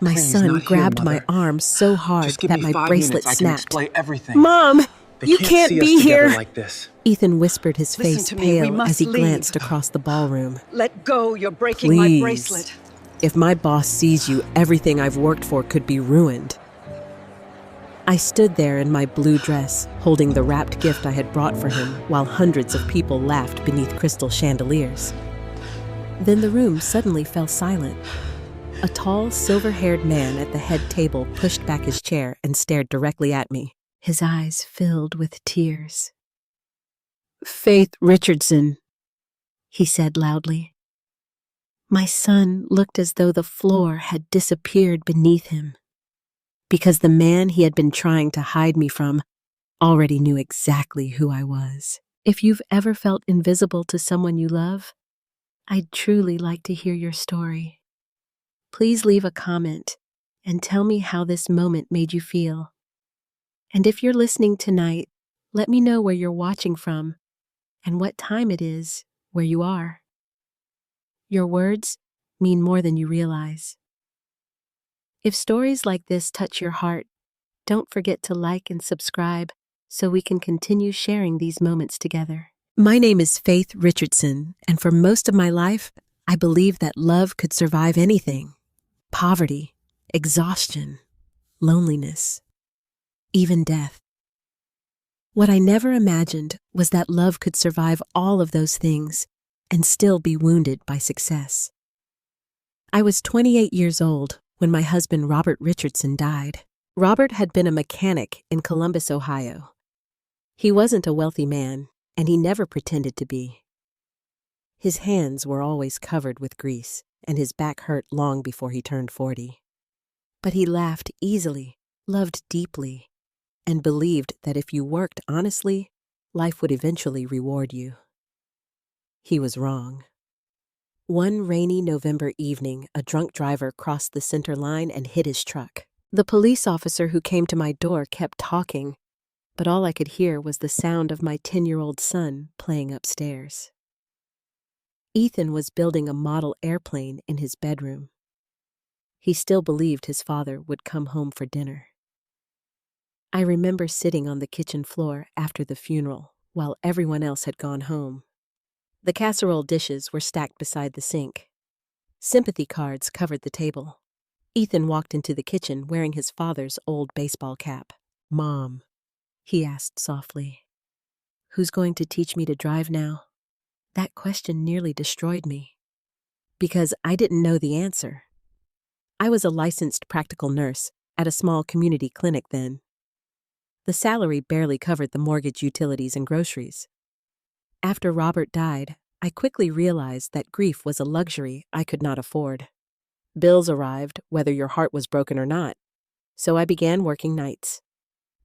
My Please, son not here, grabbed my Mother. arm so hard Just give that me my 5 bracelet minutes. I can snapped. explain everything. Mom, They you can't can't see be us together here. like this. Ethan whispered, his Listen face to me, we pale must as he leave. glanced across the ballroom. Let go, you're breaking my Please. bracelet. If my boss sees you, everything I've worked for could be ruined. I stood there in my blue dress, holding the wrapped gift I had brought for him, while hundreds of people laughed beneath crystal chandeliers. Then the room suddenly fell silent. A tall, silver-haired man at the head table pushed back his chair and stared directly at me, his eyes filled with tears. "Faith Richardson," he said loudly. My son looked as though the floor had disappeared beneath him, because the man he had been trying to hide me from already knew exactly who I was. If you've ever felt invisible to someone you love, I'd truly like to hear your story. Please leave a comment and tell me how this moment made you feel. And if you're listening tonight, let me know where you're watching from and what time it is where you are. Your words mean more than you realize. If stories like this touch your heart, don't forget to like and subscribe so we can continue sharing these moments together. My name is Faith Richardson, and for most of my life, I believed that love could survive anything. Poverty, exhaustion, loneliness, even death. What I never imagined was that love could survive all of those things and still be wounded by success. I was 28 years old when my husband Robert Richardson died. Robert had been a mechanic in Columbus, Ohio. He wasn't a wealthy man, and he never pretended to be. His hands were always covered with grease, and his back hurt long before he turned 40. But he laughed easily, loved deeply, and believed that if you worked honestly, life would eventually reward you. He was wrong. One rainy November evening, a drunk driver crossed the center line and hit his truck. The police officer who came to my door kept talking, but all I could hear was the sound of my 10-year-old son playing upstairs. Ethan was building a model airplane in his bedroom. He still believed his father would come home for dinner. I remember sitting on the kitchen floor after the funeral while everyone else had gone home. The casserole dishes were stacked beside the sink. Sympathy cards covered the table. Ethan walked into the kitchen wearing his father's old baseball cap. "Mom," he asked softly, "who's going to teach me to drive now?" That question nearly destroyed me, because I didn't know the answer. I was a licensed practical nurse at a small community clinic then. The salary barely covered the mortgage, utilities, and groceries. After Robert died, I quickly realized that grief was a luxury I could not afford. Bills arrived, whether your heart was broken or not, so I began working nights.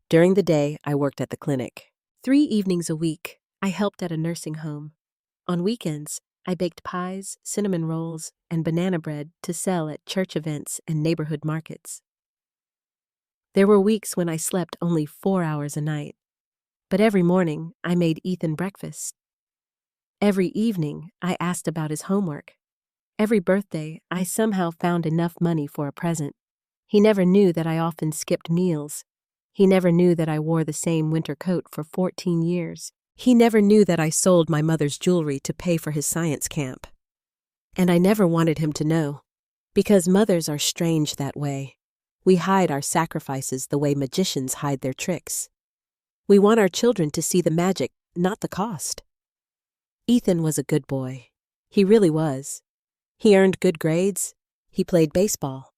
During the day, I worked at the clinic. 3 evenings a week, I helped at a nursing home. On weekends, I baked pies, cinnamon rolls, and banana bread to sell at church events and neighborhood markets. There were weeks when I slept only 4 hours a night, but every morning I made Ethan breakfast. Every evening, I asked about his homework. Every birthday, I somehow found enough money for a present. He never knew that I often skipped meals. He never knew that I wore the same winter coat for 14 years. He never knew that I sold my mother's jewelry to pay for his science camp. And I never wanted him to know, because mothers are strange that way. We hide our sacrifices the way magicians hide their tricks. We want our children to see the magic, not the cost. Ethan was a good boy. He really was. He earned good grades. He played baseball.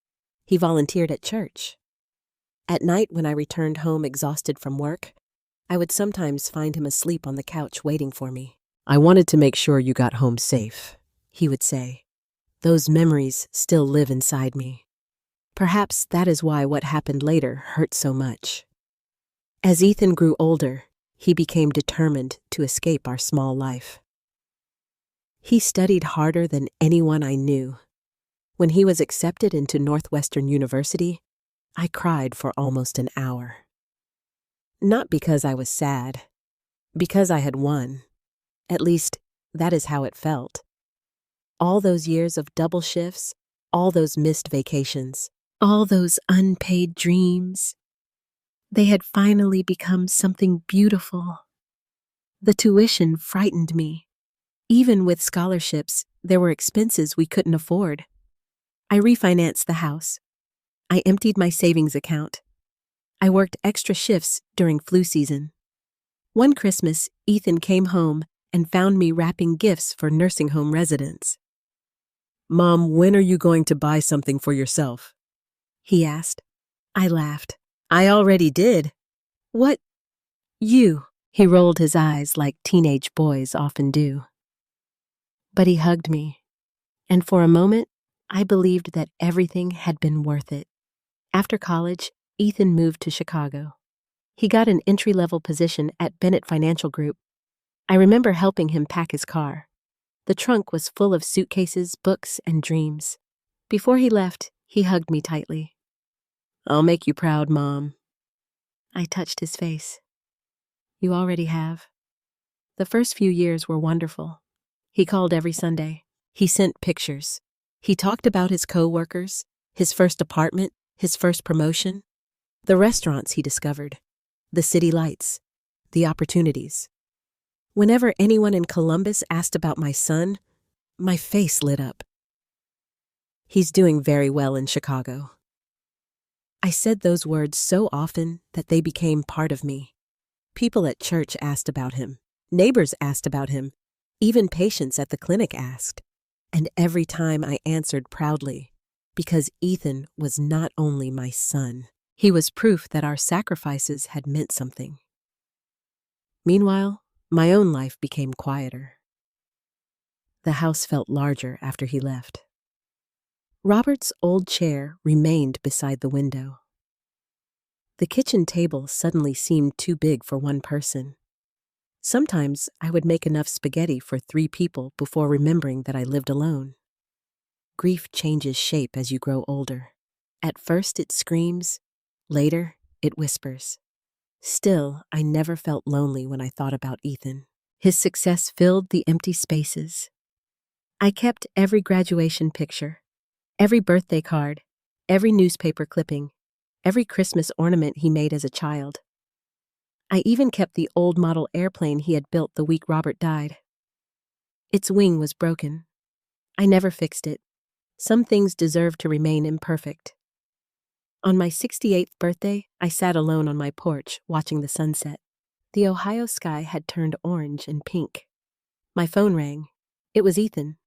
He volunteered at church. At night, when I returned home exhausted from work, I would sometimes find him asleep on the couch waiting for me. "I wanted to make sure you got home safe," he would say. Those memories still live inside me. Perhaps that is why what happened later hurt so much. As Ethan grew older, he became determined to escape our small life. He studied harder than anyone I knew. When he was accepted into Northwestern University, I cried for almost an hour. Not because I was sad, because I had won. At least, that is how it felt. All those years of double shifts, all those missed vacations, All those unpaid dreams, they had finally become something beautiful. The tuition frightened me. Even with scholarships, there were expenses we couldn't afford. I refinanced the house. I emptied my savings account. I worked extra shifts during flu season. One Christmas, Ethan came home and found me wrapping gifts for nursing home residents. "Mom, when are you going to buy something for yourself?" he asked. I laughed. "I already did." "What? You?" He rolled his eyes like teenage boys often do. But he hugged me, and for a moment, I believed that everything had been worth it. After college, Ethan moved to Chicago. He got an entry-level position at Bennett Financial Group. I remember helping him pack his car. The trunk was full of suitcases, books, and dreams. Before he left, he hugged me tightly. "I'll make you proud, Mom." I touched his face. "You already have." The first few years were wonderful. He called every Sunday. He sent pictures. He talked about his coworkers, his first apartment, his first promotion, the restaurants he discovered, the city lights, the opportunities. Whenever anyone in Columbus asked about my son, my face lit up. "He's doing very well in Chicago." I said those words so often that they became part of me. People at church asked about him. Neighbors asked about him. Even patients at the clinic asked. And every time I answered proudly, because Ethan was not only my son, he was proof that our sacrifices had meant something. Meanwhile, my own life became quieter. The house felt larger after he left. Robert's old chair remained beside the window. The kitchen table suddenly seemed too big for one person. Sometimes I would make enough spaghetti for 3 people before remembering that I lived alone. Grief changes shape as you grow older. At first it screams, later it whispers. Still, I never felt lonely when I thought about Ethan. His success filled the empty spaces. I kept every graduation picture, every birthday card, every newspaper clipping, every Christmas ornament he made as a child. I even kept the old model airplane he had built the week Robert died. Its wing was broken. I never fixed it. Some things deserve to remain imperfect. On my 68th birthday, I sat alone on my porch watching the sunset. The Ohio sky had turned orange and pink. My phone rang. It was Ethan.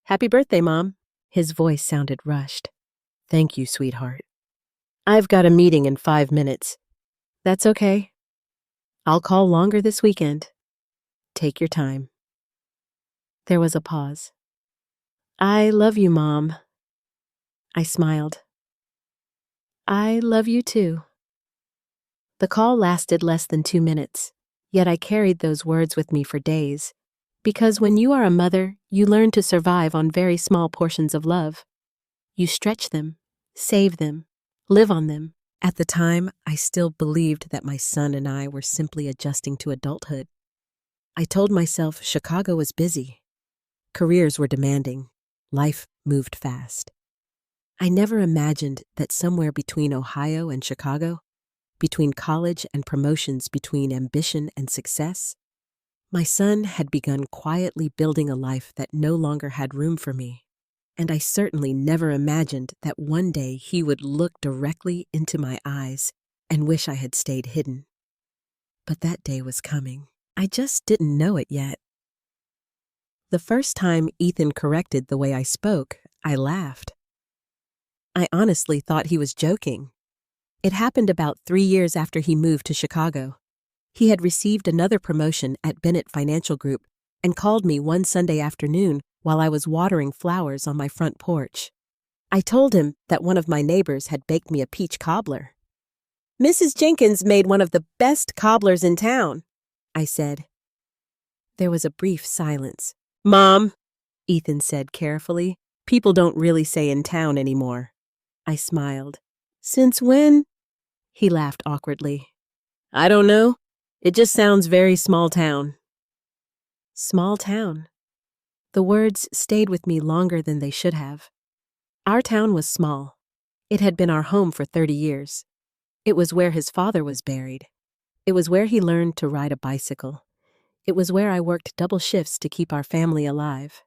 "Happy birthday, Mom." His voice sounded rushed. "Thank you, sweetheart. I've got a meeting in 5 minutes. That's okay. I'll call longer this weekend. Take your time." There was a pause. "I love you, Mom." I smiled. "I love you too." The call lasted less than 2 minutes, yet I carried those words with me for days. Because when you are a mother, you learn to survive on very small portions of love. You stretch them, save them, live on them. At the time, I still believed that my son and I were simply adjusting to adulthood. I told myself Chicago was busy. Careers were demanding. Life moved fast. I never imagined that somewhere between Ohio and Chicago, between college and promotions, between ambition and success, my son had begun quietly building a life that no longer had room for me. And I certainly never imagined that one day he would look directly into my eyes and wish I had stayed hidden. But that day was coming. I just didn't know it yet. The first time Ethan corrected the way I spoke, I laughed. I honestly thought he was joking. It happened about 3 years after he moved to Chicago. He had received another promotion at Bennett Financial Group and called me one Sunday afternoon while I was watering flowers on my front porch. I told him that one of my neighbors had baked me a peach cobbler. "Mrs. Jenkins made one of the best cobblers in town," I said. There was a brief silence. "Mom," Ethan said carefully, "people don't really say in town anymore." I smiled. "Since when?" He laughed awkwardly. "I don't know. It just sounds very small town." Small town. The words stayed with me longer than they should have. Our town was small. It had been our home for 30 years. It was where his father was buried. It was where he learned to ride a bicycle. It was where I worked double shifts to keep our family alive.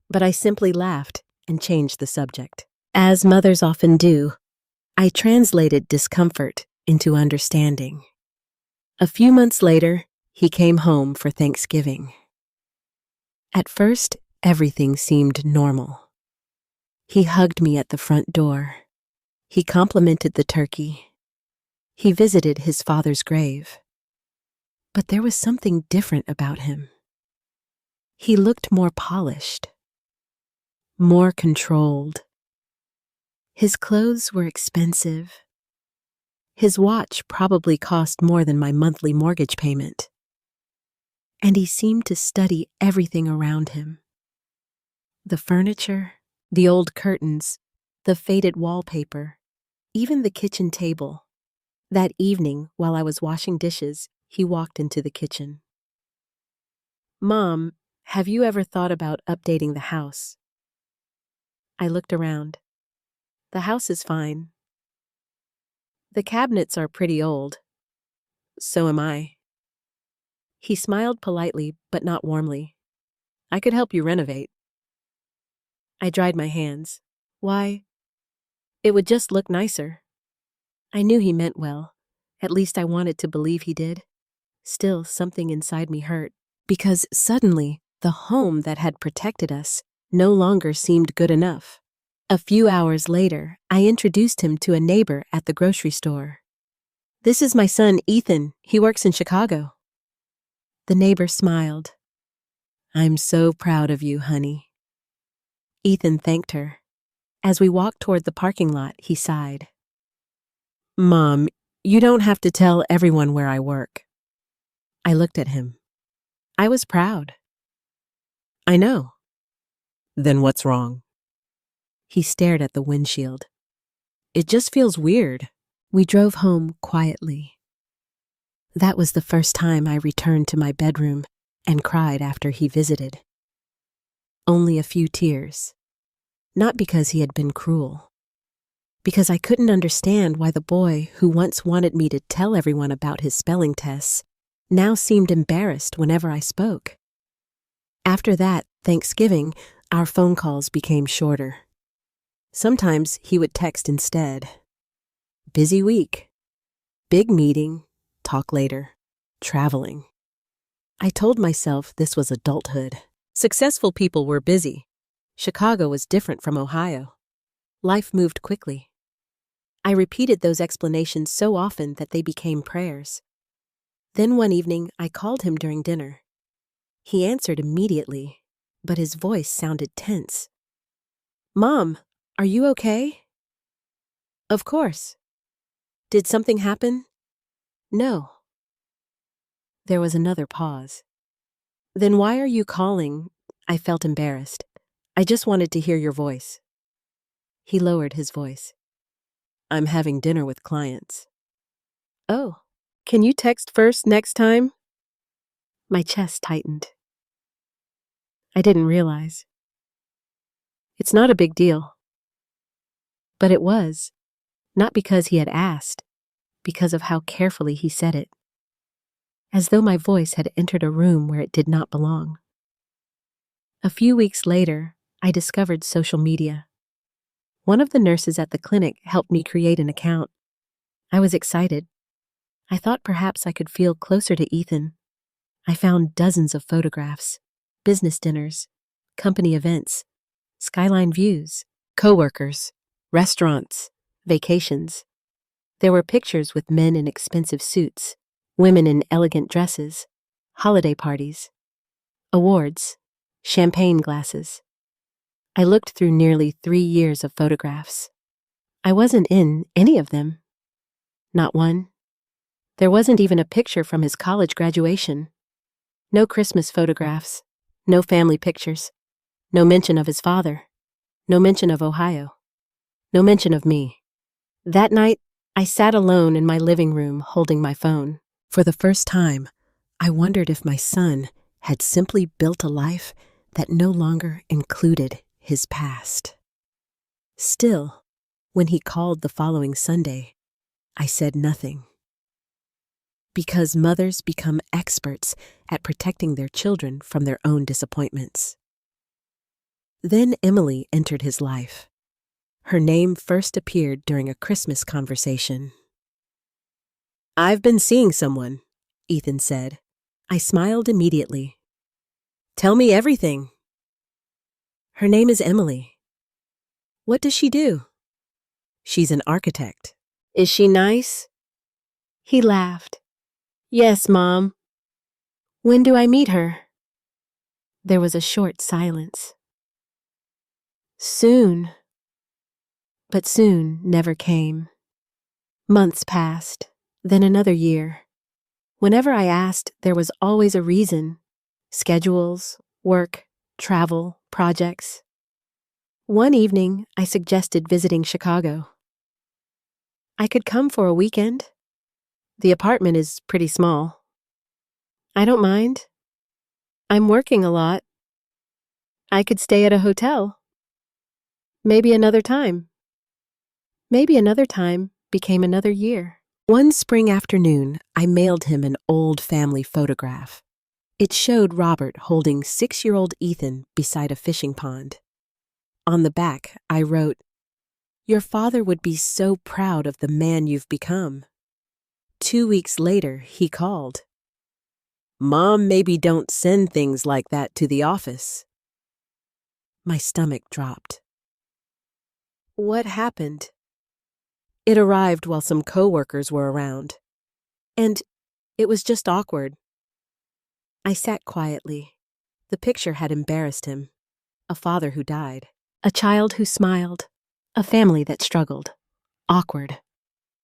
But I simply laughed and changed the subject. As mothers often do, I translated discomfort into understanding. A few months later, he came home for Thanksgiving. At first, everything seemed normal. He hugged me at the front door. He complimented the turkey. He visited his father's grave. But there was something different about him. He looked more polished, more controlled. His clothes were expensive. His watch probably cost more than my monthly mortgage payment. And he seemed to study everything around him. The furniture, the old curtains, the faded wallpaper, even the kitchen table. That evening, while I was washing dishes, he walked into the kitchen. "Mom, have you ever thought about updating the house?" I looked around. The house is fine. The cabinets are pretty old. So am I. He smiled politely, but not warmly. "I could help you renovate." I dried my hands. "Why? It would just look nicer." I knew he meant well. At least I wanted to believe he did. Still, something inside me hurt, because suddenly, the home that had protected us no longer seemed good enough. A few hours later, I introduced him to a neighbor at the grocery store. "This is my son, Ethan. He works in Chicago." The neighbor smiled. "I'm so proud of you, honey." Ethan thanked her. As we walked toward the parking lot, he sighed. "Mom, you don't have to tell everyone where I work." I looked at him. I was proud. "I know." "Then what's wrong?" He stared at the windshield. "It just feels weird." We drove home quietly. That was the first time I returned to my bedroom and cried after he visited. Only a few tears. Not because he had been cruel. Because I couldn't understand why the boy who once wanted me to tell everyone about his spelling tests now seemed embarrassed whenever I spoke. After that Thanksgiving, our phone calls became shorter. Sometimes he would text instead. "Busy week. Big meeting. Talk later. Traveling." I told myself this was adulthood. Successful people were busy. Chicago was different from Ohio. Life moved quickly. I repeated those explanations so often that they became prayers. Then one evening, I called him during dinner. He answered immediately, but his voice sounded tense. "Mom, are you okay?" "Of course." "Did something happen?" "No." There was another pause. "Then why are you calling?" I felt embarrassed. "I just wanted to hear your voice." He lowered his voice. "I'm having dinner with clients." "Oh, can you text first next time?" My chest tightened. I didn't realize. It's not a big deal. But it was, not because he had asked, because of how carefully he said it. As though my voice had entered a room where it did not belong. A few weeks later, I discovered social media. One of the nurses at the clinic helped me create an account. I was excited. I thought perhaps I could feel closer to Ethan. I found dozens of photographs, business dinners, company events, skyline views, coworkers, restaurants, vacations. There were pictures with men in expensive suits, women in elegant dresses, holiday parties, awards, champagne glasses. I looked through nearly 3 years of photographs. I wasn't in any of them. Not one. There wasn't even a picture from his college graduation. No Christmas photographs. No family pictures. No mention of his father. No mention of Ohio. No mention of me. That night, I sat alone in my living room holding my phone. For the first time, I wondered if my son had simply built a life that no longer included his past. Still, When he called the following Sunday, I said nothing. Because mothers become experts at protecting their children from their own disappointments. Then Emily entered his life. Her name first appeared during a Christmas conversation. "I've been seeing someone," Ethan said. I smiled immediately. "Tell me everything." "Her name is Emily." "What does she do?" "She's an architect." "Is she nice?" He laughed. "Yes, Mom." "When do I meet her?" There was a short silence. "Soon." But soon never came. Months passed, then another year. Whenever I asked, there was always a reason. Schedules, work, travel, projects. One evening, I suggested visiting Chicago. "I could come for a weekend. The apartment is pretty small." "I don't mind. I'm working a lot. I could stay at a hotel." "Maybe another time." Maybe another time became another year. One spring afternoon, I mailed him an old family photograph. It showed Robert holding 6-year-old Ethan beside a fishing pond. On the back, I wrote, "Your father would be so proud of the man you've become." 2 weeks later, he called. "Mom, maybe don't send things like that to the office." My stomach dropped. What happened? It arrived while some coworkers were around. And it was just awkward. I sat quietly. The picture had embarrassed him. A father who died. A child who smiled. A family that struggled. Awkward.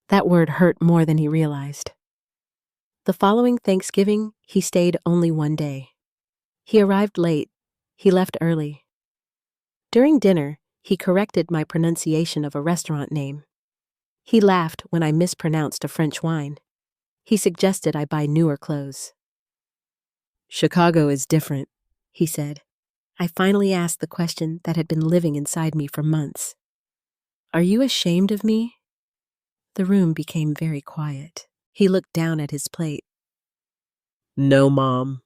That word hurt more than he realized. The following Thanksgiving, he stayed only one day. He arrived late. He left early. During dinner, he corrected my pronunciation of a restaurant name. He laughed when I mispronounced a French wine. He suggested I buy newer clothes. "Chicago is different," he said. I finally asked the question that had been living inside me for months. "Are you ashamed of me?" The room became very quiet. He looked down at his plate. "No, Mom."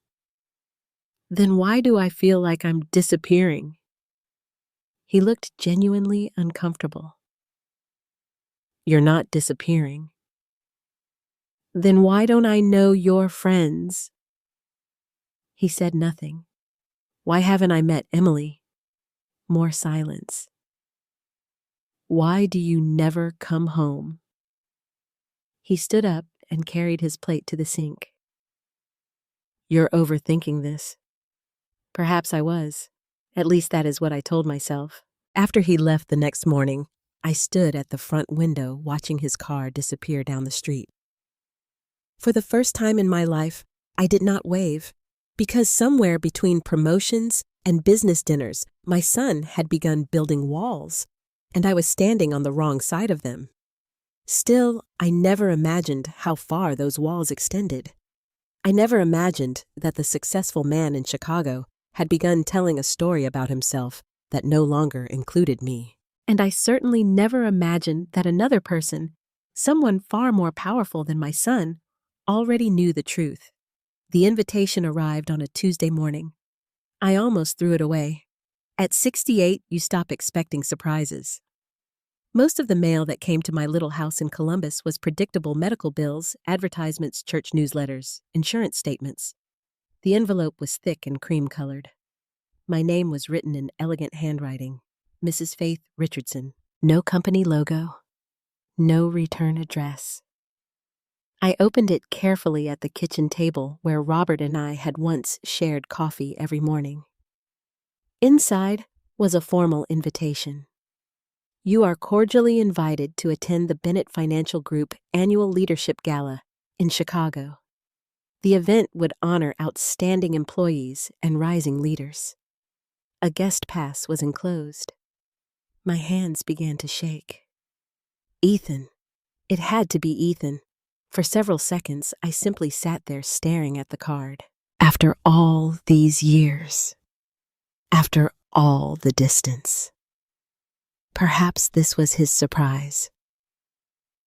"Then why do I feel like I'm disappearing?" He looked genuinely uncomfortable. "You're not disappearing." "Then why don't I know your friends?" He said nothing. "Why haven't I met Emily?" More silence. "Why do you never come home?" He stood up and carried his plate to the sink. "You're overthinking this." Perhaps I was. At least that is what I told myself. After he left the next morning, I stood at the front window watching his car disappear down the street. For the first time in my life, I did not wave, because somewhere between promotions and business dinners, my son had begun building walls, and I was standing on the wrong side of them. Still, I never imagined how far those walls extended. I never imagined that the successful man in Chicago had begun telling a story about himself that no longer included me. And I certainly never imagined that another person, someone far more powerful than my son, already knew the truth. The invitation arrived on a Tuesday morning. I almost threw it away. At 68, you stop expecting surprises. Most of the mail that came to my little house in Columbus was predictable medical bills, advertisements, church newsletters, insurance statements. The envelope was thick and cream-colored. My name was written in elegant handwriting, Mrs. Faith Richardson. No company logo. No return address. I opened it carefully at the kitchen table where Robert and I had once shared coffee every morning. Inside was a formal invitation. You are cordially invited to attend the Bennett Financial Group Annual Leadership Gala in Chicago. The event would honor outstanding employees and rising leaders. A guest pass was enclosed. My hands began to shake. Ethan. It had to be Ethan. For several seconds, I simply sat there staring at the card. After all these years. After all the distance. Perhaps this was his surprise.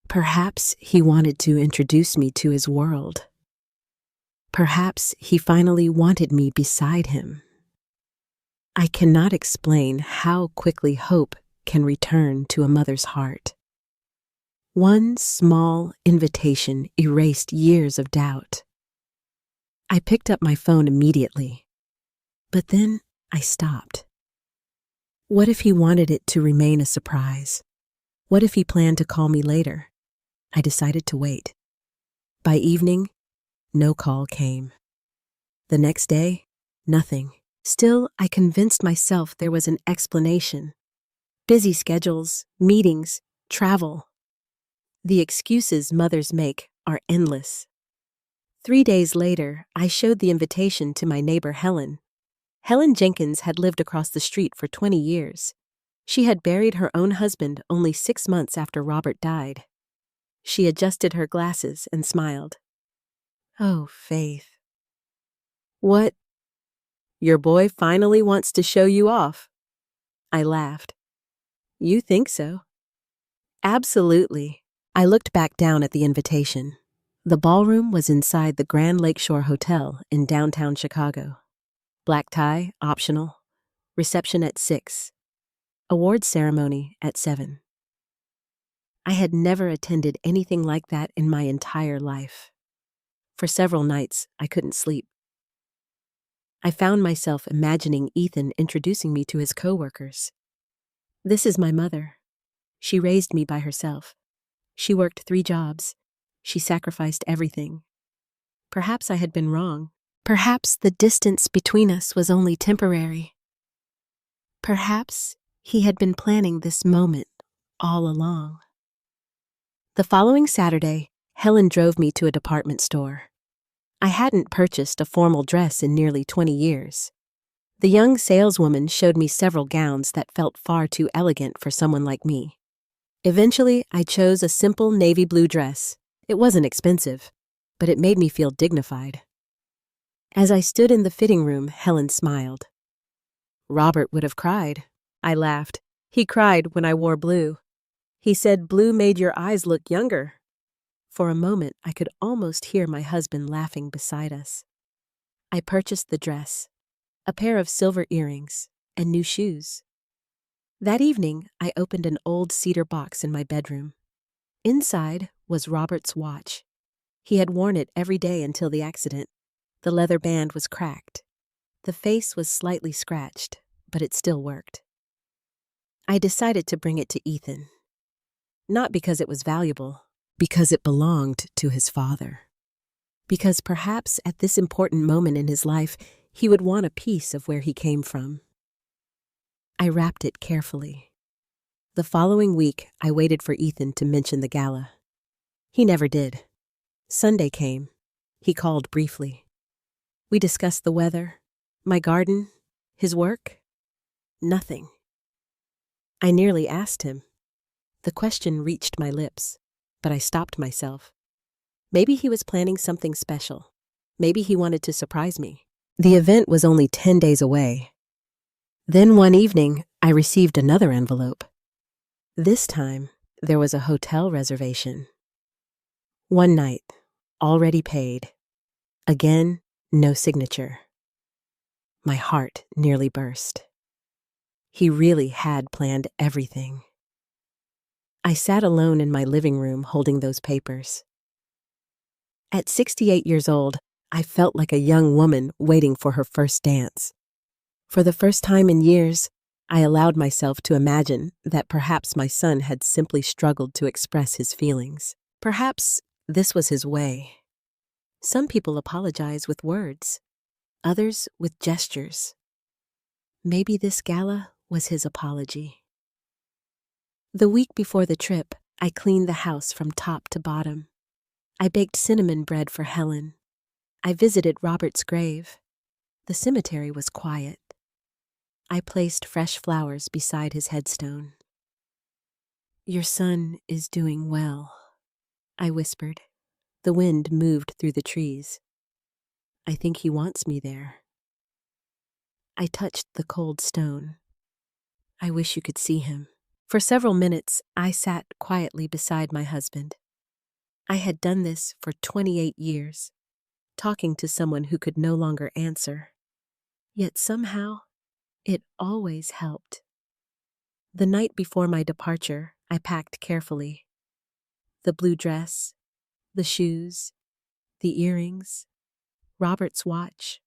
Perhaps he wanted to introduce me to his world. Perhaps he finally wanted me beside him. I cannot explain how quickly hope can return to a mother's heart. One small invitation erased years of doubt. I picked up my phone immediately, but then I stopped. What if he wanted it to remain a surprise? What if he planned to call me later? I decided to wait. By evening, no call came. The next day, nothing. Still, I convinced myself there was an explanation. Busy schedules, meetings, travel. The excuses mothers make are endless. 3 days later, I showed the invitation to my neighbor Helen. Helen Jenkins had lived across the street for 20 years. She had buried her own husband only 6 months after Robert died. She adjusted her glasses and smiled. "Oh, Faith." "What? Your boy finally wants to show you off?" I laughed. "You think so?" "Absolutely." I looked back down at the invitation. The ballroom was inside the Grand Lakeshore Hotel in downtown Chicago. Black tie, optional. Reception at 6. Awards ceremony at 7. I had never attended anything like that in my entire life. For several nights, I couldn't sleep. I found myself imagining Ethan introducing me to his coworkers. "This is my mother. She raised me by herself. She worked 3 jobs. She sacrificed everything." Perhaps I had been wrong. Perhaps the distance between us was only temporary. Perhaps he had been planning this moment all along. The following Saturday, Helen drove me to a department store. I hadn't purchased a formal dress in nearly 20 years. The young saleswoman showed me several gowns that felt far too elegant for someone like me. Eventually, I chose a simple navy blue dress. It wasn't expensive, but it made me feel dignified. As I stood in the fitting room, Helen smiled. "Robert would have cried." I laughed. "He cried when I wore blue. He said blue made your eyes look younger." For a moment, I could almost hear my husband laughing beside us. I purchased the dress, a pair of silver earrings, and new shoes. That evening, I opened an old cedar box in my bedroom. Inside was Robert's watch. He had worn it every day until the accident. The leather band was cracked. The face was slightly scratched, but it still worked. I decided to bring it to Ethan. Not because it was valuable, because it belonged to his father. Because perhaps at this important moment in his life, he would want a piece of where he came from. I wrapped it carefully. The following week, I waited for Ethan to mention the gala. He never did. Sunday came. He called briefly. We discussed the weather, my garden, his work. Nothing. I nearly asked him. The question reached my lips, but I stopped myself. Maybe he was planning something special. Maybe he wanted to surprise me. The event was only 10 days away. Then one evening, I received another envelope. This time, there was a hotel reservation. One night, already paid. Again, no signature. My heart nearly burst. He really had planned everything. I sat alone in my living room holding those papers. At 68 years old, I felt like a young woman waiting for her first dance. For the first time in years, I allowed myself to imagine that perhaps my son had simply struggled to express his feelings. Perhaps this was his way. Some people apologize with words, others with gestures. Maybe this gala was his apology. The week before the trip, I cleaned the house from top to bottom. I baked cinnamon bread for Helen. I visited Robert's grave. The cemetery was quiet. I placed fresh flowers beside his headstone. "Your son is doing well," I whispered. The wind moved through the trees. "I think he wants me there." I touched the cold stone. "I wish you could see him." For several minutes, I sat quietly beside my husband. I had done this for 28 years, talking to someone who could no longer answer. Yet somehow, it always helped. The night before my departure, I packed carefully. The blue dress, the shoes, the earrings, Robert's watch,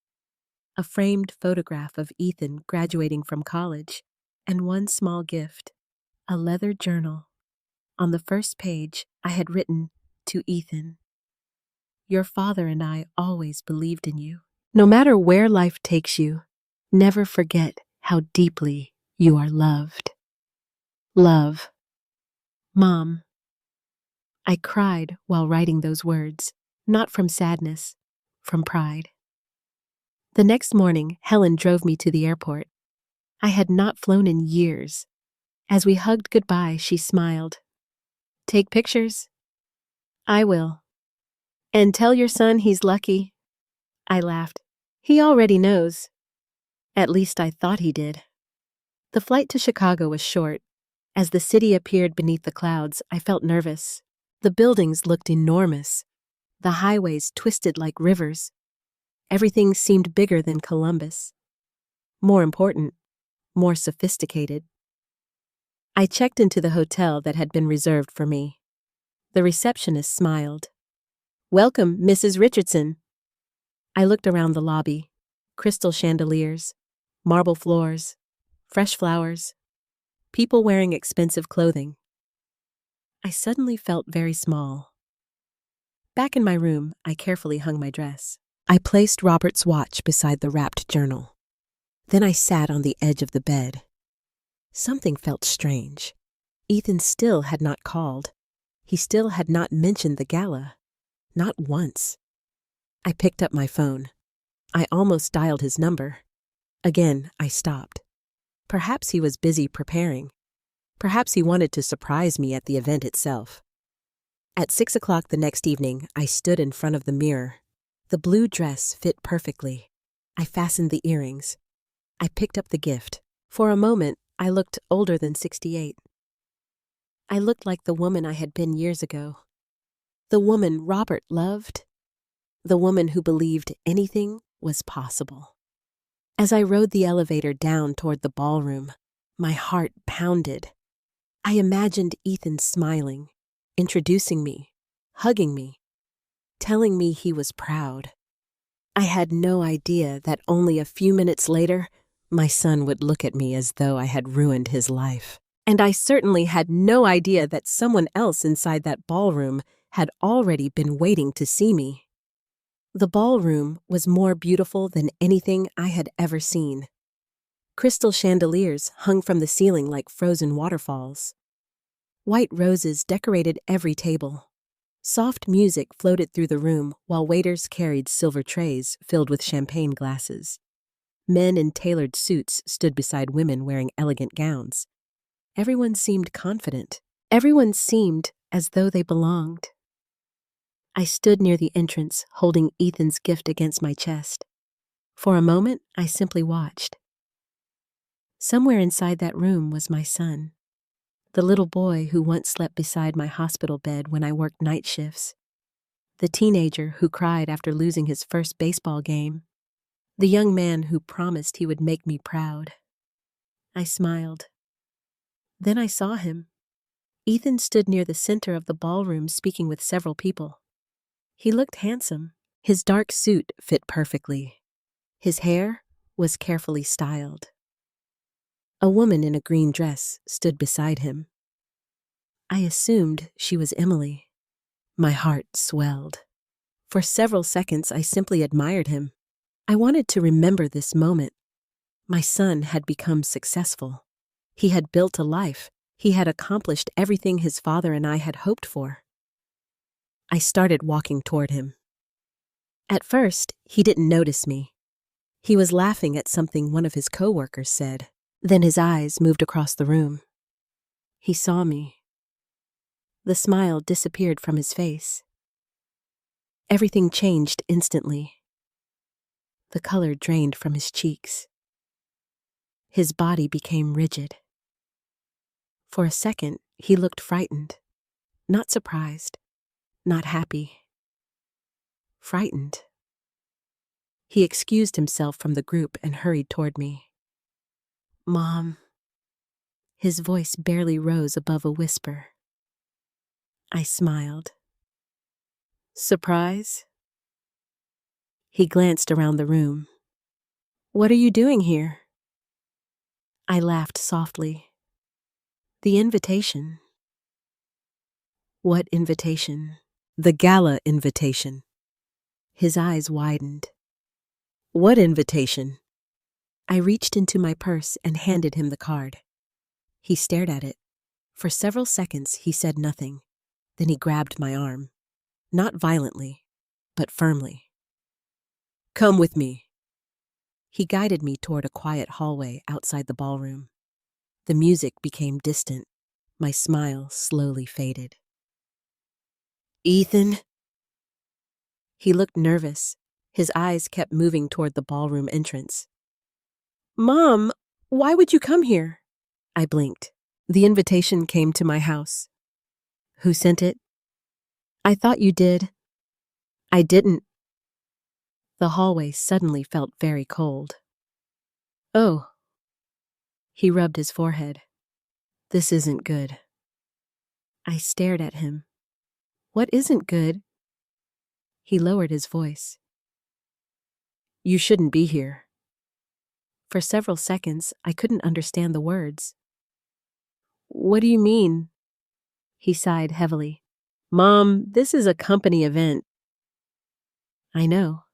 a framed photograph of Ethan graduating from college, and one small gift, a leather journal. On the first page, I had written, "To Ethan, your father and I always believed in you. No matter where life takes you, never forget how deeply you are loved. Love." Mom. I cried while writing those words, not from sadness, from pride. The next morning, Helen drove me to the airport. I had not flown in years. As we hugged goodbye, she smiled. "Take pictures?" "I will." "And tell your son he's lucky." I laughed. "He already knows." At least I thought he did. The flight to Chicago was short. As the city appeared beneath the clouds, I felt nervous. The buildings looked enormous. The highways twisted like rivers. Everything seemed bigger than Columbus. More important, more sophisticated. I checked into the hotel that had been reserved for me. The receptionist smiled. "Welcome, Mrs. Richardson." I looked around the lobby. Crystal chandeliers, marble floors, fresh flowers, people wearing expensive clothing. I suddenly felt very small. Back in my room, I carefully hung my dress. I placed Robert's watch beside the wrapped journal. Then I sat on the edge of the bed. Something felt strange. Ethan still had not called. He still had not mentioned the gala. Not once. I picked up my phone. I almost dialed his number. Again, I stopped. Perhaps he was busy preparing. Perhaps he wanted to surprise me at the event itself. At 6 o'clock the next evening, I stood in front of the mirror. The blue dress fit perfectly. I fastened the earrings. I picked up the gift. For a moment, I looked older than 68. I looked like the woman I had been years ago. The woman Robert loved. The woman who believed anything was possible. As I rode the elevator down toward the ballroom, my heart pounded. I imagined Ethan smiling, introducing me, hugging me, telling me he was proud. I had no idea that only a few minutes later, my son would look at me as though I had ruined his life. And I certainly had no idea that someone else inside that ballroom had already been waiting to see me. The ballroom was more beautiful than anything I had ever seen. Crystal chandeliers hung from the ceiling like frozen waterfalls. White roses decorated every table. Soft music floated through the room while waiters carried silver trays filled with champagne glasses. Men in tailored suits stood beside women wearing elegant gowns. Everyone seemed confident. Everyone seemed as though they belonged. I stood near the entrance, holding Ethan's gift against my chest. For a moment, I simply watched. Somewhere inside that room was my son, the little boy who once slept beside my hospital bed when I worked night shifts, the teenager who cried after losing his first baseball game, the young man who promised he would make me proud. I smiled. Then I saw him. Ethan stood near the center of the ballroom speaking with several people. He looked handsome. His dark suit fit perfectly. His hair was carefully styled. A woman in a green dress stood beside him. I assumed she was Emily. My heart swelled. For several seconds, I simply admired him. I wanted to remember this moment. My son had become successful. He had built a life. He had accomplished everything his father and I had hoped for. I started walking toward him. At first, he didn't notice me. He was laughing at something one of his coworkers said. Then his eyes moved across the room. He saw me. The smile disappeared from his face. Everything changed instantly. The color drained from his cheeks. His body became rigid. For a second, he looked frightened, not surprised, not happy. Frightened. He excused himself from the group and hurried toward me. "Mom." His voice barely rose above a whisper. I smiled. "Surprise?" He glanced around the room. "What are you doing here?" I laughed softly. "The invitation." "What invitation?" "The gala invitation." His eyes widened. "What invitation?" I reached into my purse and handed him the card. He stared at it. For several seconds, he said nothing. Then he grabbed my arm. Not violently, but firmly. "Come with me." He guided me toward a quiet hallway outside the ballroom. The music became distant. My smile slowly faded. "Ethan?" He looked nervous. His eyes kept moving toward the ballroom entrance. "Mom, why would you come here?" I blinked. "The invitation came to my house." "Who sent it?" "I thought you did." "I didn't." The hallway suddenly felt very cold. "Oh." He rubbed his forehead. "This isn't good." I stared at him. "What isn't good?" He lowered his voice. "You shouldn't be here." For several seconds, I couldn't understand the words. "What do you mean?" He sighed heavily. "Mom, this is a company event." "I know.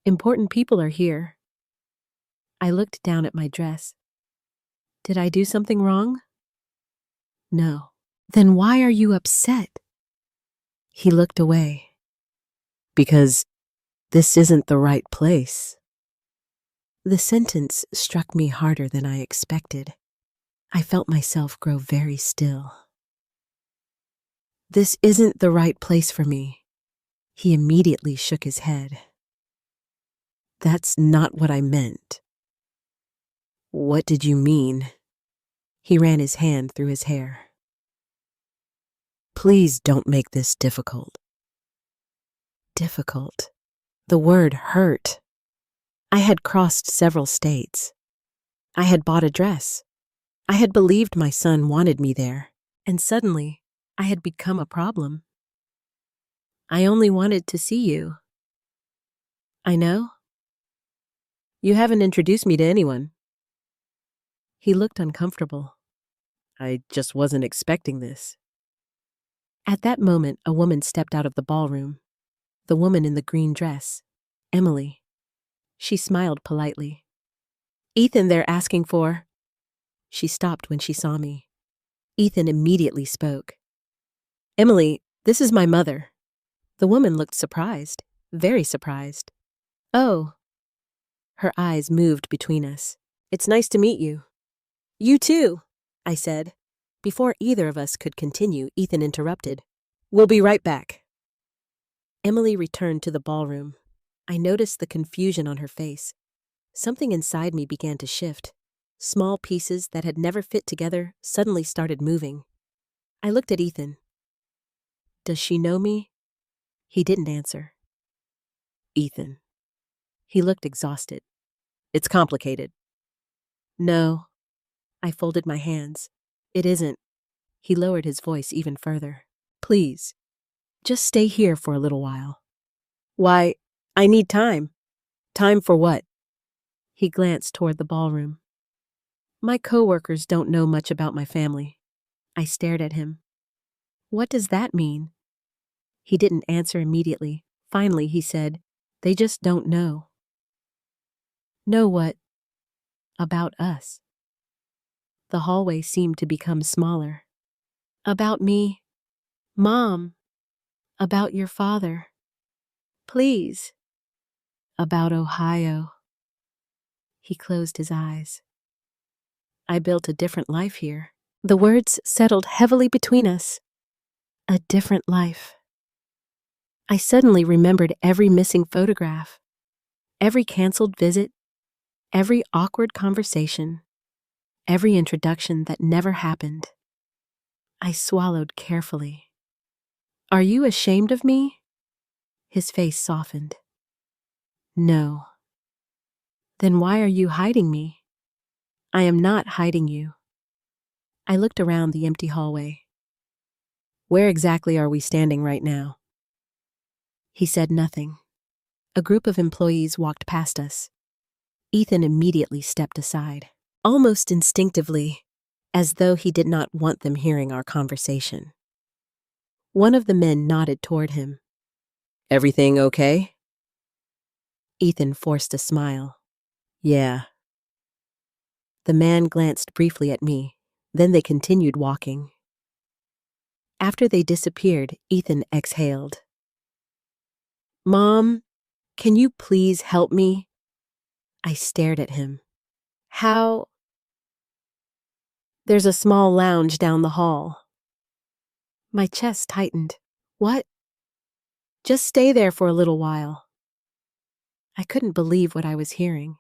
Important people are here." I looked down at my dress. "Did I do something wrong?" "No." "Then why are you upset?" He looked away. "Because this isn't the right place." The sentence struck me harder than I expected. I felt myself grow very still. "This isn't the right place for me." He immediately shook his head. "That's not what I meant." "What did you mean?" He ran his hand through his hair. "Please don't make this difficult." Difficult. The word hurt. I had crossed several states. I had bought a dress. I had believed my son wanted me there, and suddenly I had become a problem. "I only wanted to see you." "I know. You haven't introduced me to anyone." He looked uncomfortable. "I just wasn't expecting this." At that moment, a woman stepped out of the ballroom. The woman in the green dress, Emily. She smiled politely. "Ethan, they're asking for—" She stopped when she saw me. Ethan immediately spoke. "Emily, this is my mother." The woman looked surprised, very surprised. "Oh." Her eyes moved between us. "It's nice to meet you." "You too," I said. Before either of us could continue, Ethan interrupted. "We'll be right back." Emily returned to the ballroom. I noticed the confusion on her face. Something inside me began to shift. Small pieces that had never fit together suddenly started moving. I looked at Ethan. "Does she know me?" He didn't answer. "Ethan." He looked exhausted. "It's complicated." "No." I folded my hands. "It isn't." He lowered his voice even further. "Please, just stay here for a little while." "Why, I need time." "Time for what?" He glanced toward the ballroom. "My coworkers don't know much about my family." I stared at him. "What does that mean?" He didn't answer immediately. Finally, he said, "They just don't know." "Know what?" "About us." The hallway seemed to become smaller. "About me." "Mom." "About your father." "Please." "About Ohio." He closed his eyes. "I built a different life here." The words settled heavily between us. A different life. I suddenly remembered every missing photograph, every canceled visit, every awkward conversation, every introduction that never happened. I swallowed carefully. Are you ashamed of me? His face softened. No. Then why are you hiding me? I am not hiding you. I looked around the empty hallway. Where exactly are we standing right now? He said nothing. A group of employees walked past us. Ethan immediately stepped aside, almost instinctively, as though he did not want them hearing our conversation. One of the men nodded toward him. Everything okay? Ethan forced a smile. Yeah. The man glanced briefly at me, then they continued walking. After they disappeared, Ethan exhaled. Mom, can you please help me? I stared at him. How? There's a small lounge down the hall. My chest tightened. What? Just stay there for a little while. I couldn't believe what I was hearing.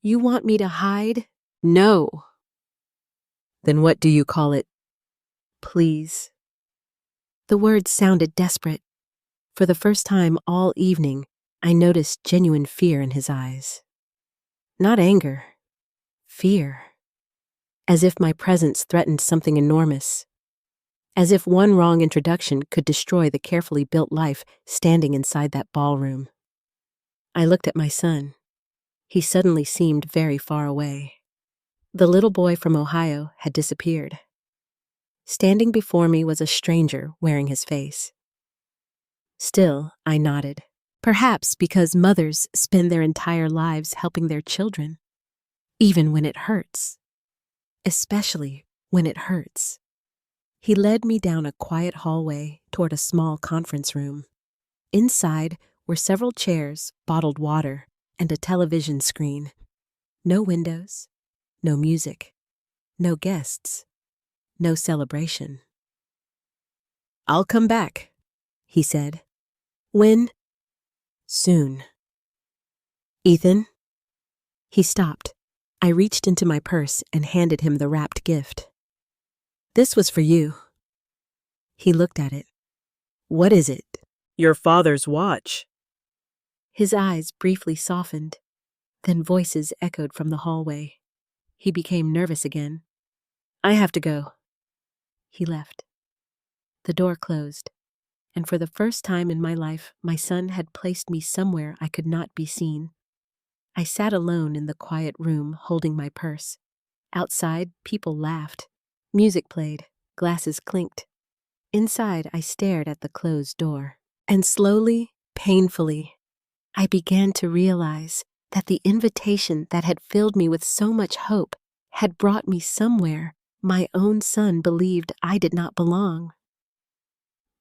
You want me to hide? No. Then what do you call it? Please. The words sounded desperate. For the first time all evening, I noticed genuine fear in his eyes. Not anger. Fear. As if my presence threatened something enormous. As if one wrong introduction could destroy the carefully built life standing inside that ballroom. I looked at my son. He suddenly seemed very far away. The little boy from Ohio had disappeared. Standing before me was a stranger wearing his face. Still, I nodded. Perhaps because mothers spend their entire lives helping their children, even when it hurts. Especially when it hurts. He led me down a quiet hallway toward a small conference room. Inside were several chairs, bottled water, and a television screen. No windows, no music, no guests, no celebration. I'll come back, he said. When? Soon. Ethan? He stopped. I reached into my purse and handed him the wrapped gift. This was for you. He looked at it. What is it? Your father's watch. His eyes briefly softened, then voices echoed from the hallway. He became nervous again. I have to go. He left. The door closed, and for the first time in my life, my son had placed me somewhere I could not be seen. I sat alone in the quiet room holding my purse. Outside, people laughed. Music played. Glasses clinked. Inside, I stared at the closed door. And slowly, painfully, I began to realize that the invitation that had filled me with so much hope had brought me somewhere my own son believed I did not belong.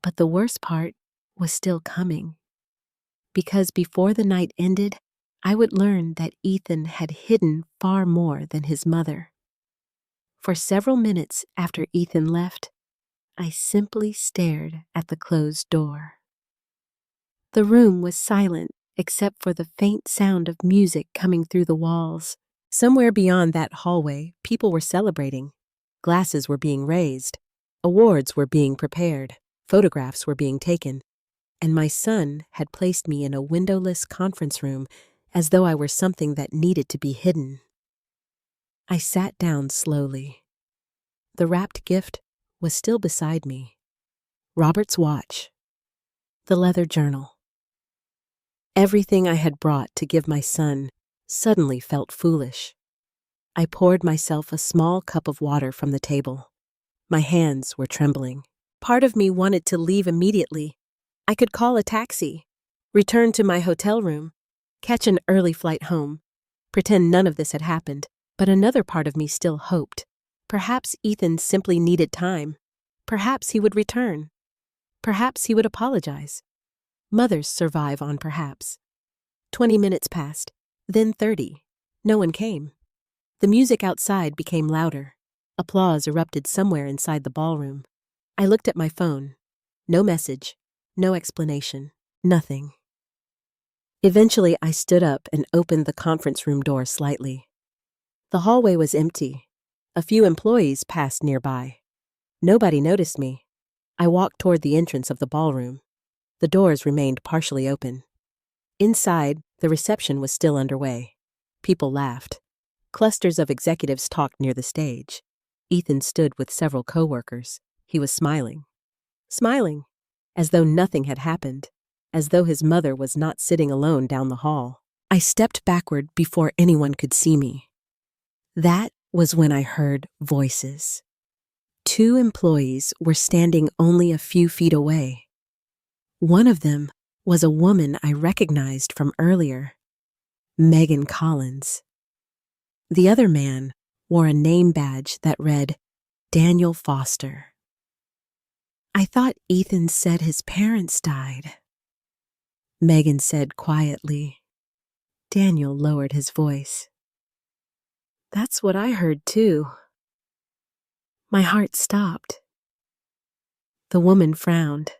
But the worst part was still coming. Because before the night ended, I would learn that Ethan had hidden far more than his mother. For several minutes after Ethan left, I simply stared at the closed door. The room was silent except for the faint sound of music coming through the walls. Somewhere beyond that hallway, people were celebrating. Glasses were being raised. Awards were being prepared. Photographs were being taken. And my son had placed me in a windowless conference room as though I were something that needed to be hidden. I sat down slowly. The wrapped gift was still beside me. Robert's watch. The leather journal. Everything I had brought to give my son suddenly felt foolish. I poured myself a small cup of water from the table. My hands were trembling. Part of me wanted to leave immediately. I could call a taxi, return to my hotel room, catch an early flight home, pretend none of this had happened. But another part of me still hoped. Perhaps Ethan simply needed time. Perhaps he would return. Perhaps he would apologize. Mothers survive on perhaps. 20 minutes passed, then 30. No one came. The music outside became louder. Applause erupted somewhere inside the ballroom. I looked at my phone. No message, no explanation, nothing. Eventually, I stood up and opened the conference room door slightly. The hallway was empty. A few employees passed nearby. Nobody noticed me. I walked toward the entrance of the ballroom. The doors remained partially open. Inside, the reception was still underway. People laughed. Clusters of executives talked near the stage. Ethan stood with several coworkers. He was smiling. Smiling, as though nothing had happened, as though his mother was not sitting alone down the hall. I stepped backward before anyone could see me. That was when I heard voices. 2 employees were standing only a few feet away. One of them was a woman I recognized from earlier, Megan Collins. The other man wore a name badge that read Daniel Foster. I thought Ethan said his parents died. Megan said quietly. Daniel lowered his voice. That's what I heard too. My heart stopped. The woman frowned.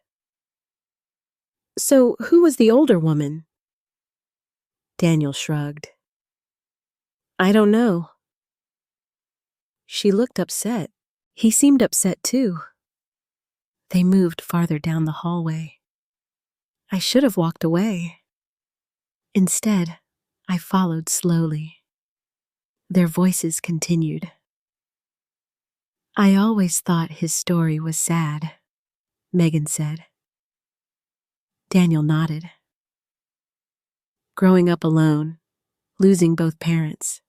So who was the older woman? Daniel shrugged. I don't know. She looked upset. He seemed upset too. They moved farther down the hallway. I should have walked away. Instead, I followed slowly. Their voices continued. I always thought his story was sad, Megan said. Daniel nodded. Growing up alone, losing both parents.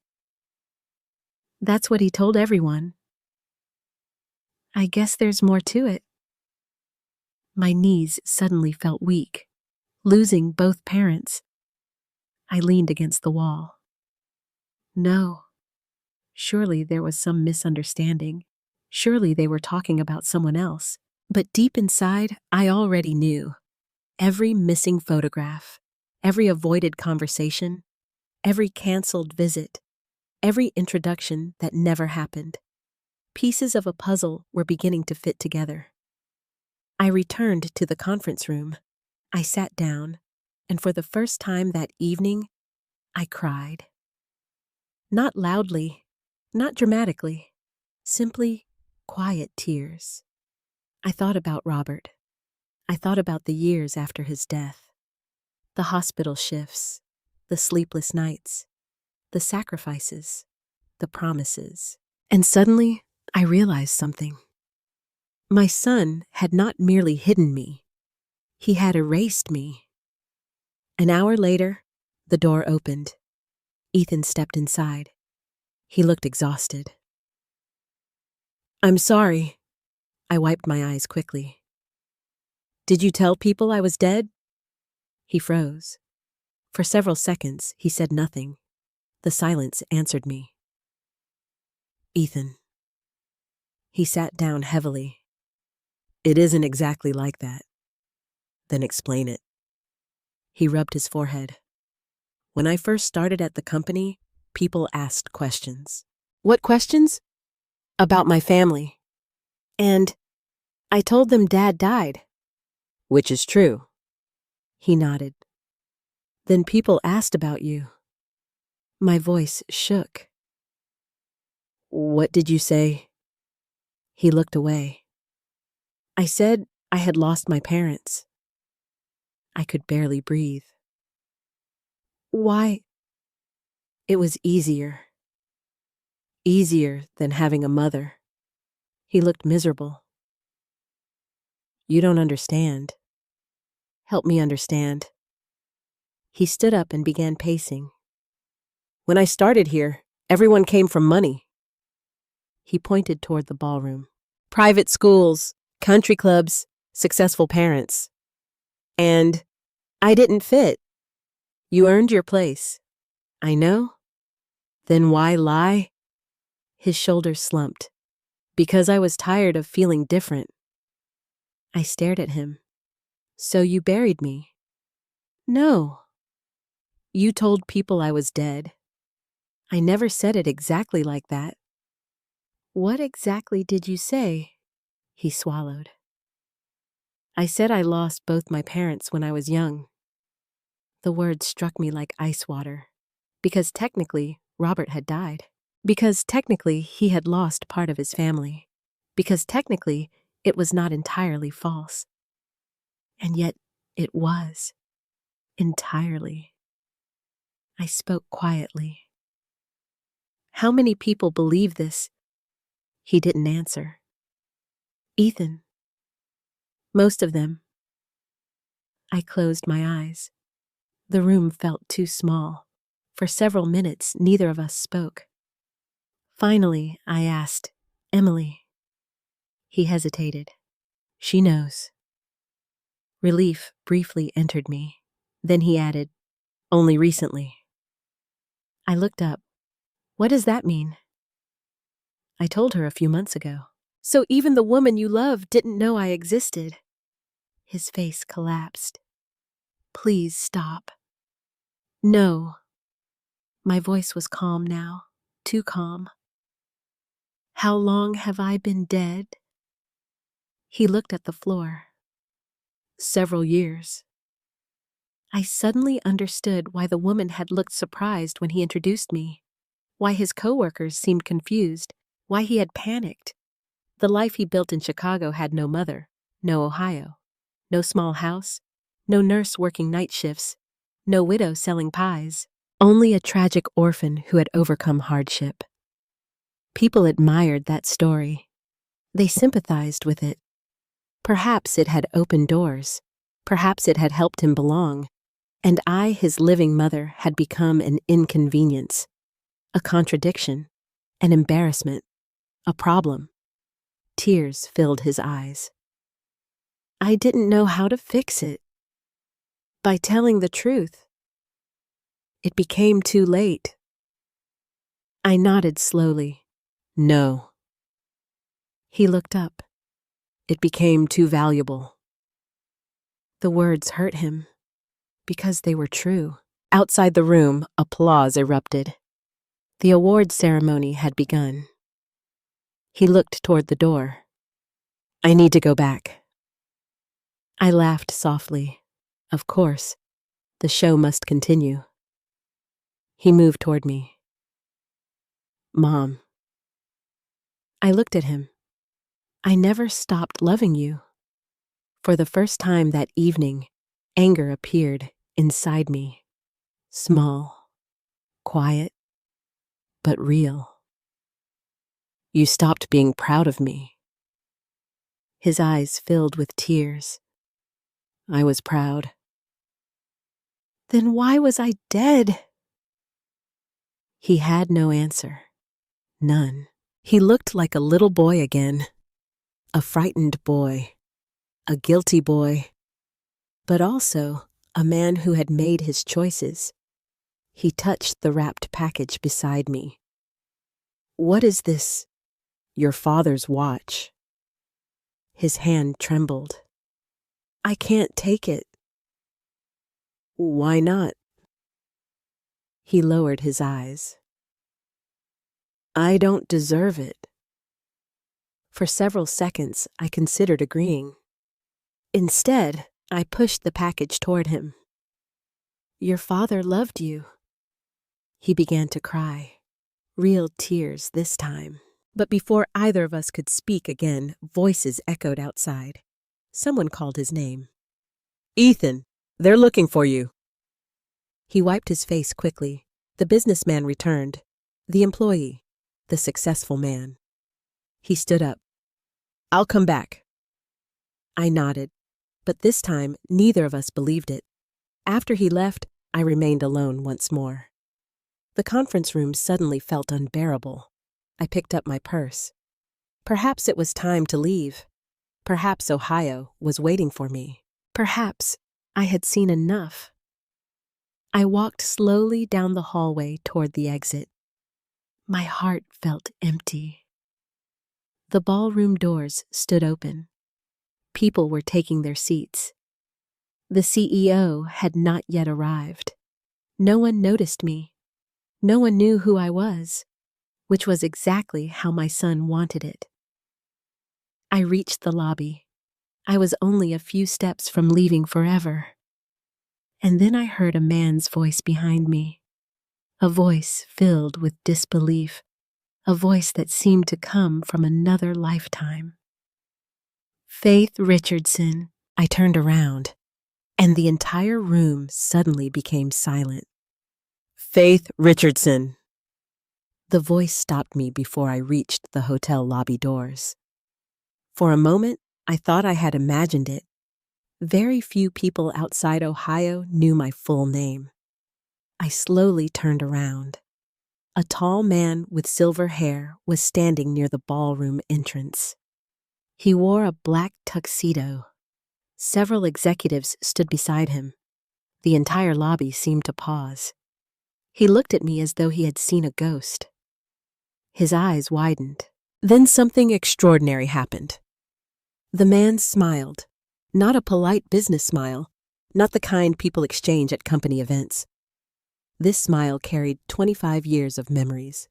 That's what he told everyone. I guess there's more to it. My knees suddenly felt weak, losing both parents. I leaned against the wall. No. Surely there was some misunderstanding. Surely they were talking about someone else. But deep inside, I already knew. Every missing photograph, every avoided conversation, every canceled visit, every introduction that never happened. Pieces of a puzzle were beginning to fit together. I returned to the conference room. I sat down, and for the first time that evening, I cried. Not loudly, not dramatically, simply quiet tears. I thought about Robert. I thought about the years after his death, the hospital shifts, the sleepless nights, the sacrifices, the promises. And suddenly, I realized something. My son had not merely hidden me. He had erased me. An hour later, the door opened. Ethan stepped inside. He looked exhausted. I'm sorry. I wiped my eyes quickly. Did you tell people I was dead? He froze. For several seconds, he said nothing. The silence answered me. Ethan. He sat down heavily. It isn't exactly like that. Then explain it. He rubbed his forehead. When I first started at the company, people asked questions. What questions? About my family. And I told them Dad died. Which is true. He nodded. Then people asked about you. My voice shook. What did you say? He looked away. I said I had lost my parents. I could barely breathe. Why? It was easier. Easier than having a mother. He looked miserable. You don't understand. Help me understand. He stood up and began pacing. When I started here, everyone came from money. He pointed toward the ballroom. Private schools, country clubs, successful parents. And I didn't fit. You earned your place. I know. Then why lie? His shoulders slumped. Because I was tired of feeling different. I stared at him. So you buried me? No. You told people I was dead. I never said it exactly like that. What exactly did you say? He swallowed. I said I lost both my parents when I was young. The words struck me like ice water. Because technically, Robert had died. Because technically, he had lost part of his family. because technically it was not entirely false. And yet it was. Entirely. I spoke quietly. How many people believe this? He didn't answer. Ethan. Most of them. I closed my eyes. The room felt too small. For several minutes, neither of us spoke. Finally, I asked, Emily. He hesitated. She knows. Relief briefly entered me. Then he added, only recently. I looked up. What does that mean? I told her a few months ago. So even the woman you love didn't know I existed. His face collapsed. Please stop. No. My voice was calm now, too calm. How long have I been dead? He looked at the floor. Several years. I suddenly understood why the woman had looked surprised when he introduced me, why his coworkers seemed confused, why he had panicked. The life he built in Chicago had no mother, no Ohio, no small house, no nurse working night shifts, no widow selling pies, only a tragic orphan who had overcome hardship. People admired that story. They sympathized with it. Perhaps it had opened doors. Perhaps it had helped him belong. And I, his living mother, had become an inconvenience, a contradiction, an embarrassment, a problem. Tears filled his eyes. I didn't know how to fix it. By telling the truth. It became too late. I nodded slowly. No. He looked up. It became too valuable. The words hurt him, because they were true. Outside the room, applause erupted. The award ceremony had begun. He looked toward the door. I need to go back. I laughed softly. Of course, the show must continue. He moved toward me. Mom. I looked at him. I never stopped loving you. For the first time that evening, anger appeared inside me. Small, quiet, but real. You stopped being proud of me. His eyes filled with tears. I was proud. Then why was I dead? He had no answer. None. He looked like a little boy again. A frightened boy. A guilty boy. But also a man who had made his choices. He touched the wrapped package beside me. What is this? Your father's watch. His hand trembled. I can't take it. Why not? He lowered his eyes. I don't deserve it. For several seconds, I considered agreeing. Instead, I pushed the package toward him. Your father loved you. He began to cry. Real tears this time. But before either of us could speak again, voices echoed outside. Someone called his name. Ethan, they're looking for you. He wiped his face quickly. The businessman returned. The employee. The successful man. He stood up. I'll come back. I nodded, but this time neither of us believed it. After he left, I remained alone once more. The conference room suddenly felt unbearable. I picked up my purse. Perhaps it was time to leave. Perhaps Ohio was waiting for me. Perhaps I had seen enough. I walked slowly down the hallway toward the exit. My heart felt empty. The ballroom doors stood open. People were taking their seats. The CEO had not yet arrived. No one noticed me. No one knew who I was, which was exactly how my son wanted it. I reached the lobby. I was only a few steps from leaving forever. And then I heard a man's voice behind me, a voice filled with disbelief, a voice that seemed to come from another lifetime. Faith Richardson. I turned around, and the entire room suddenly became silent. Faith Richardson. The voice stopped me before I reached the hotel lobby doors. For a moment, I thought I had imagined it. Very few people outside Ohio knew my full name. I slowly turned around. A tall man with silver hair was standing near the ballroom entrance. He wore a black tuxedo. Several executives stood beside him. The entire lobby seemed to pause. He looked at me as though he had seen a ghost. His eyes widened. Then something extraordinary happened. The man smiled, not a polite business smile, not the kind people exchange at company events. This smile carried 25 years of memories.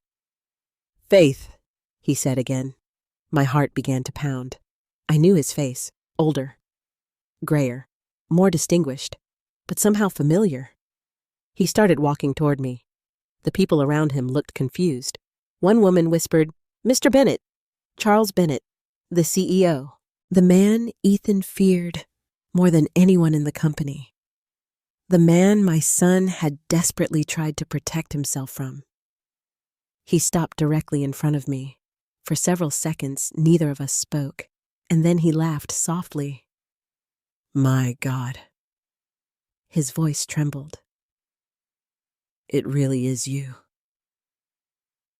Faith, he said again. My heart began to pound. I knew his face, older, grayer, more distinguished, but somehow familiar. He started walking toward me. The people around him looked confused. One woman whispered, Mr. Bennett, Charles Bennett, the CEO. The man Ethan feared more than anyone in the company. The man my son had desperately tried to protect himself from. He stopped directly in front of me. For several seconds, neither of us spoke, and then he laughed softly. My God. His voice trembled. It really is you.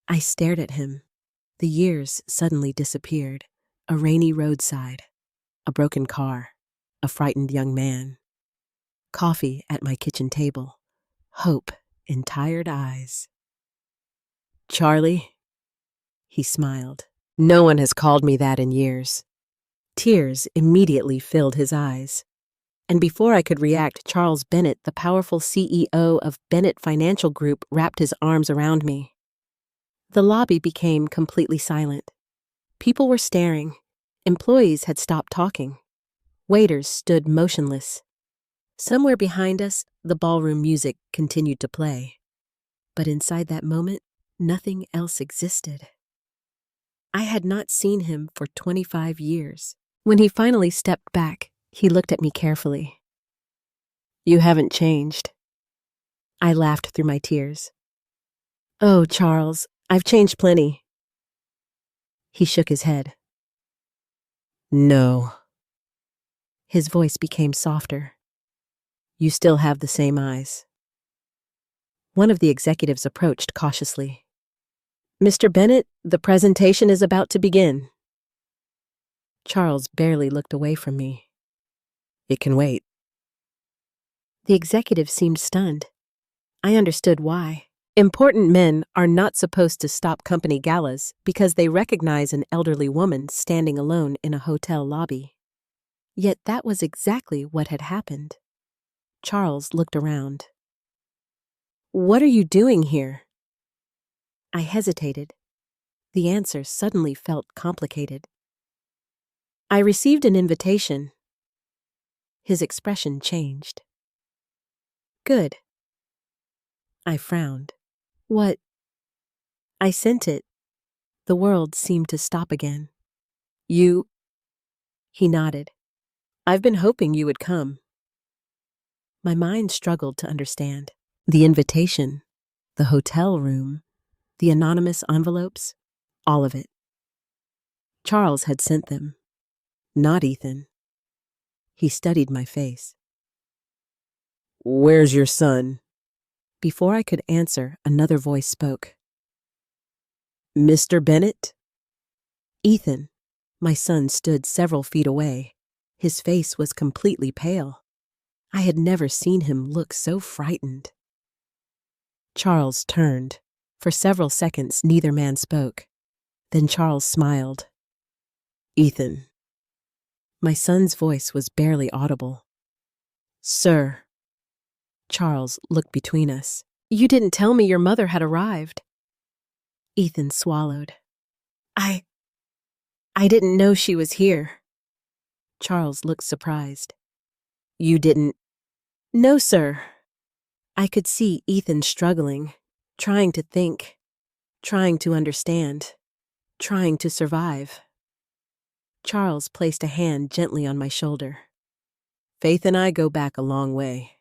I stared at him. The years suddenly disappeared. A rainy roadside, a broken car, a frightened young man. Coffee at my kitchen table, hope in tired eyes. Charlie, he smiled. No one has called me that in years. Tears immediately filled his eyes. And before I could react, Charles Bennett, the powerful CEO of Bennett Financial Group, wrapped his arms around me. The lobby became completely silent. People were staring. Employees had stopped talking. Waiters stood motionless. Somewhere behind us, the ballroom music continued to play. But inside that moment, nothing else existed. I had not seen him for 25 years. When he finally stepped back, he looked at me carefully. You haven't changed. I laughed through my tears. Oh, Charles, I've changed plenty. He shook his head. No. His voice became softer. You still have the same eyes. One of the executives approached cautiously. Mr. Bennett, the presentation is about to begin. Charles barely looked away from me. It can wait. The executive seemed stunned. I understood why. Important men are not supposed to stop company galas because they recognize an elderly woman standing alone in a hotel lobby. Yet that was exactly what had happened. Charles looked around. What are you doing here? I hesitated. The answer suddenly felt complicated. I received an invitation. His expression changed. Good. I frowned. What? I sent it. The world seemed to stop again. You? He nodded. I've been hoping you would come. My mind struggled to understand. The invitation, the hotel room, the anonymous envelopes, all of it. Charles had sent them, not Ethan. He studied my face. Where's your son? Before I could answer, another voice spoke. Mr. Bennett? Ethan, my son, stood several feet away. His face was completely pale. I had never seen him look so frightened. Charles turned. For several seconds, neither man spoke. Then Charles smiled. Ethan. My son's voice was barely audible. Sir. Charles looked between us. You didn't tell me your mother had arrived. Ethan swallowed. I didn't know she was here. Charles looked surprised. You didn't? No, sir. I could see Ethan struggling, trying to think. trying to understand, trying to survive. Charles placed a hand gently on my shoulder. Faith and I go back a long way.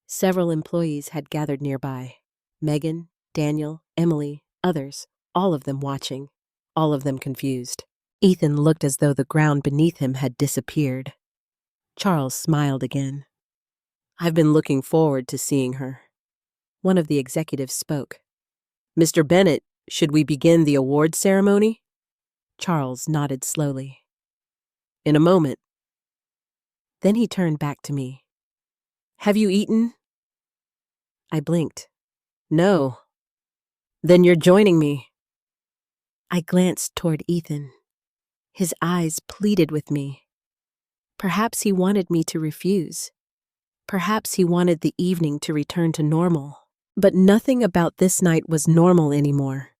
Several employees had gathered nearby. Megan, Daniel, Emily, others, all of them watching, all of them confused. Ethan looked as though the ground beneath him had disappeared. Charles smiled again. I've been looking forward to seeing her. One of the executives spoke. Mr. Bennett, should we begin the award ceremony? Charles nodded slowly. In a moment. Then he turned back to me. Have you eaten? I blinked. No. Then you're joining me. I glanced toward Ethan. His eyes pleaded with me. Perhaps he wanted me to refuse. Perhaps he wanted the evening to return to normal. But nothing about this night was normal anymore.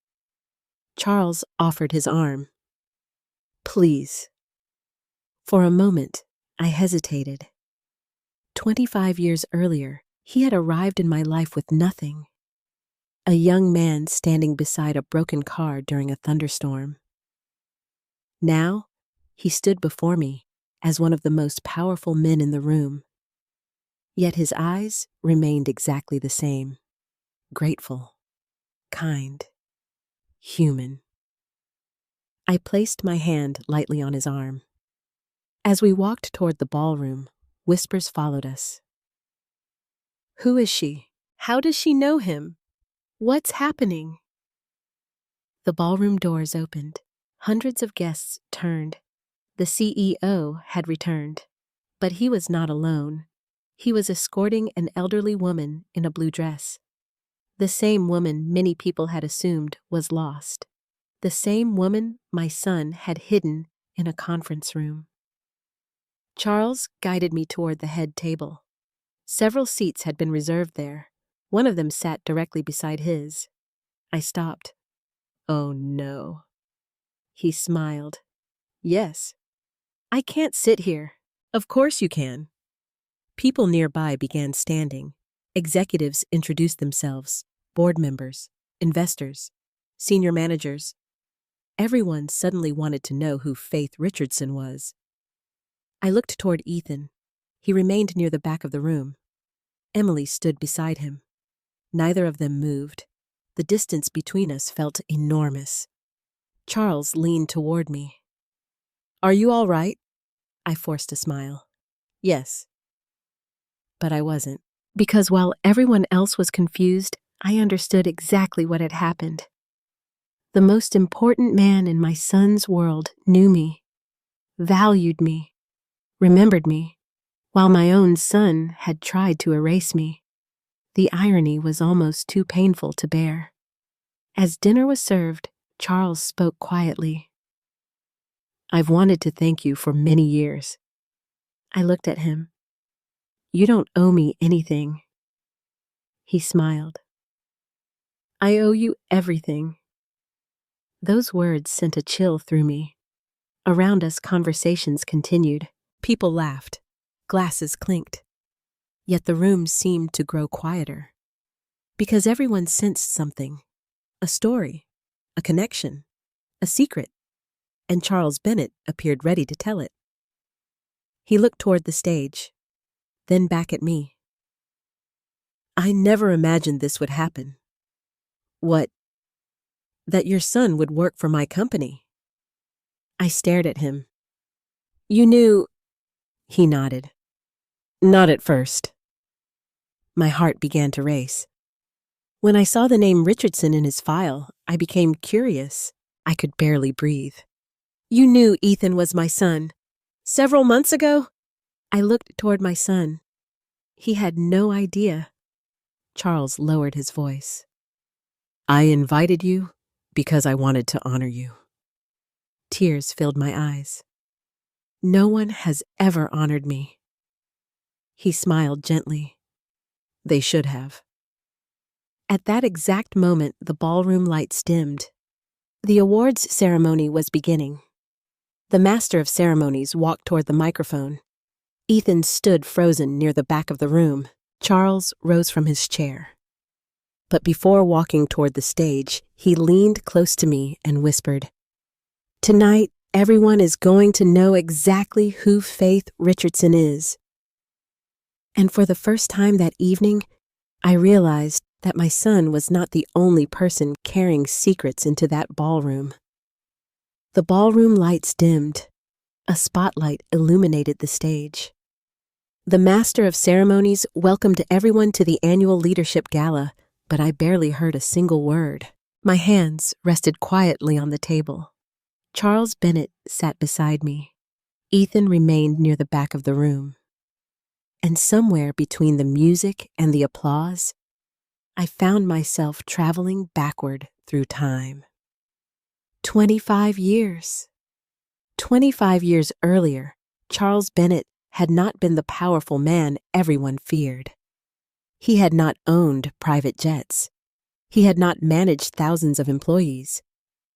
Charles offered his arm. Please. For a moment, I hesitated. 25 years earlier, he had arrived in my life with nothing. A young man standing beside a broken car during a thunderstorm. Now, he stood before me as one of the most powerful men in the room. Yet his eyes remained exactly the same. Grateful, kind, human. I placed my hand lightly on his arm. As we walked toward the ballroom, whispers followed us. Who is she? How does she know him? What's happening? The ballroom doors opened. Hundreds of guests turned. The CEO had returned, but he was not alone. He was escorting an elderly woman in a blue dress. The same woman many people had assumed was lost. The same woman my son had hidden in a conference room. Charles guided me toward the head table. Several seats had been reserved there. One of them sat directly beside his. I stopped. Oh no. He smiled. Yes. I can't sit here. Of course you can. People nearby began standing. Executives introduced themselves, board members, investors, senior managers. Everyone suddenly wanted to know who Faith Richardson was. I looked toward Ethan. He remained near the back of the room. Emily stood beside him. Neither of them moved. The distance between us felt enormous. Charles leaned toward me. Are you all right? I forced a smile. Yes. But I wasn't. Because while everyone else was confused, I understood exactly what had happened. The most important man in my son's world knew me, valued me, remembered me, while my own son had tried to erase me. The irony was almost too painful to bear. As dinner was served, Charles spoke quietly. I've wanted to thank you for many years. I looked at him. You don't owe me anything. He smiled. I owe you everything. Those words sent a chill through me. Around us, conversations continued. People laughed. Glasses clinked. Yet the room seemed to grow quieter. Because everyone sensed something. A story. A connection. A secret. And Charles Bennett appeared ready to tell it. He looked toward the stage, then back at me. I never imagined this would happen. What? That your son would work for my company. I stared at him. You knew... He nodded. Not at first. My heart began to race. When I saw the name Richardson in his file, I became curious. I could barely breathe. You knew Ethan was my son. Several months ago? I looked toward my son. He had no idea. Charles lowered his voice. I invited you because I wanted to honor you. Tears filled my eyes. No one has ever honored me. He smiled gently. They should have. At that exact moment, the ballroom lights dimmed. The awards ceremony was beginning. The master of ceremonies walked toward the microphone. Ethan stood frozen near the back of the room. Charles rose from his chair. But before walking toward the stage, he leaned close to me and whispered, "Tonight, everyone is going to know exactly who Faith Richardson is." And for the first time that evening, I realized that my son was not the only person carrying secrets into that ballroom. The ballroom lights dimmed. A spotlight illuminated the stage. The master of ceremonies welcomed everyone to the annual leadership gala, but I barely heard a single word. My hands rested quietly on the table. Charles Bennett sat beside me. Ethan remained near the back of the room. And somewhere between the music and the applause, I found myself traveling backward through time. 25 years. 25 years earlier, Charles Bennett had not been the powerful man everyone feared. He had not owned private jets. He had not managed thousands of employees.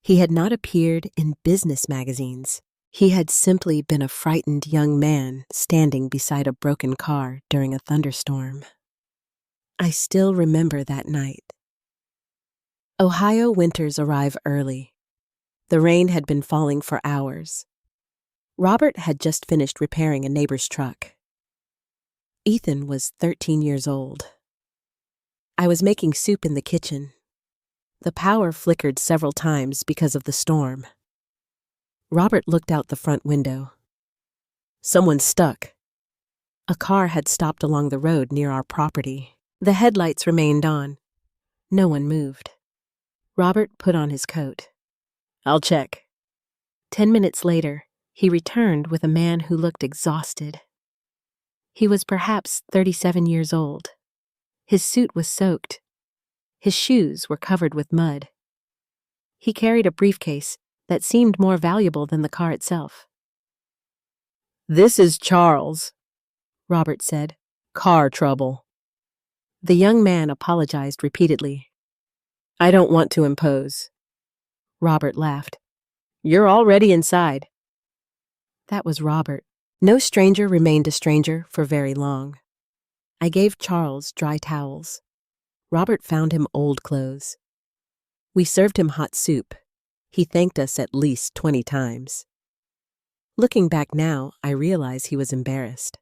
He had not appeared in business magazines. He had simply been a frightened young man standing beside a broken car during a thunderstorm. I still remember that night. Ohio winters arrive early. The rain had been falling for hours. Robert had just finished repairing a neighbor's truck. Ethan was 13 years old. I was making soup in the kitchen. The power flickered several times because of the storm. Robert looked out the front window. "Someone's stuck." A car had stopped along the road near our property. The headlights remained on. No one moved. Robert put on his coat. "I'll check." 10 minutes later, he returned with a man who looked exhausted. He was perhaps 37 years old. His suit was soaked. His shoes were covered with mud. He carried a briefcase that seemed more valuable than the car itself. "This is Charles," Robert said. "Car trouble." The young man apologized repeatedly. "I don't want to impose." Robert laughed. "You're already inside." That was Robert. No stranger remained a stranger for very long. I gave Charles dry towels. Robert found him old clothes. We served him hot soup. He thanked us at least 20 times. Looking back now, I realize he was embarrassed.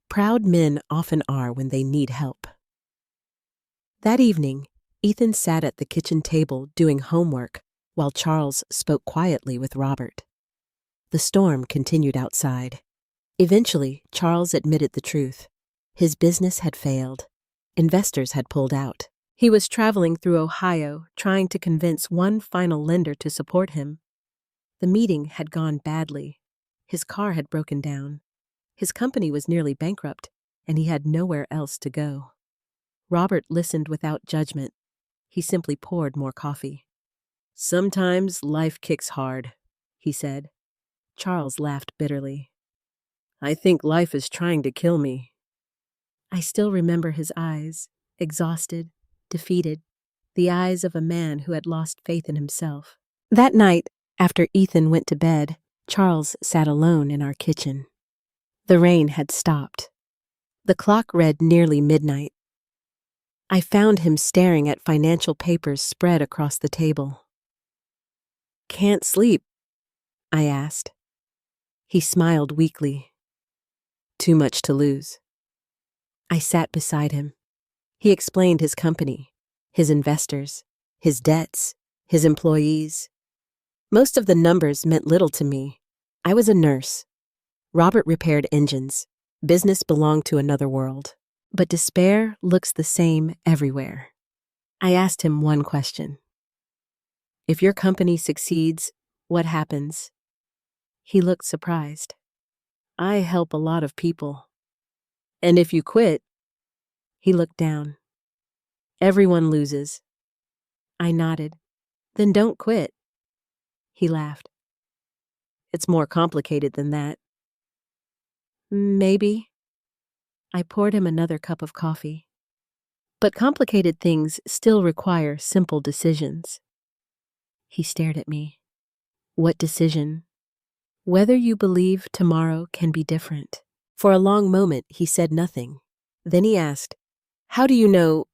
Proud men often are when they need help. That evening, Ethan sat at the kitchen table doing homework while Charles spoke quietly with Robert. The storm continued outside. Eventually, Charles admitted the truth. His business had failed. Investors had pulled out. He was traveling through Ohio, trying to convince one final lender to support him. The meeting had gone badly. His car had broken down. His company was nearly bankrupt, and he had nowhere else to go. Robert listened without judgment. He simply poured more coffee. "Sometimes life kicks hard," he said. Charles laughed bitterly. "I think life is trying to kill me." I still remember his eyes, exhausted, defeated, the eyes of a man who had lost faith in himself. That night, after Ethan went to bed, Charles sat alone in our kitchen. The rain had stopped. The clock read nearly midnight. I found him staring at financial papers spread across the table. "Can't sleep?" I asked. He smiled weakly. "Too much to lose." I sat beside him. He explained his company, his investors, his debts, his employees. Most of the numbers meant little to me. I was a nurse. Robert repaired engines. Business belonged to another world. But despair looks the same everywhere. I asked him one question. "If your company succeeds, what happens?" He looked surprised. "I help a lot of people." "And if you quit?" He looked down. "Everyone loses." I nodded. "Then don't quit." He laughed. "It's more complicated than that." "Maybe." I poured him another cup of coffee. But complicated things still require simple decisions. He stared at me. "What decision?" "Whether you believe tomorrow can be different." For a long moment, he said nothing. Then he asked, "How do you know?"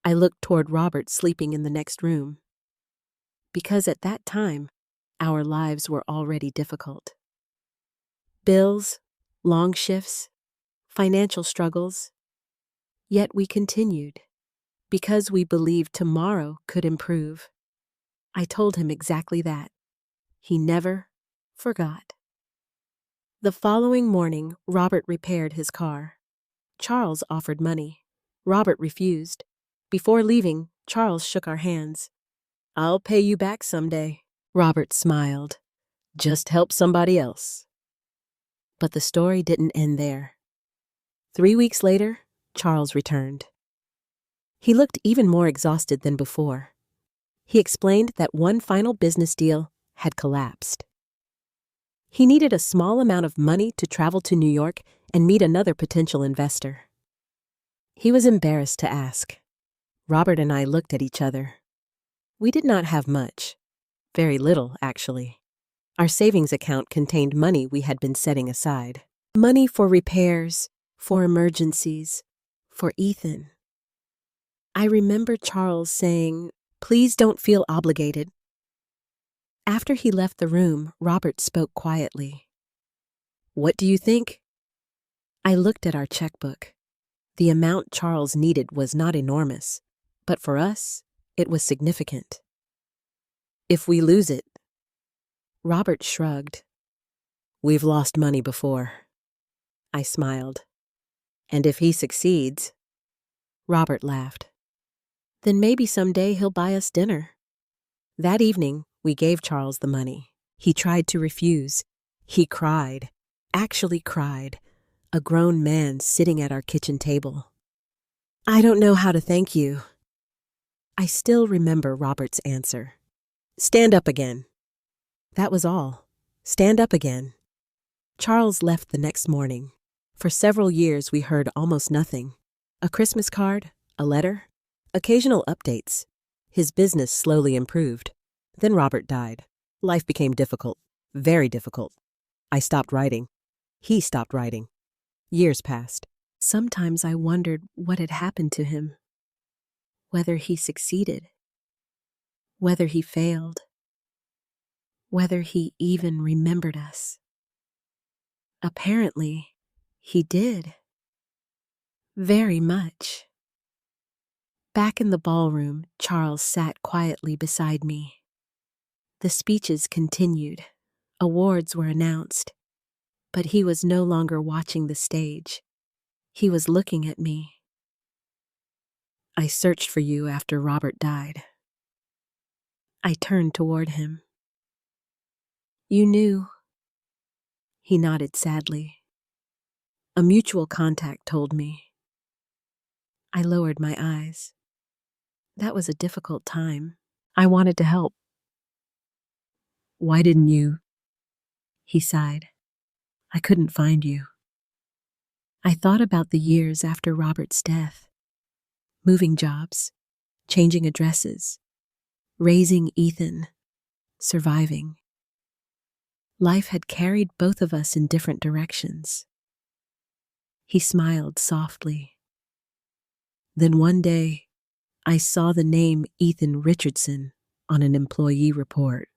I looked toward Robert sleeping in the next room. Because at that time, our lives were already difficult. Bills, long shifts, financial struggles. Yet we continued, because we believed tomorrow could improve. I told him exactly that. He never forgot. The following morning, Robert repaired his car. Charles offered money. Robert refused. Before leaving, Charles shook our hands. "I'll pay you back someday." Robert smiled. "Just help somebody else." But the story didn't end there. 3 weeks later, Charles returned. He looked even more exhausted than before. He explained that one final business deal had collapsed. He needed a small amount of money to travel to New York and meet another potential investor. He was embarrassed to ask. Robert and I looked at each other. We did not have much. Very little, actually. Our savings account contained money we had been setting aside. Money for repairs, for emergencies, for Ethan. I remember Charles saying, "Please don't feel obligated." After he left the room, Robert spoke quietly. "What do you think?" I looked at our checkbook. The amount Charles needed was not enormous, but for us, it was significant. "If we lose it." Robert shrugged. "We've lost money before." I smiled. "And if he succeeds?" Robert laughed. "Then maybe someday he'll buy us dinner." That evening, we gave Charles the money. He tried to refuse. He cried, actually cried, a grown man sitting at our kitchen table. "I don't know how to thank you." I still remember Robert's answer. "Stand up again." That was all. Stand up again. Charles left the next morning. For several years, we heard almost nothing. A Christmas card, a letter, occasional updates. His business slowly improved. Then Robert died. Life became difficult, very difficult. I stopped writing. He stopped writing. Years passed. Sometimes I wondered what had happened to him. Whether he succeeded. Whether he failed. Whether he even remembered us. Apparently, he did. Very much. Back in the ballroom, Charles sat quietly beside me. The speeches continued. Awards were announced. But he was no longer watching the stage. He was looking at me. "I searched for you after Robert died." I turned toward him. "You knew." He nodded sadly. "A mutual contact told me." I lowered my eyes. That was a difficult time. I wanted to help. "Why didn't you?" He sighed. "I couldn't find you." I thought about the years after Robert's death. Moving jobs, changing addresses, raising Ethan, surviving. Life had carried both of us in different directions. He smiled softly. Then one day, I saw the name Ethan Richardson on an employee report.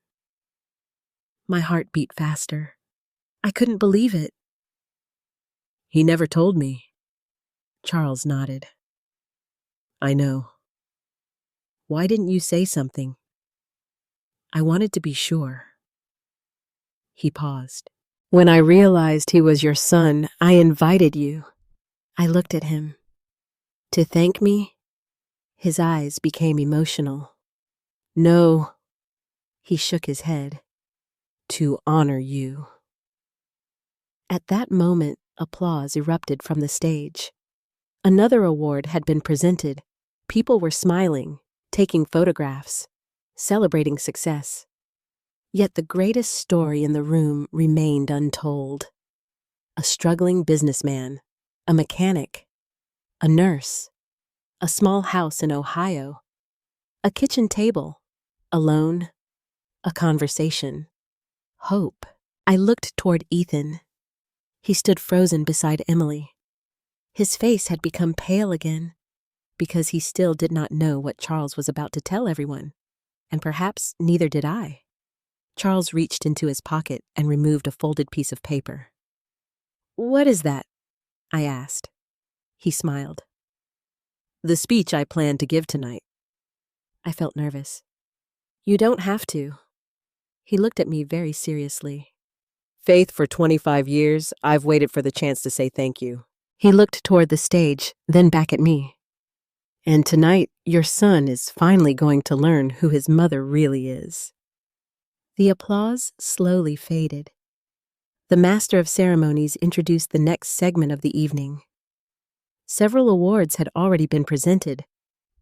My heart beat faster. I couldn't believe it. "He never told me." Charles nodded. "I know." "Why didn't you say something?" "I wanted to be sure." He paused. "When I realized he was your son, I invited you." I looked at him. "To thank me?" His eyes became emotional. "No." He shook his head. "To honor you." At that moment, applause erupted from the stage. Another award had been presented. People were smiling, taking photographs, celebrating success. Yet the greatest story in the room remained untold. A struggling businessman, a mechanic, a nurse, a small house in Ohio, a kitchen table, alone, a conversation, hope. I looked toward Ethan. He stood frozen beside Emily. His face had become pale again. because he still did not know what Charles was about to tell everyone, and perhaps neither did I. Charles reached into his pocket and removed a folded piece of paper. "What is that?" I asked. He smiled. "The speech I plan to give tonight." I felt nervous. "You don't have to." He looked at me very seriously. "Faith, for 25 years, I've waited for the chance to say thank you." He looked toward the stage, then back at me. "And tonight, your son is finally going to learn who his mother really is." The applause slowly faded. The Master of Ceremonies introduced the next segment of the evening. Several awards had already been presented,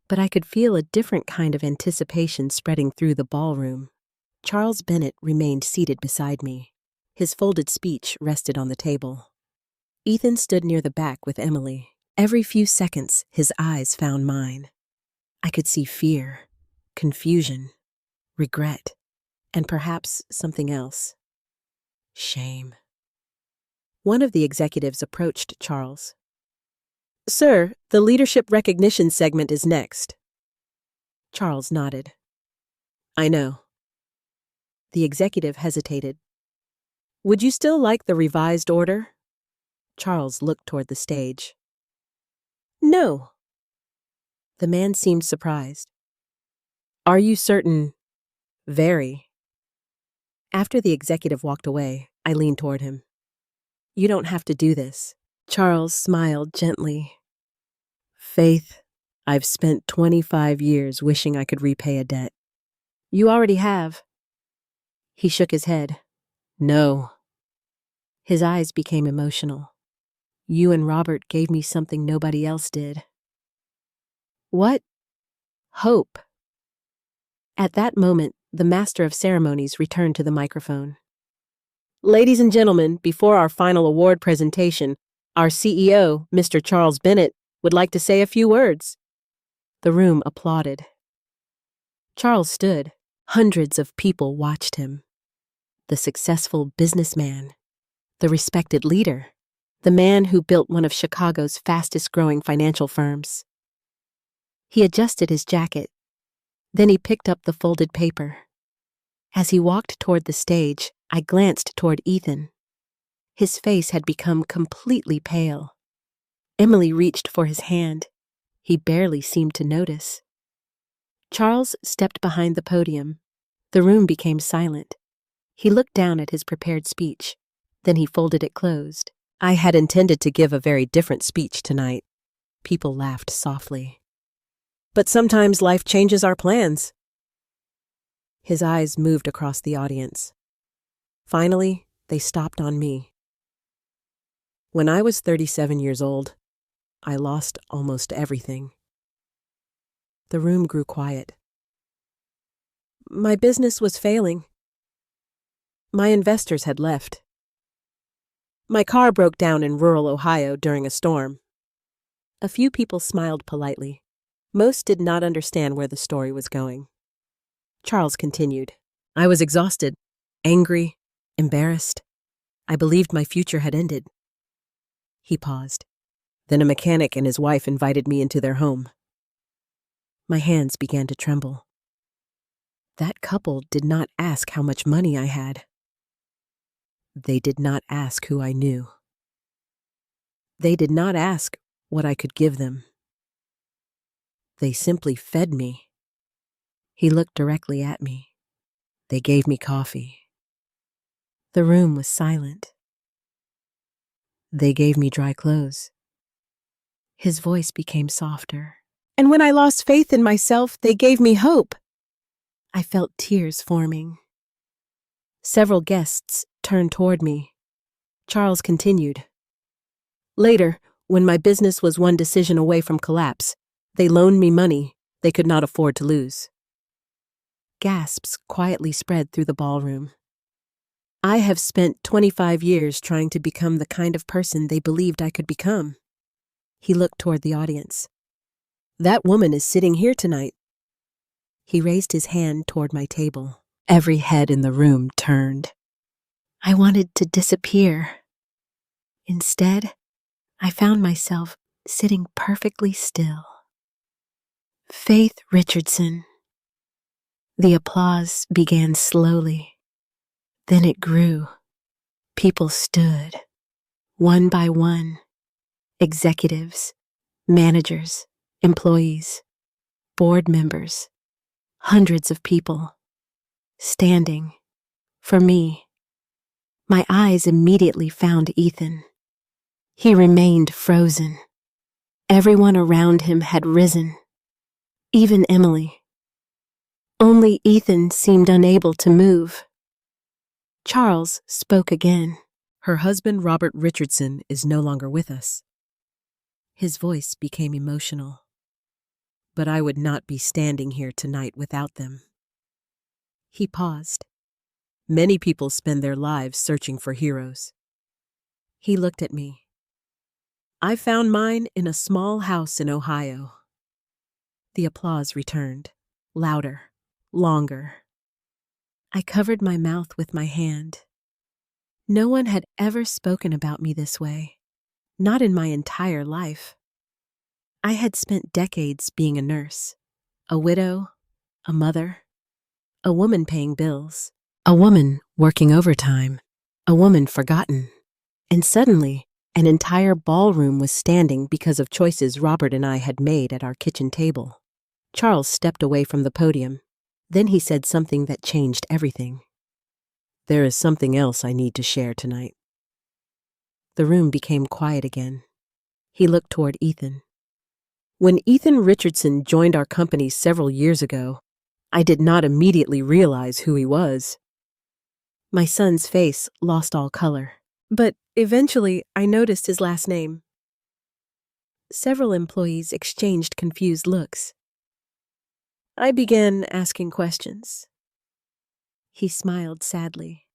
but I could feel a different kind of anticipation spreading through the ballroom. Charles Bennett remained seated beside me. His folded speech rested on the table. Ethan stood near the back with Emily. Every few seconds, his eyes found mine. I could see fear, confusion, regret, and perhaps something else. Shame. One of the executives approached Charles. "Sir, the leadership recognition segment is next." Charles nodded. "I know." The executive hesitated. "Would you still like the revised order?" Charles looked toward the stage. "No." The man seemed surprised. "Are you certain?" "Very." After the executive walked away, I leaned toward him. "You don't have to do this." Charles smiled gently. "Faith, I've spent 25 years wishing I could repay a debt." "You already have." He shook his head. "No." His eyes became emotional. "You and Robert gave me something nobody else did." "What?" "Hope." At that moment, the Master of Ceremonies returned to the microphone. "Ladies and gentlemen, before our final award presentation, our CEO, Mr. Charles Bennett, would like to say a few words." The room applauded. Charles stood. Hundreds of people watched him. The successful businessman, the respected leader, the man who built one of Chicago's fastest-growing financial firms. He adjusted his jacket. Then he picked up the folded paper. As he walked toward the stage, I glanced toward Ethan. His face had become completely pale. Emily reached for his hand. He barely seemed to notice. Charles stepped behind the podium. The room became silent. He looked down at his prepared speech. Then he folded it closed. I had intended to give a very different speech tonight. People laughed softly. "But sometimes life changes our plans." His eyes moved across the audience. Finally, they stopped on me. "When I was 37 years old, I lost almost everything." The room grew quiet. "My business was failing. My investors had left. My car broke down in rural Ohio during a storm." A few people smiled politely. Most did not understand where the story was going. Charles continued. "I was exhausted, angry, embarrassed. I believed my future had ended." He paused. "Then a mechanic and his wife invited me into their home." My hands began to tremble. That couple did not ask how much money I had. They did not ask who I knew. They did not ask what I could give them. They simply fed me. He looked directly at me. They gave me coffee. The room was silent. They gave me dry clothes. His voice became softer. "And when I lost faith in myself, they gave me hope." I felt tears forming. Several guests turned toward me. Charles continued. "Later, when my business was one decision away from collapse, they loaned me money they could not afford to lose." Gasps quietly spread through the ballroom. "I have spent 25 years trying to become the kind of person they believed I could become." He looked toward the audience. "That woman is sitting here tonight." He raised his hand toward my table. Every head in the room turned. I wanted to disappear. Instead, I found myself sitting perfectly still. Faith Richardson. The applause began slowly. Then it grew. People stood, one by one. Executives, managers, employees, board members, hundreds of people, standing. For me, my eyes immediately found Ethan. He remained frozen. Everyone around him had risen, even Emily. Only Ethan seemed unable to move. Charles spoke again. Her husband, Robert Richardson, is no longer with us. His voice became emotional. But I would not be standing here tonight without them. He paused. Many people spend their lives searching for heroes. He looked at me. I found mine in a small house in Ohio. The applause returned, louder, longer. I covered my mouth with my hand. No one had ever spoken about me this way, not in my entire life. I had spent decades being a nurse, a widow, a mother, a woman paying bills, a woman working overtime, a woman forgotten. And suddenly, an entire ballroom was standing because of choices Robert and I had made at our kitchen table. Charles stepped away from the podium. Then he said something that changed everything. There is something else I need to share tonight. The room became quiet again. He looked toward Ethan. When Ethan Richardson joined our company several years ago, I did not immediately realize who he was. My son's face lost all color, but eventually I noticed his last name. Several employees exchanged confused looks. I began asking questions. He smiled sadly.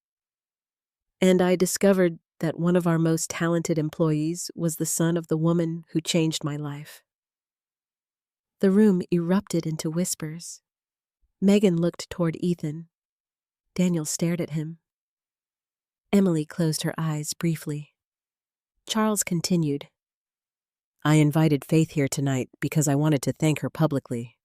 And I discovered that one of our most talented employees was the son of the woman who changed my life. The room erupted into whispers. Megan looked toward Ethan. Daniel stared at him. Emily closed her eyes briefly. Charles continued. I invited Faith here tonight because I wanted to thank her publicly.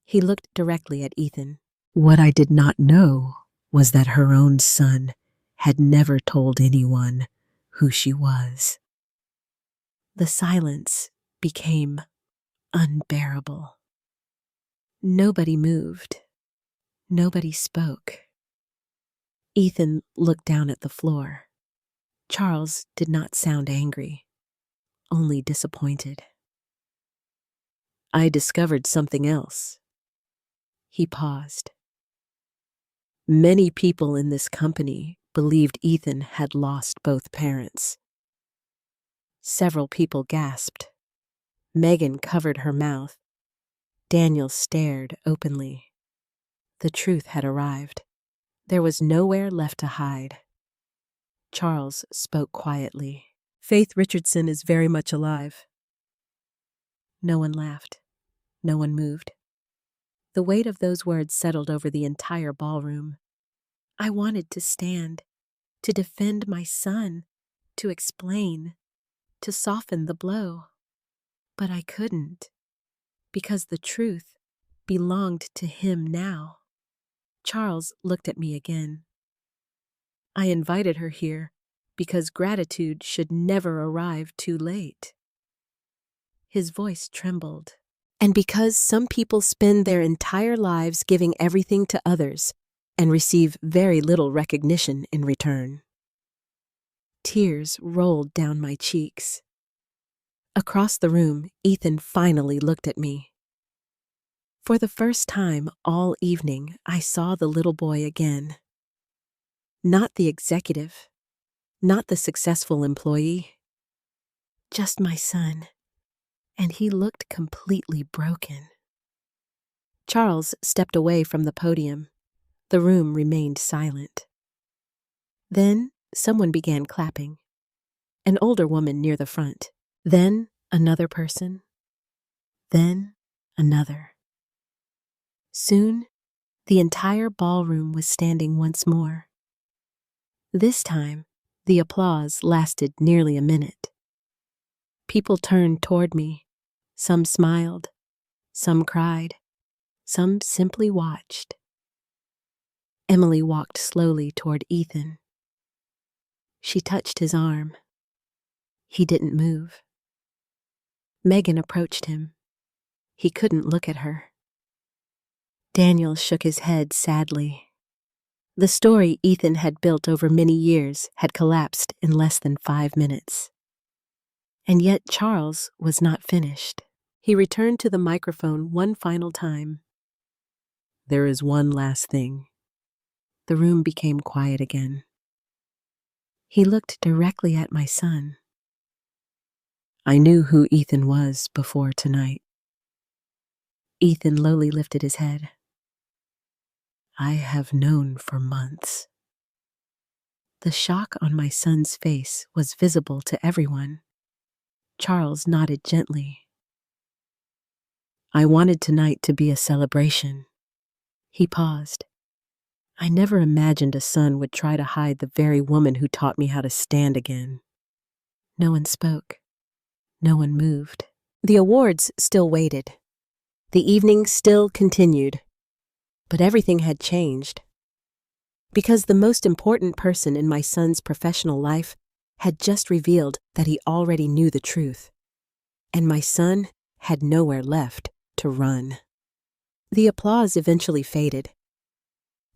He looked directly at Ethan. What I did not know was that her own son had never told anyone who she was. The silence became unbearable. Nobody moved. Nobody spoke. Ethan looked down at the floor. Charles did not sound angry, only disappointed. I discovered something else. He paused. Many people in this company believed Ethan had lost both parents. Several people gasped. Megan covered her mouth. Daniel stared openly. The truth had arrived. There was nowhere left to hide. Charles spoke quietly. Faith Richardson is very much alive. No one laughed. No one moved. The weight of those words settled over the entire ballroom. I wanted to stand, to defend my son, to explain, to soften the blow. But I couldn't, because the truth belonged to him now. Charles looked at me again. I invited her here because gratitude should never arrive too late. His voice trembled. And because some people spend their entire lives giving everything to others and receive very little recognition in return. Tears rolled down my cheeks. Across the room, Ethan finally looked at me. For the first time all evening, I saw the little boy again. Not the executive, not the successful employee, just my son. And he looked completely broken. Charles stepped away from the podium. The room remained silent. Then someone began clapping. An older woman near the front. Then another person. Then another. Soon, the entire ballroom was standing once more. This time, the applause lasted nearly a minute. People turned toward me. Some smiled, Some cried, some simply watched. Emily walked slowly toward Ethan. She touched his arm. He didn't move. Megan approached him. He couldn't look at her. Daniel shook his head sadly. The story Ethan had built over many years had collapsed in less than 5 minutes. And yet Charles was not finished. He returned to the microphone one final time. There is one last thing. The room became quiet again. He looked directly at my son. I knew who Ethan was before tonight. Ethan lowly lifted his head. I have known for months. The shock on my son's face was visible to everyone. Charles nodded gently. I wanted tonight to be a celebration. He paused. I never imagined a son would try to hide the very woman who taught me how to stand again. No one spoke. No one moved. The awards still waited. The evening still continued. But everything had changed. Because the most important person in my son's professional life had just revealed that he already knew the truth. And my son had nowhere left to run. The applause eventually faded.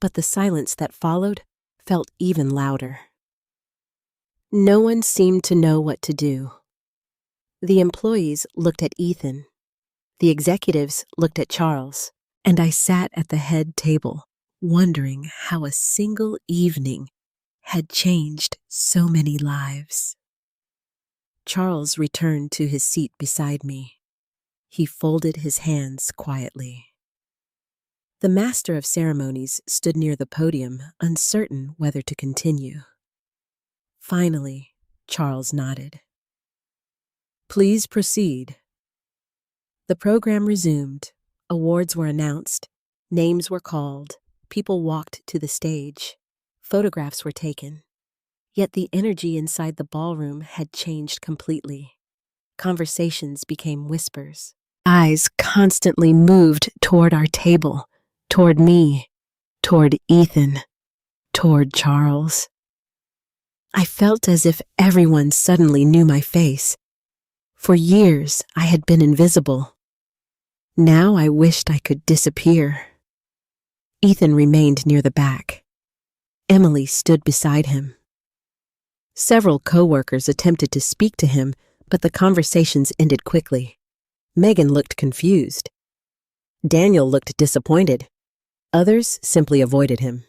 But the silence that followed felt even louder. No one seemed to know what to do. The employees looked at Ethan. The executives looked at Charles. And I sat at the head table, wondering how a single evening had changed so many lives. Charles returned to his seat beside me. He folded his hands quietly. The master of ceremonies stood near the podium, uncertain whether to continue. Finally, Charles nodded. Please proceed. The program resumed. Awards were announced. Names were called. People walked to the stage. Photographs were taken. Yet the energy inside the ballroom had changed completely. Conversations became whispers. Eyes constantly moved toward our table, toward me, toward Ethan, toward Charles. I felt as if everyone suddenly knew my face. For years, I had been invisible. Now I wished I could disappear. Ethan remained near the back. Emily stood beside him. Several coworkers attempted to speak to him, but the conversations ended quickly. Megan looked confused. Daniel looked disappointed. Others simply avoided him.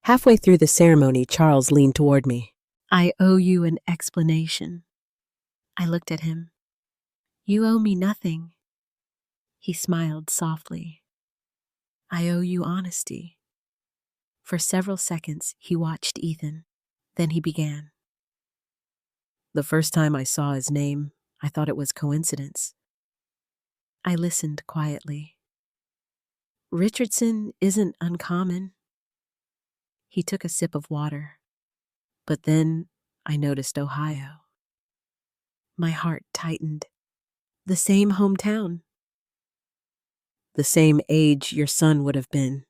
Halfway through the ceremony, Charles leaned toward me. I owe you an explanation. I looked at him. You owe me nothing. He smiled softly. I owe you honesty. For several seconds, he watched Ethan. Then he began. The first time I saw his name, I thought it was coincidence. I listened quietly. Richardson isn't uncommon. He took a sip of water. But then I noticed Ohio. My heart tightened. The same hometown. The same age your son would have been.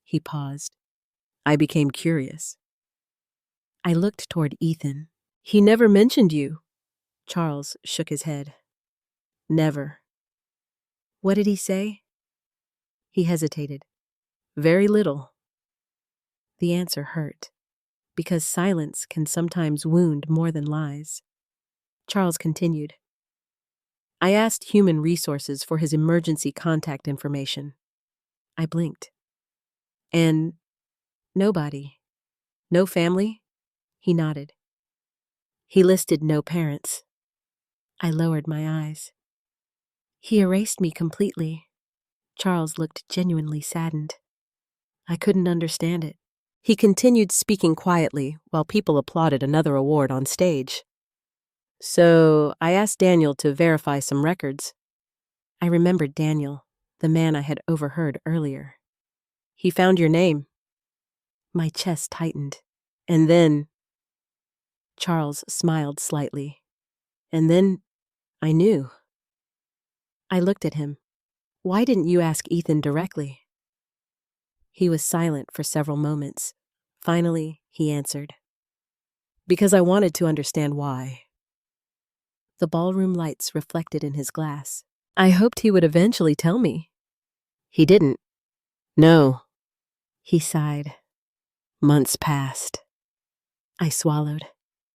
He paused. I became curious. I looked toward Ethan. He never mentioned you. Charles shook his head. Never. What did he say? He hesitated. Very little. The answer hurt, because silence can sometimes wound more than lies. Charles continued. I asked Human Resources for his emergency contact information. I blinked. And nobody. No family? He nodded. He listed no parents. I lowered my eyes. He erased me completely. Charles looked genuinely saddened. I couldn't understand it. He continued speaking quietly while people applauded another award on stage. So I asked Daniel to verify some records. I remembered Daniel, the man I had overheard earlier. He found your name. My chest tightened. And then... Charles smiled slightly. And then I knew. I looked at him. Why didn't you ask Ethan directly? He was silent for several moments. Finally, he answered. Because I wanted to understand why. The ballroom lights reflected in his glass. I hoped he would eventually tell me. He didn't. No. He sighed. Months passed. I swallowed.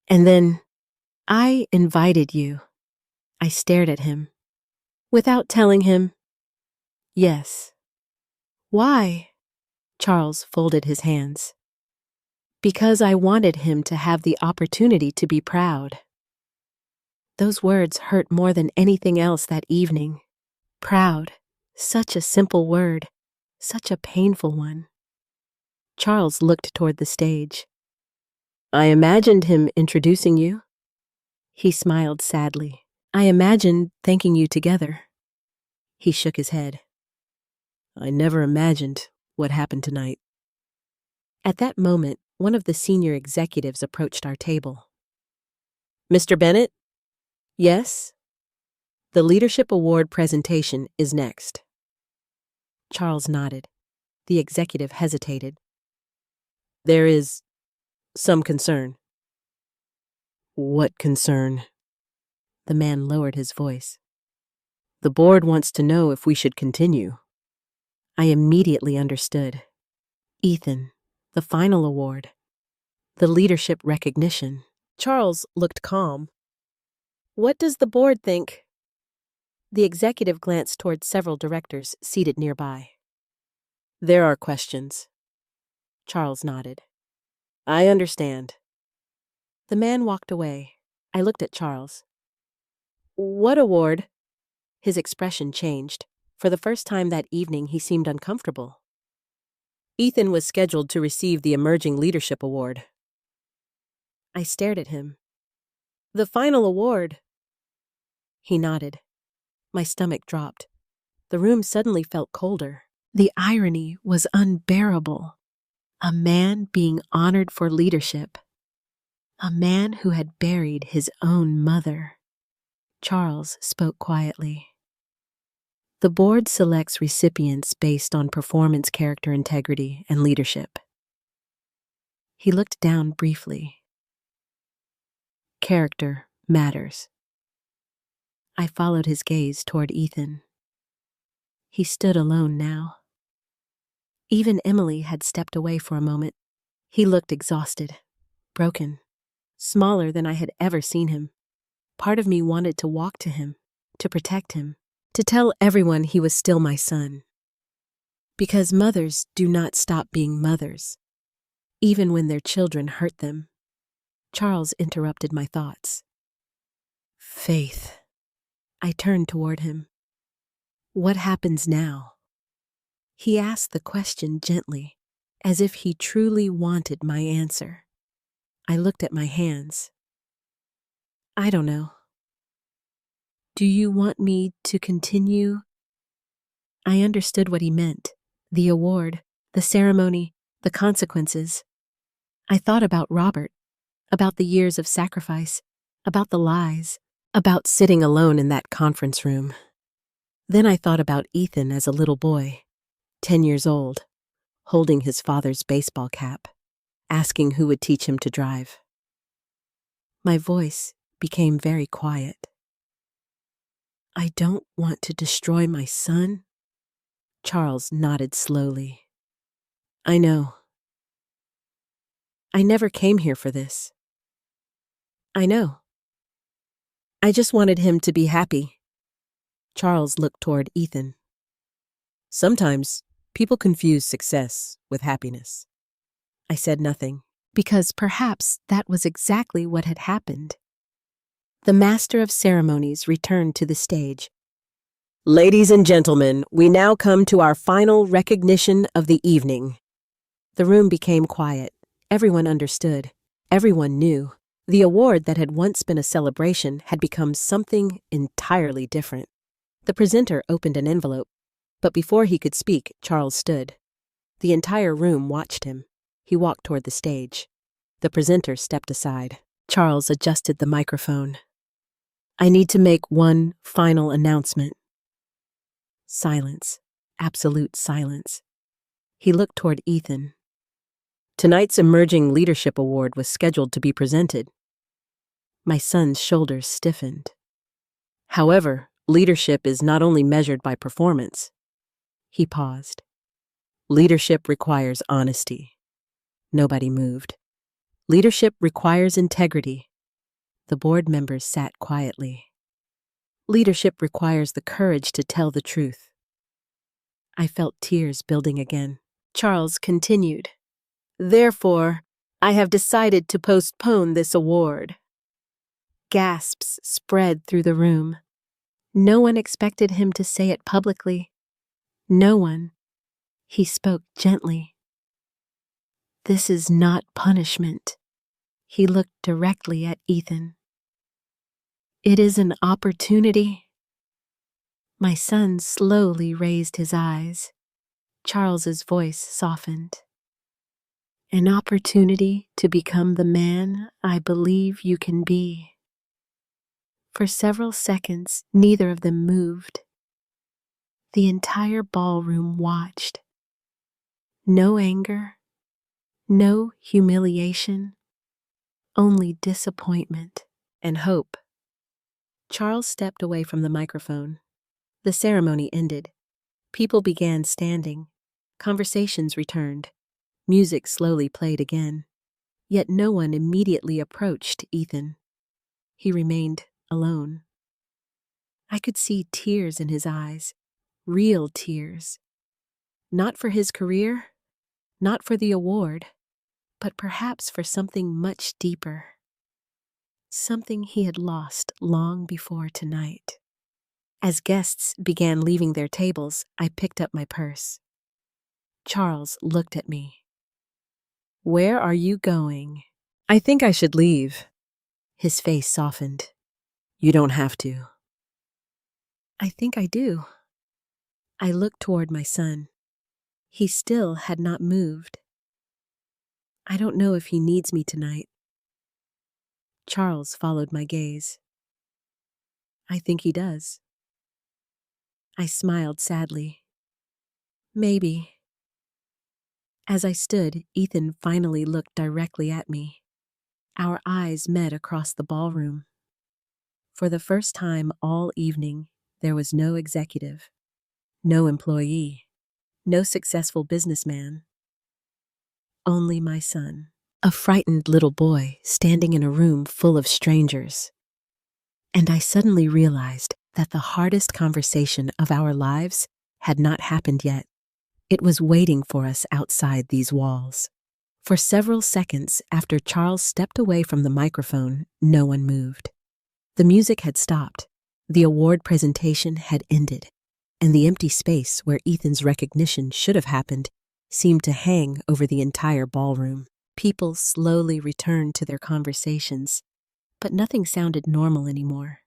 And then, I invited you. I stared at him. Without telling him. Yes. Why? Charles folded his hands. Because I wanted him to have the opportunity to be proud. Those words hurt more than anything else that evening. Proud. Such a simple word. Such a painful one. Charles looked toward the stage. I imagined him introducing you. He smiled sadly. I imagined thanking you together. He shook his head. I never imagined what happened tonight. At that moment, one of the senior executives approached our table. Mr. Bennett? Yes? The Leadership Award presentation is next. Charles nodded. The executive hesitated. There is some concern. What concern? The man lowered his voice. The board wants to know if we should continue. I immediately understood. Ethan, the final award, the leadership recognition. Charles looked calm. What does the board think? The executive glanced toward several directors seated nearby. There are questions. Charles nodded. I understand. The man walked away. I looked at Charles. What award? His expression changed. For the first time that evening, he seemed uncomfortable. Ethan was scheduled to receive the Emerging Leadership Award. I stared at him. The final award. He nodded. My stomach dropped. The room suddenly felt colder. The irony was unbearable. A man being honored for leadership. A man who had buried his own mother. Charles spoke quietly. The board selects recipients based on performance, character, integrity, and leadership. He looked down briefly. Character matters. I followed his gaze toward Ethan. He stood alone now. Even Emily had stepped away for a moment. He looked exhausted, broken, smaller than I had ever seen him. Part of me wanted to walk to him, to protect him, to tell everyone he was still my son. Because mothers do not stop being mothers, even when their children hurt them. Charles interrupted my thoughts. Faith. I turned toward him. What happens now? He asked the question gently, as if he truly wanted my answer. I looked at my hands. I don't know. Do you want me to continue? I understood what he meant. The award, the ceremony, the consequences. I thought about Robert, about the years of sacrifice, about the lies, about sitting alone in that conference room. Then I thought about Ethan as a little boy, 10 years old, holding his father's baseball cap, asking who would teach him to drive. My voice became very quiet. I don't want to destroy my son. Charles nodded slowly. I know. I never came here for this. I know. I just wanted him to be happy. Charles looked toward Ethan. Sometimes people confuse success with happiness. I said nothing, because perhaps that was exactly what had happened. The master of ceremonies returned to the stage. Ladies and gentlemen, we now come to our final recognition of the evening. The room became quiet. Everyone understood. Everyone knew. The award that had once been a celebration had become something entirely different. The presenter opened an envelope, but before he could speak, Charles stood. The entire room watched him. He walked toward the stage. The presenter stepped aside. Charles adjusted the microphone. I need to make one final announcement. Silence. Absolute silence. He looked toward Ethan. Tonight's Emerging Leadership Award was scheduled to be presented. My son's shoulders stiffened. However, leadership is not only measured by performance. He paused. Leadership requires honesty. Nobody moved. Leadership requires integrity. The board members sat quietly. Leadership requires the courage to tell the truth. I felt tears building again. Charles continued. Therefore, I have decided to postpone this award. Gasps spread through the room. No one expected him to say it publicly. No one. He spoke gently. This is not punishment. He looked directly at Ethan. It is an opportunity. My son slowly raised his eyes. Charles's voice softened. An opportunity to become the man I believe you can be. For several seconds, neither of them moved. The entire ballroom watched. No anger, no humiliation, only disappointment and hope. Charles stepped away from the microphone. The ceremony ended. People began standing. Conversations returned. Music slowly played again. Yet no one immediately approached Ethan. He remained alone. I could see tears in his eyes, real tears. Not for his career, not for the award, but perhaps for something much deeper. Something he had lost long before tonight. As guests began leaving their tables, I picked up my purse. Charles looked at me. Where are you going? I think I should leave. His face softened. You don't have to. I think I do. I looked toward my son. He still had not moved. I don't know if he needs me tonight. Charles followed my gaze. I think he does. I smiled sadly. Maybe. As I stood, Ethan finally looked directly at me. Our eyes met across the ballroom. For the first time all evening, there was no executive, no employee, no successful businessman. Only my son, a frightened little boy standing in a room full of strangers. And I suddenly realized that the hardest conversation of our lives had not happened yet. It was waiting for us outside these walls. For several seconds after Charles stepped away from the microphone, no one moved. The music had stopped, the award presentation had ended, and the empty space where Ethan's recognition should have happened seemed to hang over the entire ballroom. People slowly returned to their conversations, but nothing sounded normal anymore.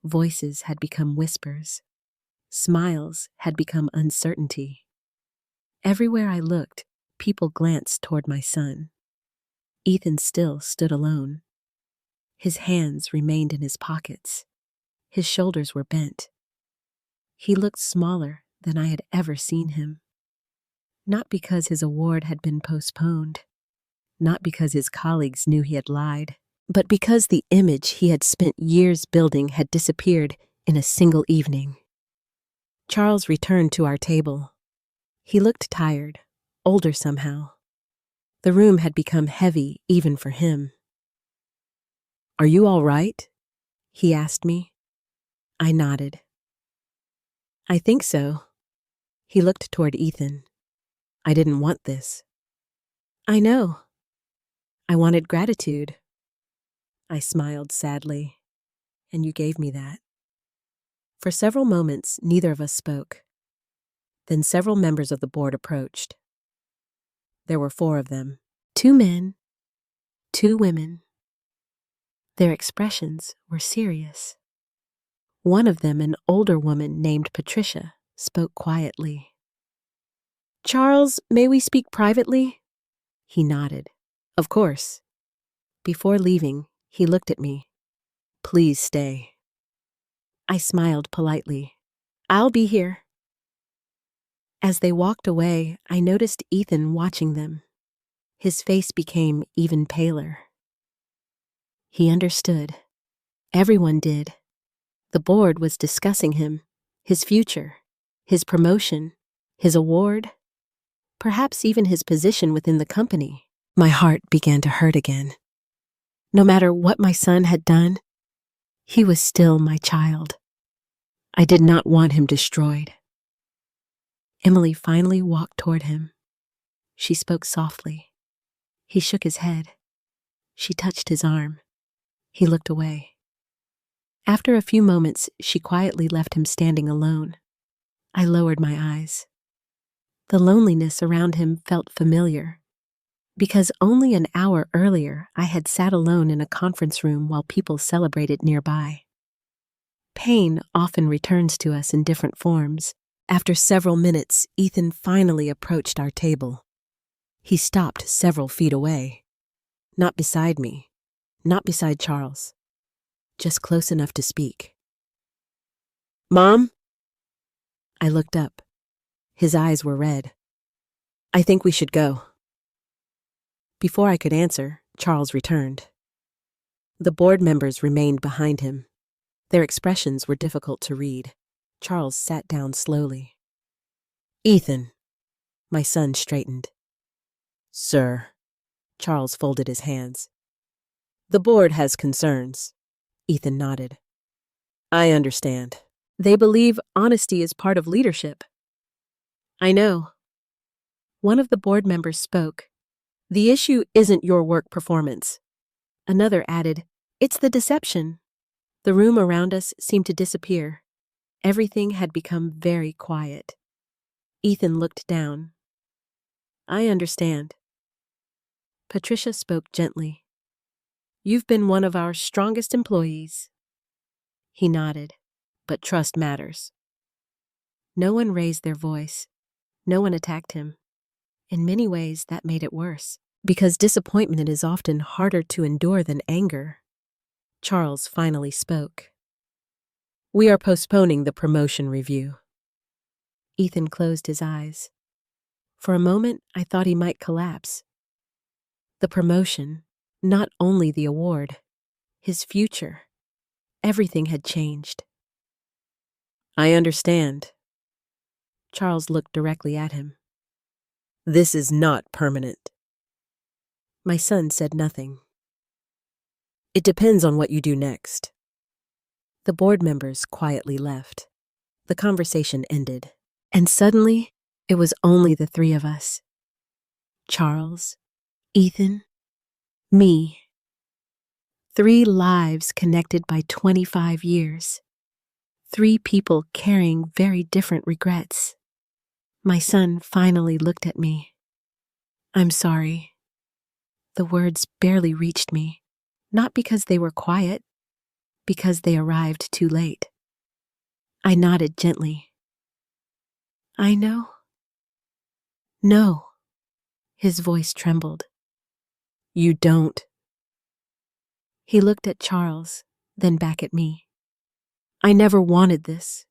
Voices had become whispers. Smiles had become uncertainty. Everywhere I looked, people glanced toward my son. Ethan still stood alone. His hands remained in his pockets. His shoulders were bent. He looked smaller than I had ever seen him. Not because his award had been postponed, not because his colleagues knew he had lied, but because the image he had spent years building had disappeared in a single evening. Charles returned to our table. He looked tired, older somehow. The room had become heavy even for him. Are you all right? He asked me. I nodded. I think so. He looked toward Ethan. I didn't want this. I know. I wanted gratitude. I smiled sadly, and you gave me that. For several moments, neither of us spoke. Then several members of the board approached. There were 4 of them, 2 men, 2 women. Their expressions were serious. One of them, an older woman named Patricia, spoke quietly. Charles, may we speak privately? He nodded. Of course. Before leaving, he looked at me. Please stay. I smiled politely. I'll be here. As they walked away, I noticed Ethan watching them. His face became even paler. He understood. Everyone did. The board was discussing him, his future, his promotion, his award, perhaps even his position within the company. My heart began to hurt again. No matter what my son had done, he was still my child. I did not want him destroyed. Emily finally walked toward him. She spoke softly. He shook his head. She touched his arm. He looked away. After a few moments, she quietly left him standing alone. I lowered my eyes. The loneliness around him felt familiar, because only an hour earlier I had sat alone in a conference room while people celebrated nearby. Pain often returns to us in different forms. After several minutes, Ethan finally approached our table. He stopped several feet away. Not beside me, not beside Charles, just close enough to speak. Mom? I looked up. His eyes were red. I think we should go. Before I could answer, Charles returned. The board members remained behind him. Their expressions were difficult to read. Charles sat down slowly. Ethan. My son straightened. Sir. Charles folded his hands. The board has concerns. Ethan nodded. I understand. They believe honesty is part of leadership. I know. One of the board members spoke. The issue isn't your work performance. Another added, it's the deception. The room around us seemed to disappear. Everything had become very quiet. Ethan looked down. I understand. Patricia spoke gently. You've been one of our strongest employees. He nodded. But trust matters. No one raised their voice. No one attacked him. In many ways, that made it worse, because disappointment is often harder to endure than anger. Charles finally spoke. We are postponing the promotion review. Ethan closed his eyes. For a moment, I thought he might collapse. The promotion, not only the award, his future, everything had changed. I understand. Charles looked directly at him. This is not permanent. My son said nothing. It depends on what you do next. The board members quietly left. The conversation ended, and suddenly it was only the three of us. Charles, Ethan, me. 3 lives connected by 25 years. 3 people carrying very different regrets. My son finally looked at me. I'm sorry. The words barely reached me, not because they were quiet, because they arrived too late. I nodded gently. I know. No. His voice trembled. You don't. He looked at Charles, then back at me. I never wanted this.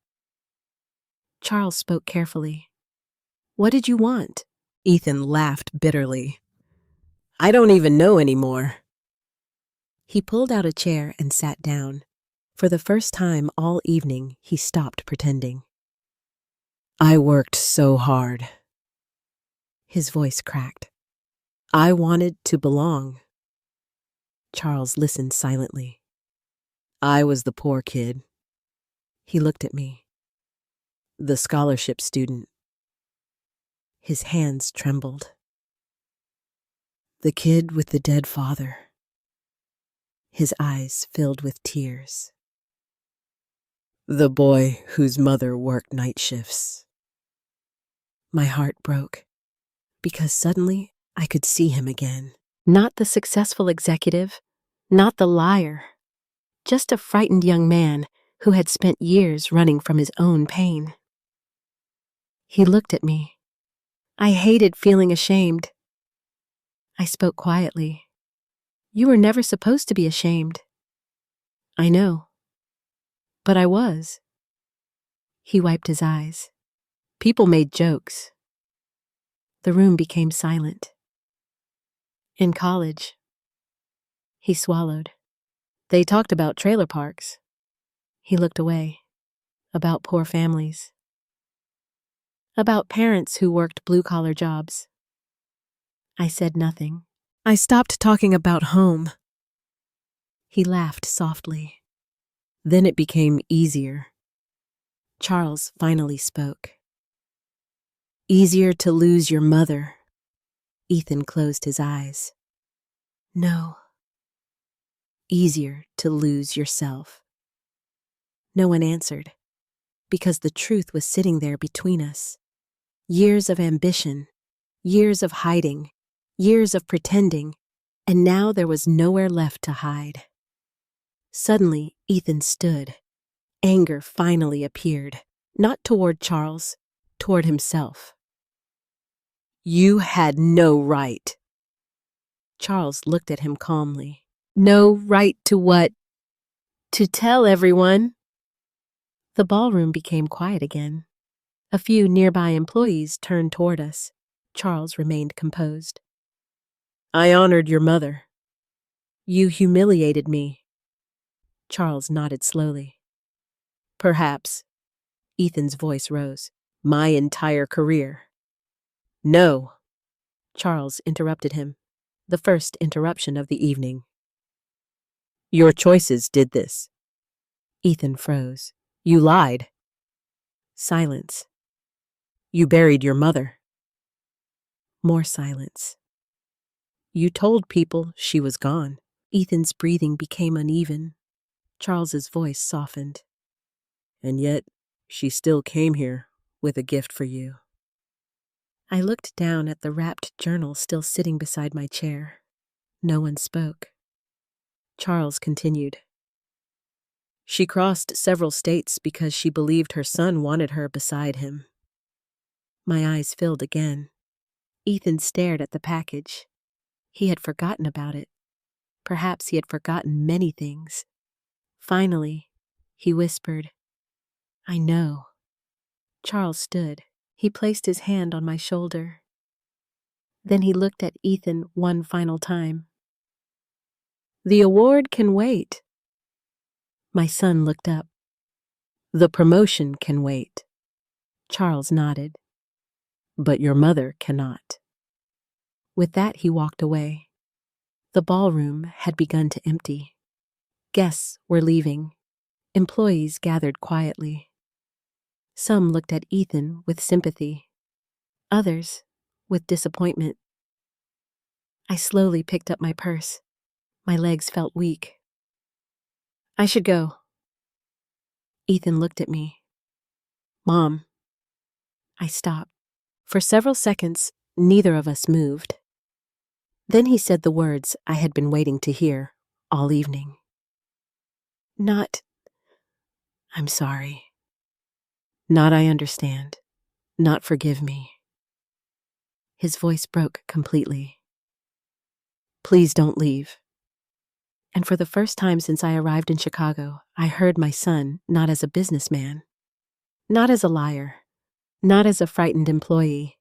Charles spoke carefully. What did you want? Ethan laughed bitterly. I don't even know anymore. He pulled out a chair and sat down. For the first time all evening, he stopped pretending. I worked so hard. His voice cracked. I wanted to belong. Charles listened silently. I was the poor kid. He looked at me. The scholarship student. His hands trembled. The kid with the dead father. His eyes filled with tears. The boy whose mother worked night shifts. My heart broke, because suddenly I could see him again. Not the successful executive, not the liar, just a frightened young man who had spent years running from his own pain. He looked at me. I hated feeling ashamed. I spoke quietly. You were never supposed to be ashamed. I know. But I was. He wiped his eyes. People made jokes. The room became silent. In college, he swallowed. They talked about trailer parks. He looked away. About poor families. About parents who worked blue-collar jobs. I said nothing. I stopped talking about home. He laughed softly. Then it became easier. Charles finally spoke. Easier to lose your mother. Ethan closed his eyes. No. Easier to lose yourself. No one answered, because the truth was sitting there between us. Years of ambition, years of hiding, years of pretending, and now there was nowhere left to hide. Suddenly, Ethan stood. Anger finally appeared, not toward Charles, toward himself. You had no right. Charles looked at him calmly. No right to what? To tell everyone. The ballroom became quiet again. A few nearby employees turned toward us. Charles remained composed. I honored your mother. You humiliated me. Charles nodded slowly. Perhaps. Ethan's voice rose. My entire career. No. Charles interrupted him. The first interruption of the evening. Your choices did this. Ethan froze. You lied. Silence. You buried your mother. More silence. You told people she was gone. Ethan's breathing became uneven. Charles's voice softened. And yet, she still came here with a gift for you. I looked down at the wrapped journal still sitting beside my chair. No one spoke. Charles continued. She crossed several states because she believed her son wanted her beside him. My eyes filled again. Ethan stared at the package. He had forgotten about it. Perhaps he had forgotten many things. Finally, he whispered, I know. Charles stood. He placed his hand on my shoulder. Then he looked at Ethan one final time. The award can wait. My son looked up. The promotion can wait. Charles nodded. But your mother cannot. With that, he walked away. The ballroom had begun to empty. Guests were leaving. Employees gathered quietly. Some looked at Ethan with sympathy. Others with disappointment. I slowly picked up my purse. My legs felt weak. I should go. Ethan looked at me. Mom. I stopped. For several seconds, neither of us moved. Then he said the words I had been waiting to hear all evening. Not, I'm sorry. Not I understand. Not forgive me. His voice broke completely. Please don't leave. And for the first time since I arrived in Chicago, I heard my son not as a businessman, not as a liar, not as a frightened employee,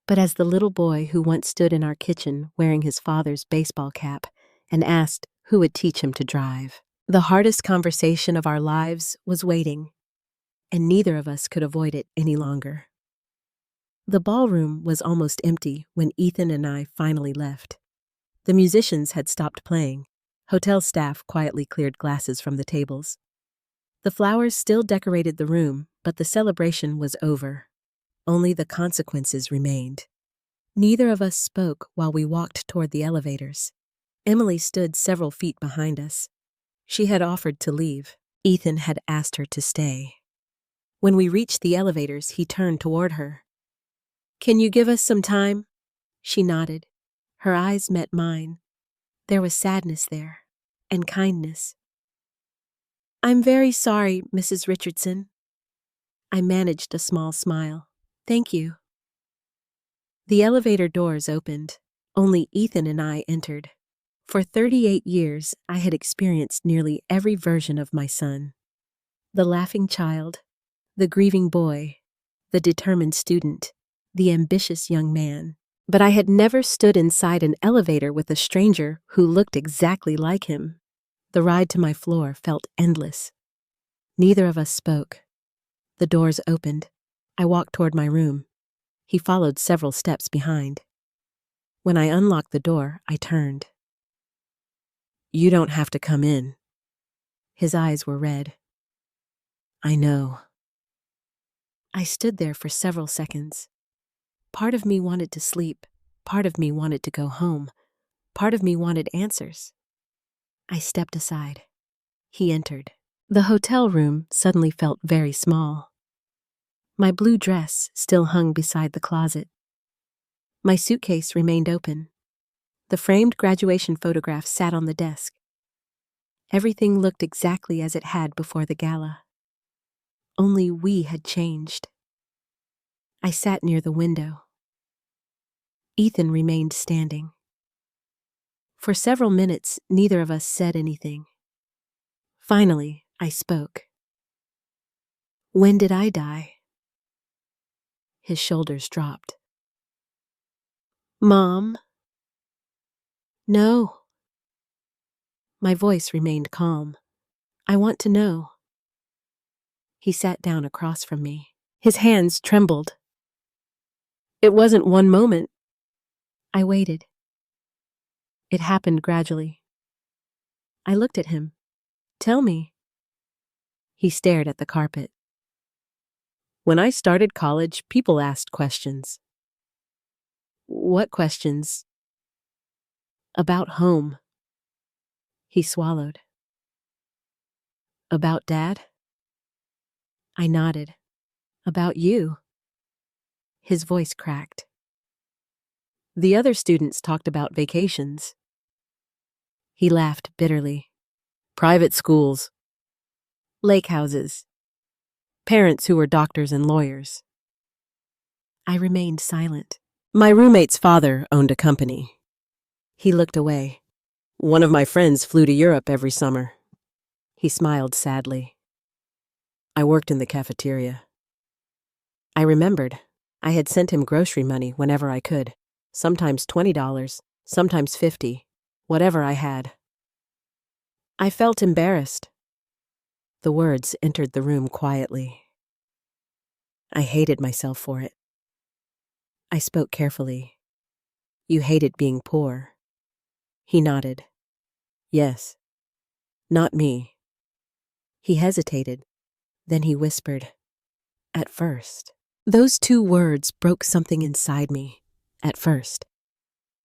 but as the little boy who once stood in our kitchen wearing his father's baseball cap and asked who would teach him to drive. The hardest conversation of our lives was waiting, and neither of us could avoid it any longer. The ballroom was almost empty when Ethan and I finally left. The musicians had stopped playing. Hotel staff quietly cleared glasses from the tables. The flowers still decorated the room, but the celebration was over. Only the consequences remained. Neither of us spoke while we walked toward the elevators. Emily stood several feet behind us. She had offered to leave. Ethan had asked her to stay. When we reached the elevators, he turned toward her. Can you give us some time? She nodded. Her eyes met mine. There was sadness there, and kindness. I'm very sorry, Mrs. Richardson. I managed a small smile. Thank you. The elevator doors opened. Only Ethan and I entered. For 38 years, I had experienced nearly every version of my son. The laughing child, the grieving boy, the determined student, the ambitious young man. But I had never stood inside an elevator with a stranger who looked exactly like him. The ride to my floor felt endless. Neither of us spoke. The doors opened. I walked toward my room. He followed several steps behind. When I unlocked the door, I turned. "You don't have to come in." His eyes were red. "I know." I stood there for several seconds. Part of me wanted to sleep. Part of me wanted to go home. Part of me wanted answers. I stepped aside. He entered. The hotel room suddenly felt very small. My blue dress still hung beside the closet. My suitcase remained open. The framed graduation photograph sat on the desk. Everything looked exactly as it had before the gala. Only we had changed. I sat near the window. Ethan remained standing. For several minutes, neither of us said anything. Finally, I spoke. "When did I die?" His shoulders dropped. "Mom?" "No." My voice remained calm. "I want to know." He sat down across from me. His hands trembled. "It wasn't one moment." I waited. It happened gradually. I looked at him. "Tell me." He stared at the carpet. "When I started college, people asked questions." "What questions?" "About home." He swallowed. "About Dad?" I nodded. "About you?" His voice cracked. "The other students talked about vacations." He laughed bitterly. "Private schools. Lake houses. Parents who were doctors and lawyers." I remained silent. "My roommate's father owned a company." He looked away. "One of my friends flew to Europe every summer." He smiled sadly. "I worked in the cafeteria." I remembered. I had sent him grocery money whenever I could, sometimes $20, sometimes $50, whatever I had. I felt embarrassed. The words entered the room quietly. I hated myself for it. I spoke carefully. "You hated being poor." He nodded. "Yes. Not me." He hesitated. Then he whispered, "At first." Those two words broke something inside me. At first.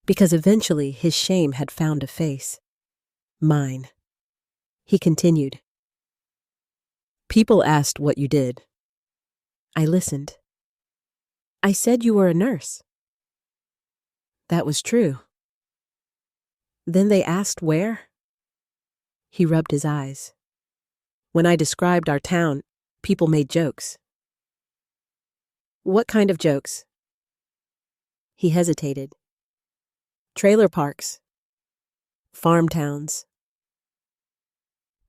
Because eventually his shame had found a face. Mine. He continued. "People asked what you did." I listened. "I said you were a nurse." "That was true." "Then they asked where?" He rubbed his eyes. "When I described our town, people made jokes." "What kind of jokes?" He hesitated. "Trailer parks. Farm towns.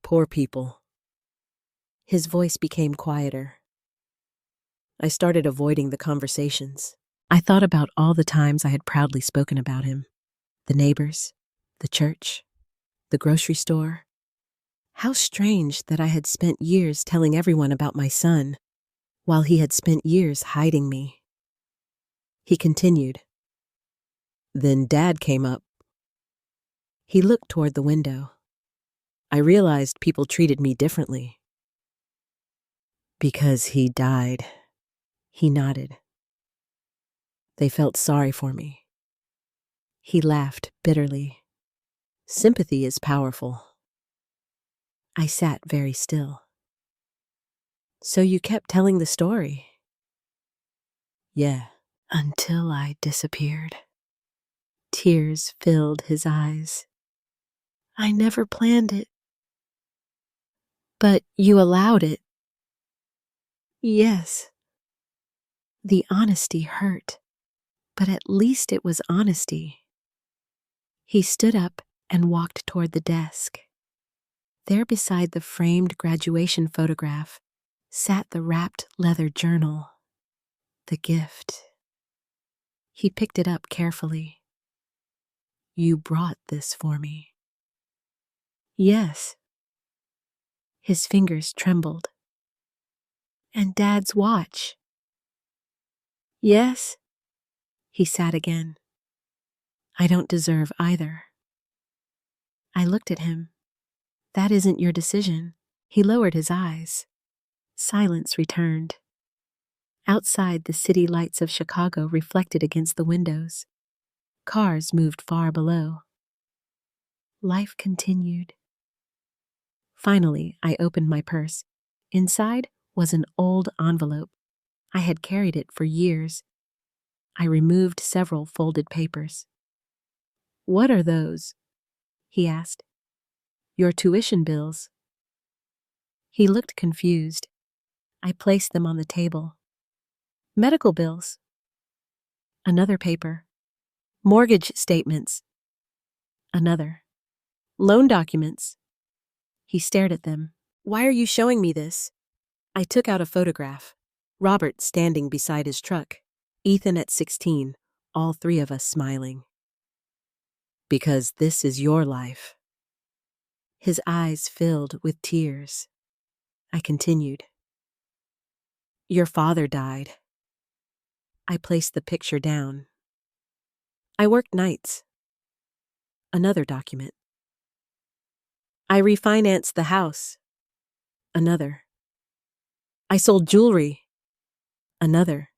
Poor people." His voice became quieter. I started avoiding the conversations. I thought about all the times I had proudly spoken about him. The neighbors, the church, the grocery store. How strange that I had spent years telling everyone about my son, while he had spent years hiding me. He continued. "Then Dad came up." He looked toward the window. "I realized people treated me differently." "Because he died." He nodded. "They felt sorry for me." He laughed bitterly. "Sympathy is powerful." I sat very still. "So you kept telling the story?" "Yeah." "Until I disappeared." Tears filled his eyes. "I never planned it." "But you allowed it." "Yes." The honesty hurt, but at least it was honesty. He stood up and walked toward the desk. There beside the framed graduation photograph sat the wrapped leather journal. The gift. He picked it up carefully. You brought this for me. Yes. His fingers trembled. And Dad's watch. Yes. He sat again. I don't deserve either. I looked at him. That isn't your decision. He lowered his eyes. Silence returned. Outside, the city lights of Chicago reflected against the windows. Cars moved far below. Life continued. Finally, I opened my purse. Inside was an old envelope. I had carried it for years. I removed several folded papers. What are those? He asked. Your tuition bills. He looked confused. I placed them on the table. Medical bills. Another paper. Mortgage statements. Another. Loan documents. He stared at them. Why are you showing me this? I took out a photograph. Robert standing beside his truck. Ethan at 16. All three of us smiling. Because this is your life. His eyes filled with tears. I continued. Your father died. I placed the picture down. I worked nights. Another document. I refinanced the house. Another. I sold jewelry. Another.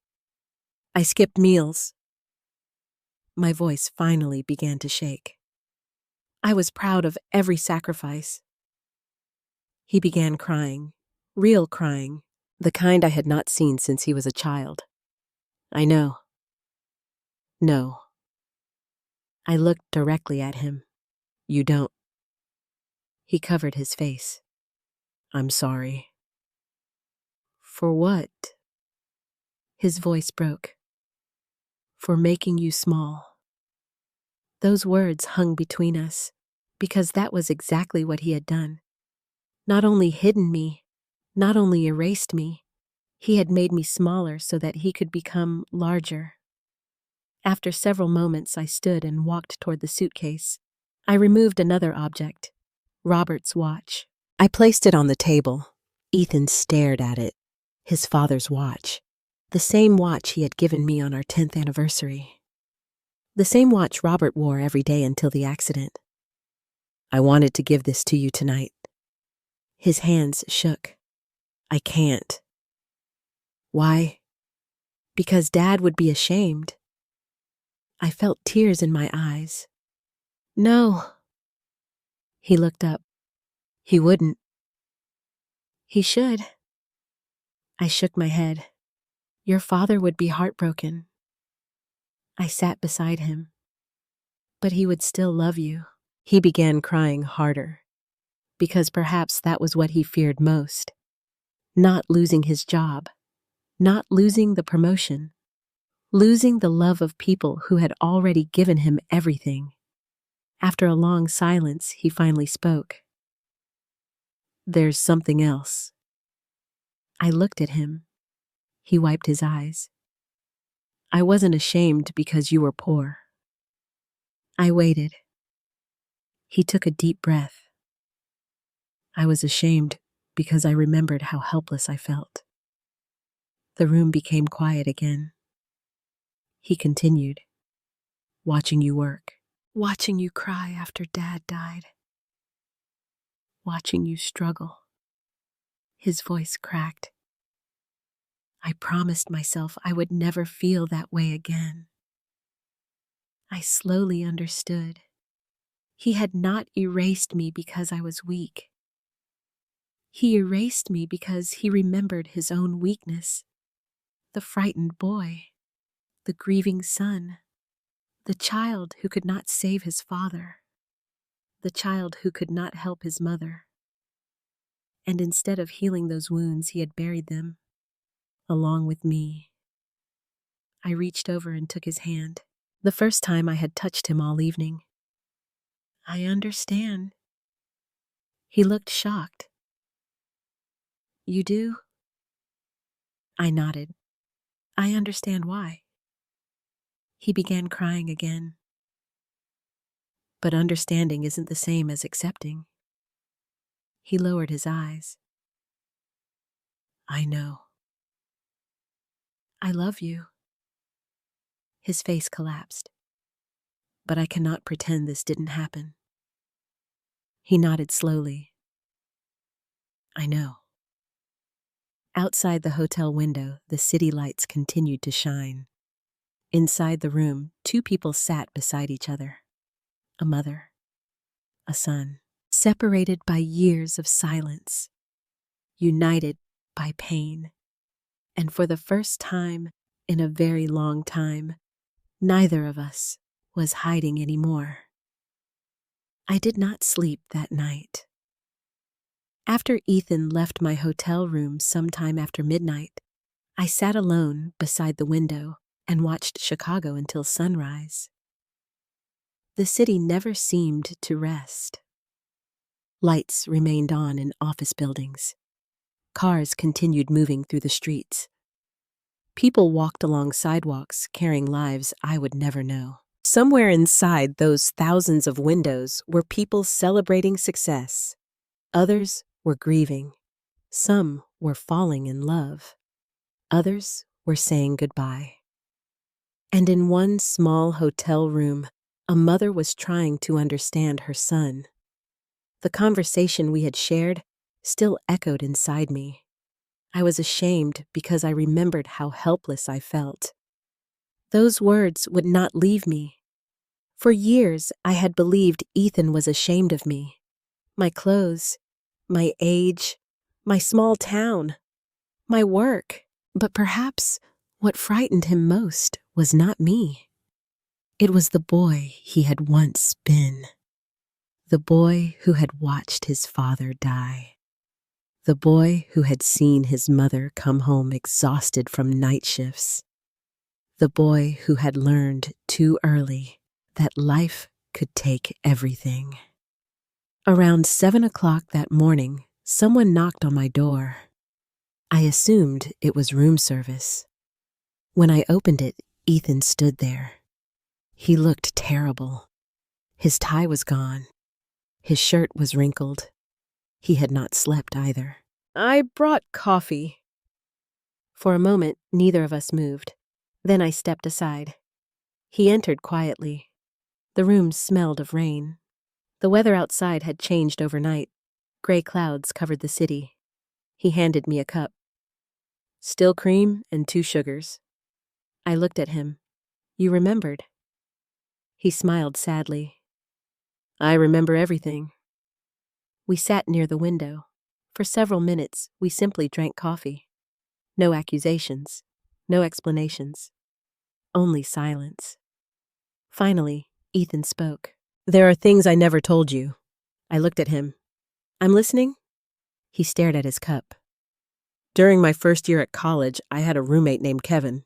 I skipped meals. My voice finally began to shake. I was proud of every sacrifice. He began crying, real crying, the kind I had not seen since he was a child. I know. No. I looked directly at him. You don't. He covered his face. I'm sorry. For what? His voice broke. For making you small. Those words hung between us, because that was exactly what he had done. Not only hidden me, not only erased me, he had made me smaller so that he could become larger. After several moments, I stood and walked toward the suitcase. I removed another object, Robert's watch. I placed it on the table. Ethan stared at it. His father's watch. The same watch he had given me on our 10th anniversary. The same watch Robert wore every day until the accident. I wanted to give this to you tonight. His hands shook. I can't. Why? Because Dad would be ashamed. I felt tears in my eyes. No. He looked up. He wouldn't. He should. I shook my head. Your father would be heartbroken. I sat beside him. But he would still love you. He began crying harder, because perhaps that was what he feared most. Not losing his job, not losing the promotion, losing the love of people who had already given him everything. After a long silence, he finally spoke. There's something else. I looked at him. He wiped his eyes. I wasn't ashamed because you were poor. I waited. He took a deep breath. I was ashamed because I remembered how helpless I felt. The room became quiet again. He continued, watching you work, watching you cry after Dad died, watching you struggle. His voice cracked. I promised myself I would never feel that way again. I slowly understood. He had not erased me because I was weak. He erased me because he remembered his own weakness, the frightened boy, the grieving son, the child who could not save his father, the child who could not help his mother. And instead of healing those wounds, he had buried them, along with me. I reached over and took his hand, the first time I had touched him all evening. I understand. He looked shocked. You do? I nodded. I understand why. He began crying again. But understanding isn't the same as accepting. He lowered his eyes. I know. I love you. His face collapsed. But I cannot pretend this didn't happen. He nodded slowly. I know. Outside the hotel window, the city lights continued to shine. Inside the room, two people sat beside each other. A mother, a son, separated by years of silence, united by pain. And for the first time in a very long time, neither of us was hiding anymore. I did not sleep that night. After Ethan left my hotel room sometime after midnight, I sat alone beside the window and watched Chicago until sunrise. The city never seemed to rest. Lights remained on in office buildings. Cars continued moving through the streets. People walked along sidewalks carrying lives I would never know. Somewhere inside those thousands of windows were people celebrating success. Others were grieving. Some were falling in love. Others were saying goodbye. And in one small hotel room, a mother was trying to understand her son. The conversation we had shared still echoed inside me. I was ashamed because I remembered how helpless I felt. Those words would not leave me. For years, I had believed Ethan was ashamed of me. My clothes, my age, my small town, my work. But perhaps what frightened him most was not me. It was the boy he had once been. The boy who had watched his father die. The boy who had seen his mother come home exhausted from night shifts. The boy who had learned too early that life could take everything. Around 7 o'clock that morning, someone knocked on my door. I assumed it was room service. When I opened it, Ethan stood there. He looked terrible. His tie was gone. His shirt was wrinkled. He had not slept either. I brought coffee. For a moment, neither of us moved. Then I stepped aside. He entered quietly. The room smelled of rain. The weather outside had changed overnight. Gray clouds covered the city. He handed me a cup. Still cream and 2 sugars. I looked at him. You remembered. He smiled sadly. I remember everything. We sat near the window. For several minutes, we simply drank coffee. No accusations, no explanations, only silence. Finally, Ethan spoke. There are things I never told you. I looked at him. I'm listening? He stared at his cup. During my first year at college, I had a roommate named Kevin.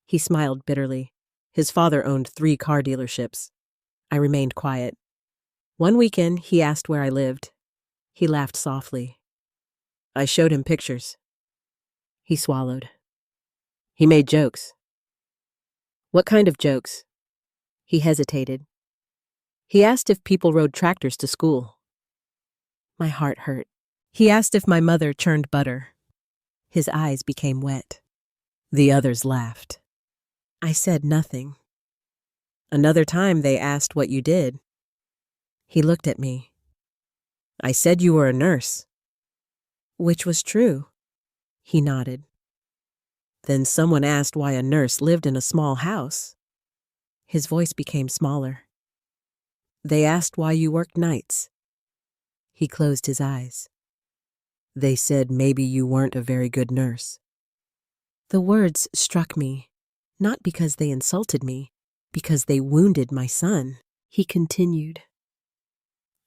He smiled bitterly. His father owned 3 car dealerships. I remained quiet. One weekend, he asked where I lived. He laughed softly. I showed him pictures. He swallowed. He made jokes. What kind of jokes? He hesitated. He asked if people rode tractors to school. My heart hurt. He asked if my mother churned butter. His eyes became wet. The others laughed. I said nothing. Another time they asked what you did. He looked at me. I said you were a nurse. Which was true. He nodded. Then someone asked why a nurse lived in a small house. His voice became smaller. They asked why you worked nights. He closed his eyes. They said maybe you weren't a very good nurse. The words struck me, not because they insulted me, because they wounded my son. He continued.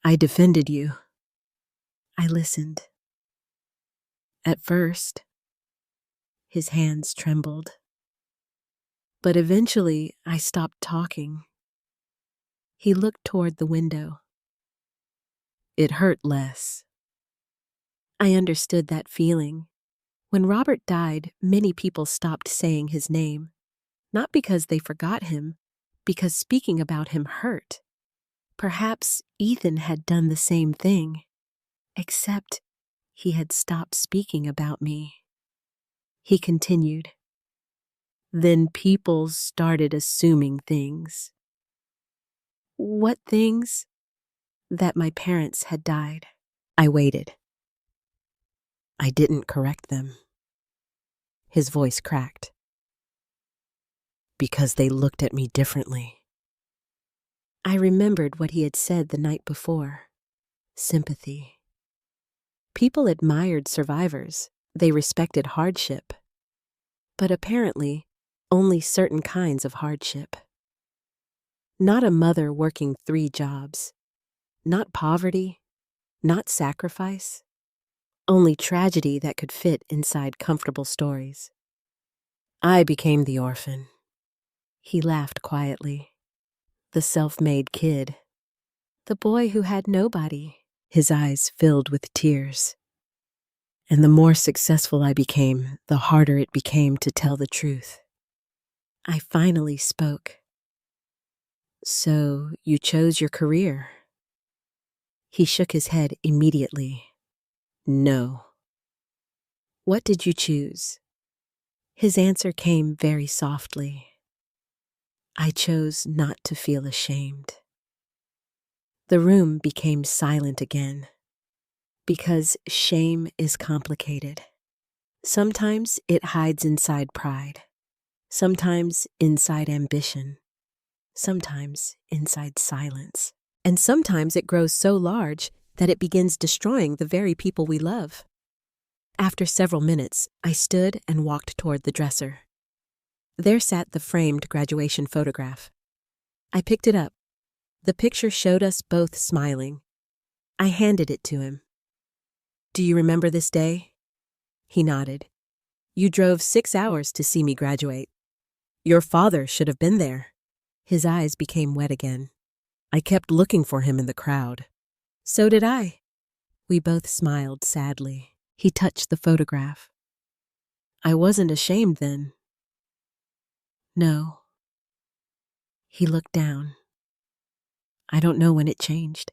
I defended you. I listened. At first, his hands trembled. But eventually, I stopped talking. He looked toward the window. It hurt less. I understood that feeling When Robert died, many people stopped saying his name, not because they forgot him, because speaking about him hurt. Perhaps Ethan had done the same thing, except he had stopped speaking about me. He continued. Then people started assuming things. What things? That my parents had died. I waited. I didn't correct them. His voice cracked. Because they looked at me differently. I remembered what he had said the night before. Sympathy. People admired survivors. They respected hardship. But apparently, only certain kinds of hardship. Not a mother working 3 jobs. Not poverty. Not sacrifice. Only tragedy that could fit inside comfortable stories. I became the orphan. He laughed quietly. The self-made kid. The boy who had nobody. His eyes filled with tears. And the more successful I became, the harder it became to tell the truth. I finally spoke. So you chose your career? He shook his head immediately. No. What did you choose? His answer came very softly. I chose not to feel ashamed. The room became silent again, because shame is complicated. Sometimes it hides inside pride, sometimes inside ambition, sometimes inside silence, and sometimes it grows so large that it begins destroying the very people we love. After several minutes, I stood and walked toward the dresser. There sat the framed graduation photograph. I picked it up. The picture showed us both smiling. I handed it to him. Do you remember this day? He nodded. You drove 6 hours to see me graduate. Your father should have been there. His eyes became wet again. I kept looking for him in the crowd. So did I. We both smiled sadly. He touched the photograph. I wasn't ashamed then. No. He looked down. I don't know when it changed.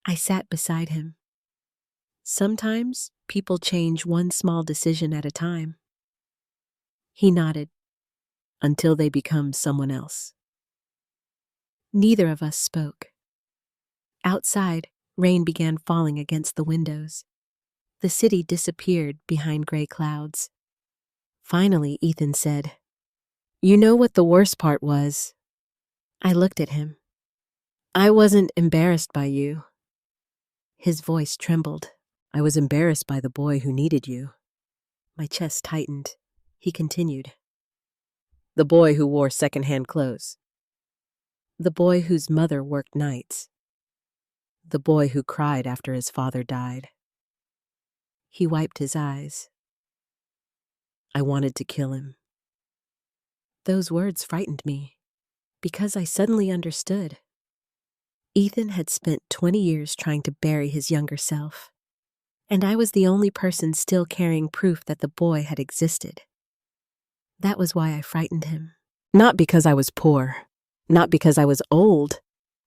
I sat beside him. Sometimes people change one small decision at a time. He nodded. Until they become someone else. Neither of us spoke. Outside, rain began falling against the windows. The city disappeared behind gray clouds. Finally, Ethan said, You know what the worst part was? I looked at him. I wasn't embarrassed by you. His voice trembled. I was embarrassed by the boy who needed you. My chest tightened. He continued. The boy who wore secondhand clothes. The boy whose mother worked nights. The boy who cried after his father died. He wiped his eyes. I wanted to kill him. Those words frightened me, because I suddenly understood. Ethan had spent 20 years trying to bury his younger self, and I was the only person still carrying proof that the boy had existed. That was why I frightened him. Not because I was poor, not because I was old,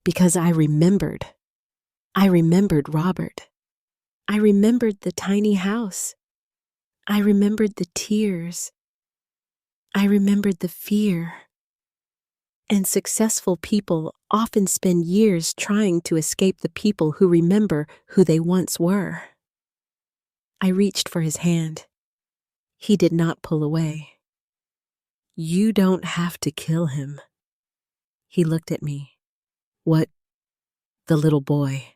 because I remembered. I remembered Robert. I remembered the tiny house. I remembered the tears. I remembered the fear. And successful people often spend years trying to escape the people who remember who they once were. I reached for his hand. He did not pull away. You don't have to kill him. He looked at me. What? The little boy.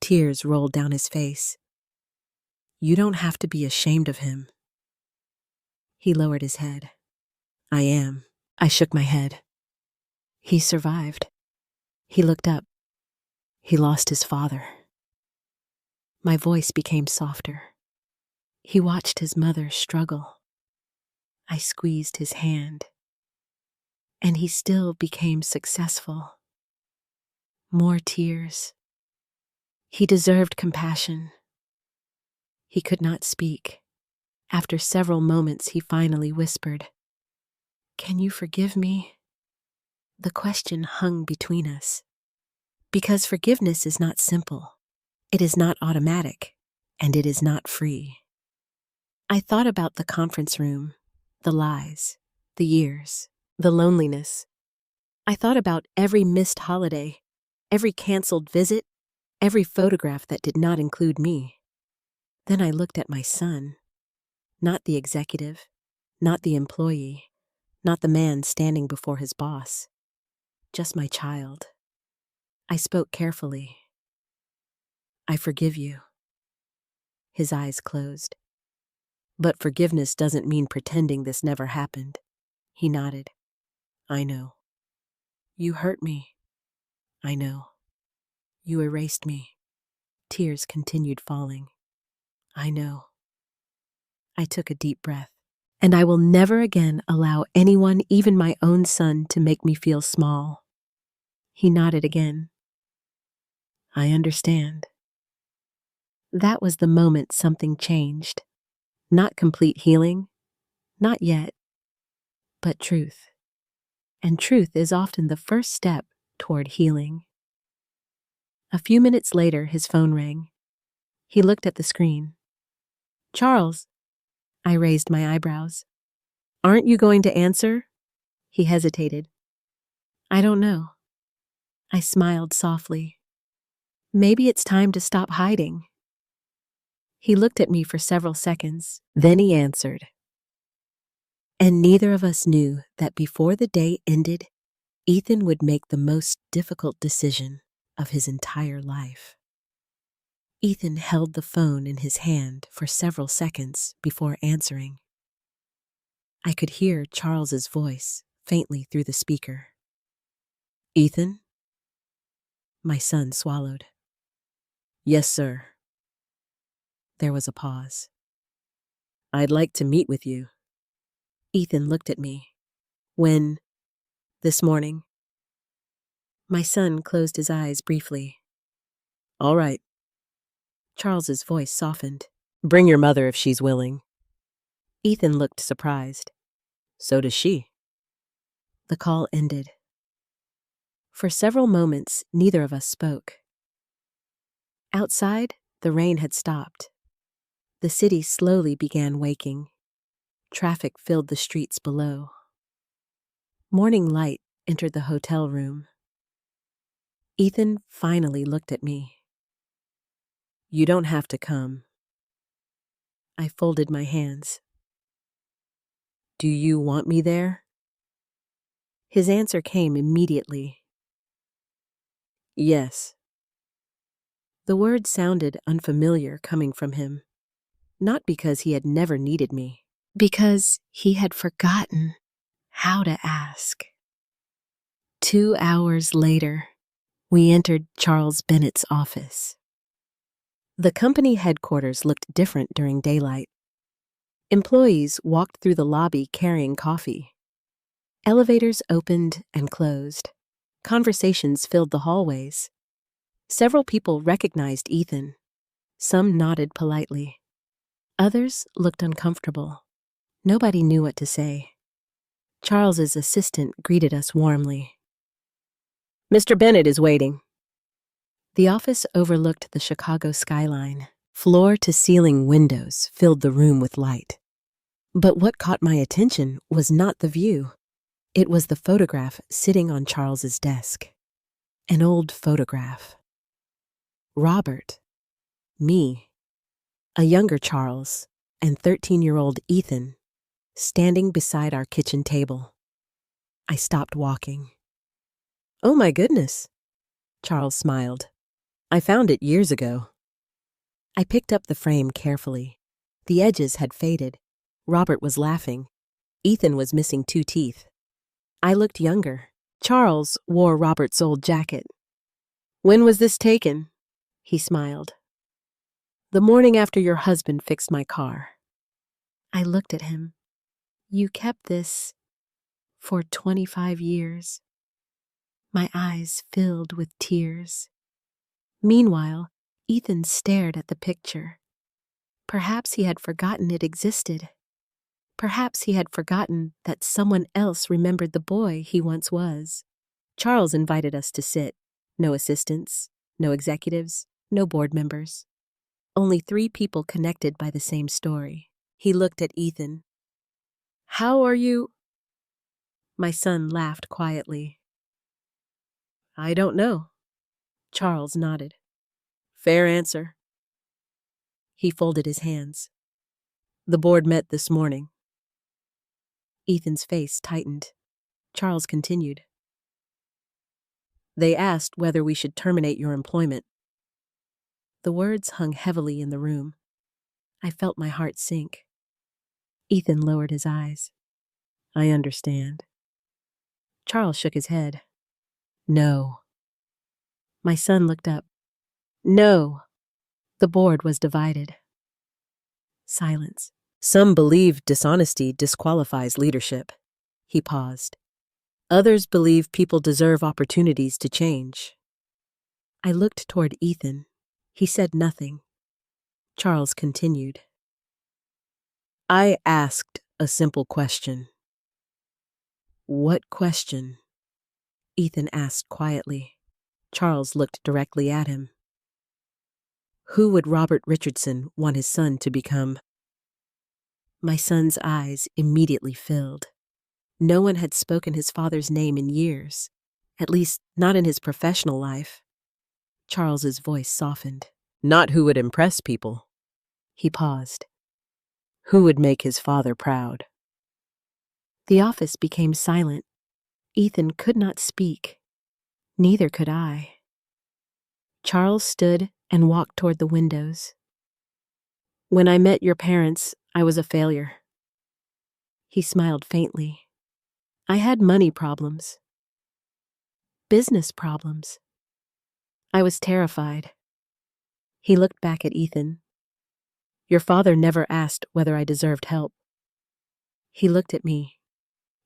Tears rolled down his face. You don't have to be ashamed of him. He lowered his head. I am. I shook my head. He survived. He looked up. He lost his father. My voice became softer. He watched his mother struggle. I squeezed his hand. And he still became successful. More tears. He deserved compassion. He could not speak. After several moments, he finally whispered, "Can you forgive me?" The question hung between us. Because forgiveness is not simple. It is not automatic, and it is not free. I thought about the conference room, the lies, the years, the loneliness. I thought about every missed holiday, every canceled visit, every photograph that did not include me. Then I looked at my son, not the executive, not the employee, not the man standing before his boss, just my child. I spoke carefully. "I forgive you." His eyes closed. "But forgiveness doesn't mean pretending this never happened." He nodded. "I know. You hurt me. I know. You erased me." Tears continued falling. "I know." I took a deep breath. "And I will never again allow anyone, even my own son, to make me feel small." He nodded again. "I understand." That was the moment something changed. Not complete healing, not yet, but truth. And truth is often the first step toward healing. A few minutes later, his phone rang. He looked at the screen. "Charles." I raised my eyebrows. "Aren't you going to answer?" He hesitated. "I don't know." I smiled softly. "Maybe it's time to stop hiding." He looked at me for several seconds. Then he answered. And neither of us knew that before the day ended, Ethan would make the most difficult decision of his entire life. Ethan held the phone in his hand for several seconds before answering. I could hear Charles's voice faintly through the speaker. "Ethan?" My son swallowed. "Yes, sir." There was a pause. "I'd like to meet with you." Ethan looked at me. "When?" "This morning." My son closed his eyes briefly. "All right." Charles's voice softened. "Bring your mother if she's willing." Ethan looked surprised. "So does she." The call ended. For several moments, neither of us spoke. Outside, the rain had stopped. The city slowly began waking. Traffic filled the streets below. Morning light entered the hotel room. Ethan finally looked at me. "You don't have to come." I folded my hands. "Do you want me there?" His answer came immediately. "Yes." The word sounded unfamiliar coming from him, not because he had never needed me, because he had forgotten how to ask. 2 hours later, we entered Charles Bennett's office. The company headquarters looked different during daylight. Employees walked through the lobby carrying coffee. Elevators opened and closed. Conversations filled the hallways. Several people recognized Ethan. Some nodded politely. Others looked uncomfortable. Nobody knew what to say. Charles's assistant greeted us warmly. "Mr. Bennett is waiting." The office overlooked the Chicago skyline. Floor-to-ceiling windows filled the room with light. But what caught my attention was not the view. It was the photograph sitting on Charles's desk. An old photograph. Robert, me, a younger Charles, and 13-year-old Ethan standing beside our kitchen table. I stopped walking. "Oh my goodness," Charles smiled. "I found it years ago." I picked up the frame carefully. The edges had faded. Robert was laughing. Ethan was missing 2 teeth. I looked younger. Charles wore Robert's old jacket. "When was this taken?" He smiled. "The morning after your husband fixed my car." I looked at him. "You kept this for 25 years. My eyes filled with tears. Meanwhile, Ethan stared at the picture. Perhaps he had forgotten it existed. Perhaps he had forgotten that someone else remembered the boy he once was. Charles invited us to sit. No assistants, no executives, no board members. Only 3 people connected by the same story. He looked at Ethan. "How are you?" My son laughed quietly. "I don't know." Charles nodded. "Fair answer." He folded his hands. "The board met this morning." Ethan's face tightened. Charles continued. "They asked whether we should terminate your employment." The words hung heavily in the room. I felt my heart sink. Ethan lowered his eyes. "I understand." Charles shook his head. "No." My son looked up. "No." The board was divided. Silence. Some believe dishonesty disqualifies leadership. He paused. Others believe people deserve opportunities to change. I looked toward Ethan. He said nothing. Charles continued. "I asked a simple question." "What question?" Ethan asked quietly. Charles looked directly at him. "Who would Robert Richardson want his son to become?" My son's eyes immediately filled. No one had spoken his father's name in years, at least not in his professional life. Charles's voice softened. "Not who would impress people." He paused. "Who would make his father proud?" The office became silent. Ethan could not speak. Neither could I. Charles stood and walked toward the windows. "When I met your parents, I was a failure." He smiled faintly. "I had money problems. Business problems. I was terrified." He looked back at Ethan. "Your father never asked whether I deserved help." He looked at me.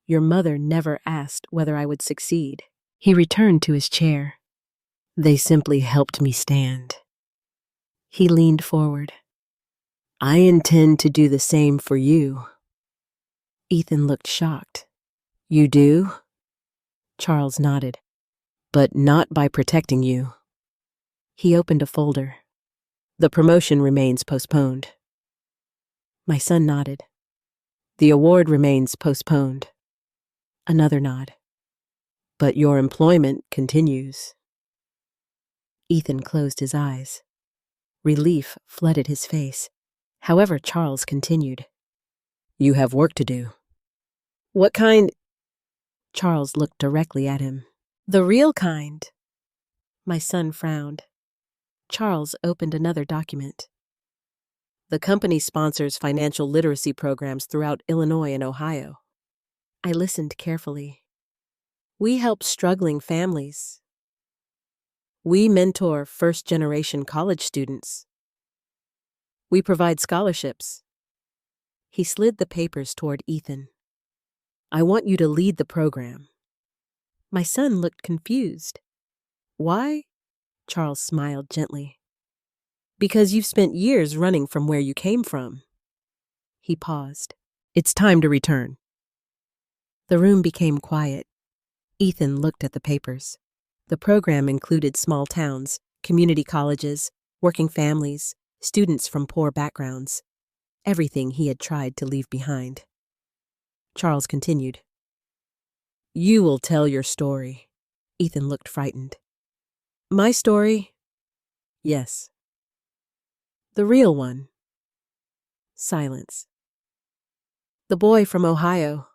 "Your mother never asked whether I would succeed." He returned to his chair. "They simply helped me stand." He leaned forward. "I intend to do the same for you." Ethan looked shocked. "You do?" Charles nodded. "But not by protecting you." He opened a folder. "The promotion remains postponed." My son nodded. "The award remains postponed." Another nod. "But your employment continues." Ethan closed his eyes. Relief flooded his face. However, Charles continued. "You have work to do." "What kind?" Charles looked directly at him. "The real kind." My son frowned. Charles opened another document. "The company sponsors financial literacy programs throughout Illinois and Ohio." I listened carefully. "We help struggling families." "We mentor first-generation college students." "We provide scholarships." He slid the papers toward Ethan. "I want you to lead the program." My son looked confused. "Why?" Charles smiled gently. "Because you've spent years running from where you came from." He paused. "It's time to return." The room became quiet. Ethan looked at the papers. The program included small towns, community colleges, working families, students from poor backgrounds. Everything he had tried to leave behind. Charles continued. "You will tell your story." Ethan looked frightened. "My story?" "Yes." "The real one?" Silence. "The boy from Ohio?"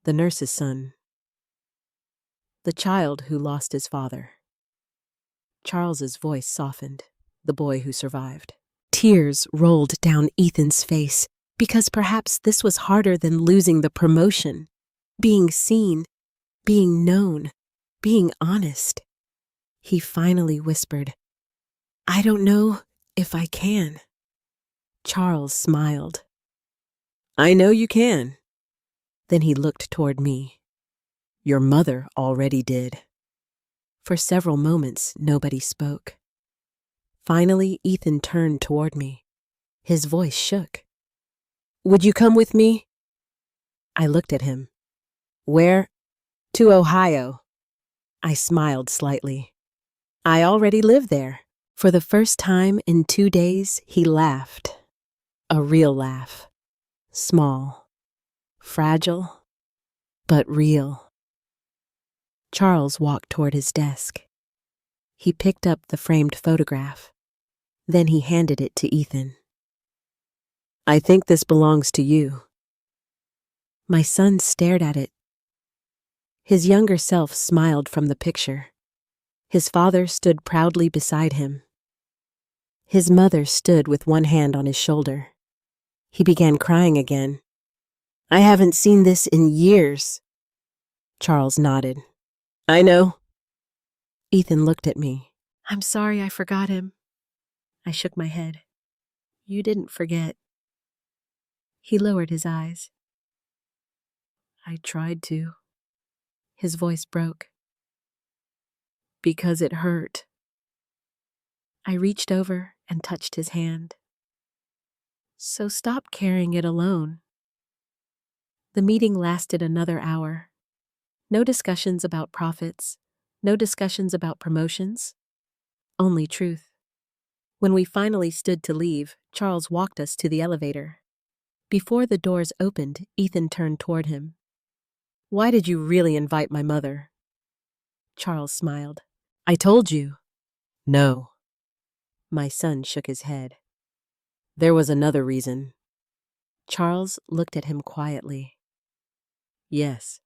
"The nurse's son." "The child who lost his father." Charles's voice softened. "The boy who survived." Tears rolled down Ethan's face, because perhaps this was harder than losing the promotion. Being seen, being known, being honest. He finally whispered, "I don't know if I can." Charles smiled. "I know you can." Then he looked toward me. "Your mother already did." For several moments, nobody spoke. Finally, Ethan turned toward me. His voice shook. "Would you come with me?" I looked at him. "Where?" "To Ohio." I smiled slightly. "I already live there." For the first time in 2 days, he laughed. A real laugh. Small. Fragile. But real. Charles walked toward his desk. He picked up the framed photograph. Then he handed it to Ethan. "I think this belongs to you." My son stared at it. His younger self smiled from the picture. His father stood proudly beside him. His mother stood with one hand on his shoulder. He began crying again. "I haven't seen this in years." Charles nodded. "I know." Ethan looked at me. "I'm sorry I forgot him." I shook my head. "You didn't forget." He lowered his eyes. "I tried to." His voice broke. "Because it hurt." I reached over and touched his hand. "So stop carrying it alone." The meeting lasted another hour. No discussions about profits, no discussions about promotions, only truth. When we finally stood to leave, Charles walked us to the elevator. Before the doors opened, Ethan turned toward him. "Why did you really invite my mother?" Charles smiled. "I told you." "No." My son shook his head. "There was another reason." Charles looked at him quietly. "Yes."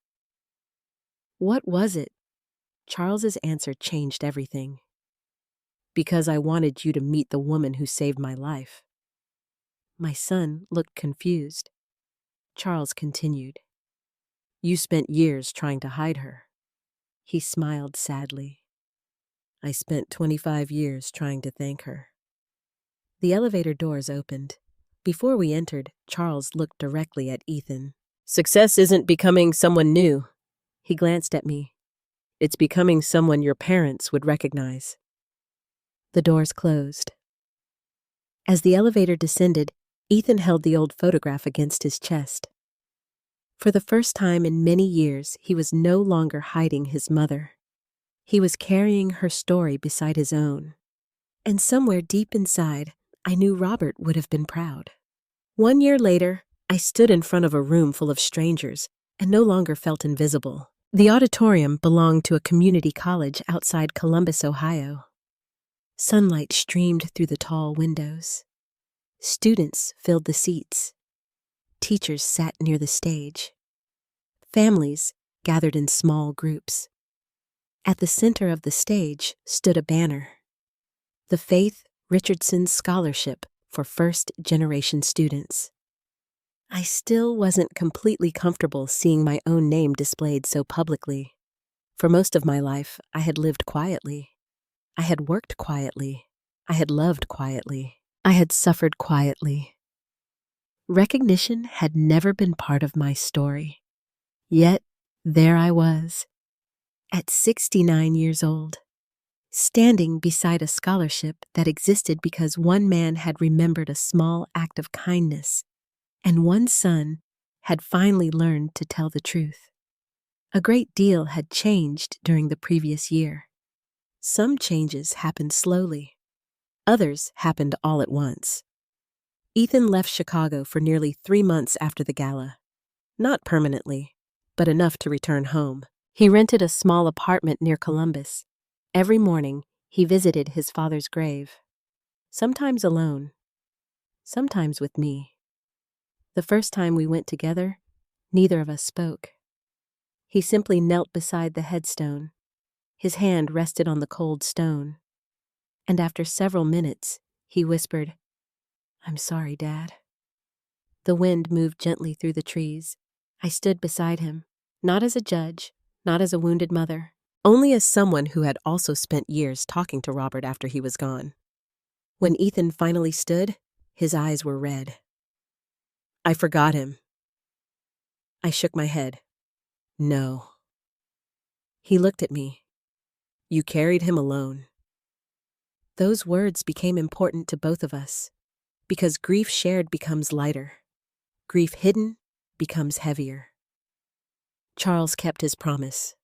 "What was it?" Charles's answer changed everything. "Because I wanted you to meet the woman who saved my life." My son looked confused. Charles continued. "You spent years trying to hide her." He smiled sadly. "I spent 25 years trying to thank her." The elevator doors opened. Before we entered, Charles looked directly at Ethan. "Success isn't becoming someone new." He glanced at me. "It's becoming someone your parents would recognize." The doors closed. As the elevator descended, Ethan held the old photograph against his chest. For the first time in many years, he was no longer hiding his mother. He was carrying her story beside his own. And somewhere deep inside, I knew Robert would have been proud. 1 year later, I stood in front of a room full of strangers and no longer felt invisible. The auditorium belonged to a community college outside Columbus, Ohio. Sunlight streamed through the tall windows. Students filled the seats. Teachers sat near the stage. Families gathered in small groups. At the center of the stage stood a banner. The Faith Richardson Scholarship for first-generation students. I still wasn't completely comfortable seeing my own name displayed so publicly. For most of my life, I had lived quietly. I had worked quietly. I had loved quietly. I had suffered quietly. Recognition had never been part of my story. Yet, there I was, at 69 years old, standing beside a scholarship that existed because one man had remembered a small act of kindness, and one son had finally learned to tell the truth. A great deal had changed during the previous year. Some changes happened slowly. Others happened all at once. Ethan left Chicago for nearly 3 months after the gala. Not permanently, but enough to return home. He rented a small apartment near Columbus. Every morning, he visited his father's grave. Sometimes alone, sometimes with me. The first time we went together, neither of us spoke. He simply knelt beside the headstone. His hand rested on the cold stone. And after several minutes, he whispered, "I'm sorry, Dad." The wind moved gently through the trees. I stood beside him, not as a judge, not as a wounded mother, only as someone who had also spent years talking to Robert after he was gone. When Ethan finally stood, his eyes were red. "I forgot him." I shook my head. "No." He looked at me. "You carried him alone." Those words became important to both of us. Because grief shared becomes lighter. Grief hidden becomes heavier. Charles kept his promise.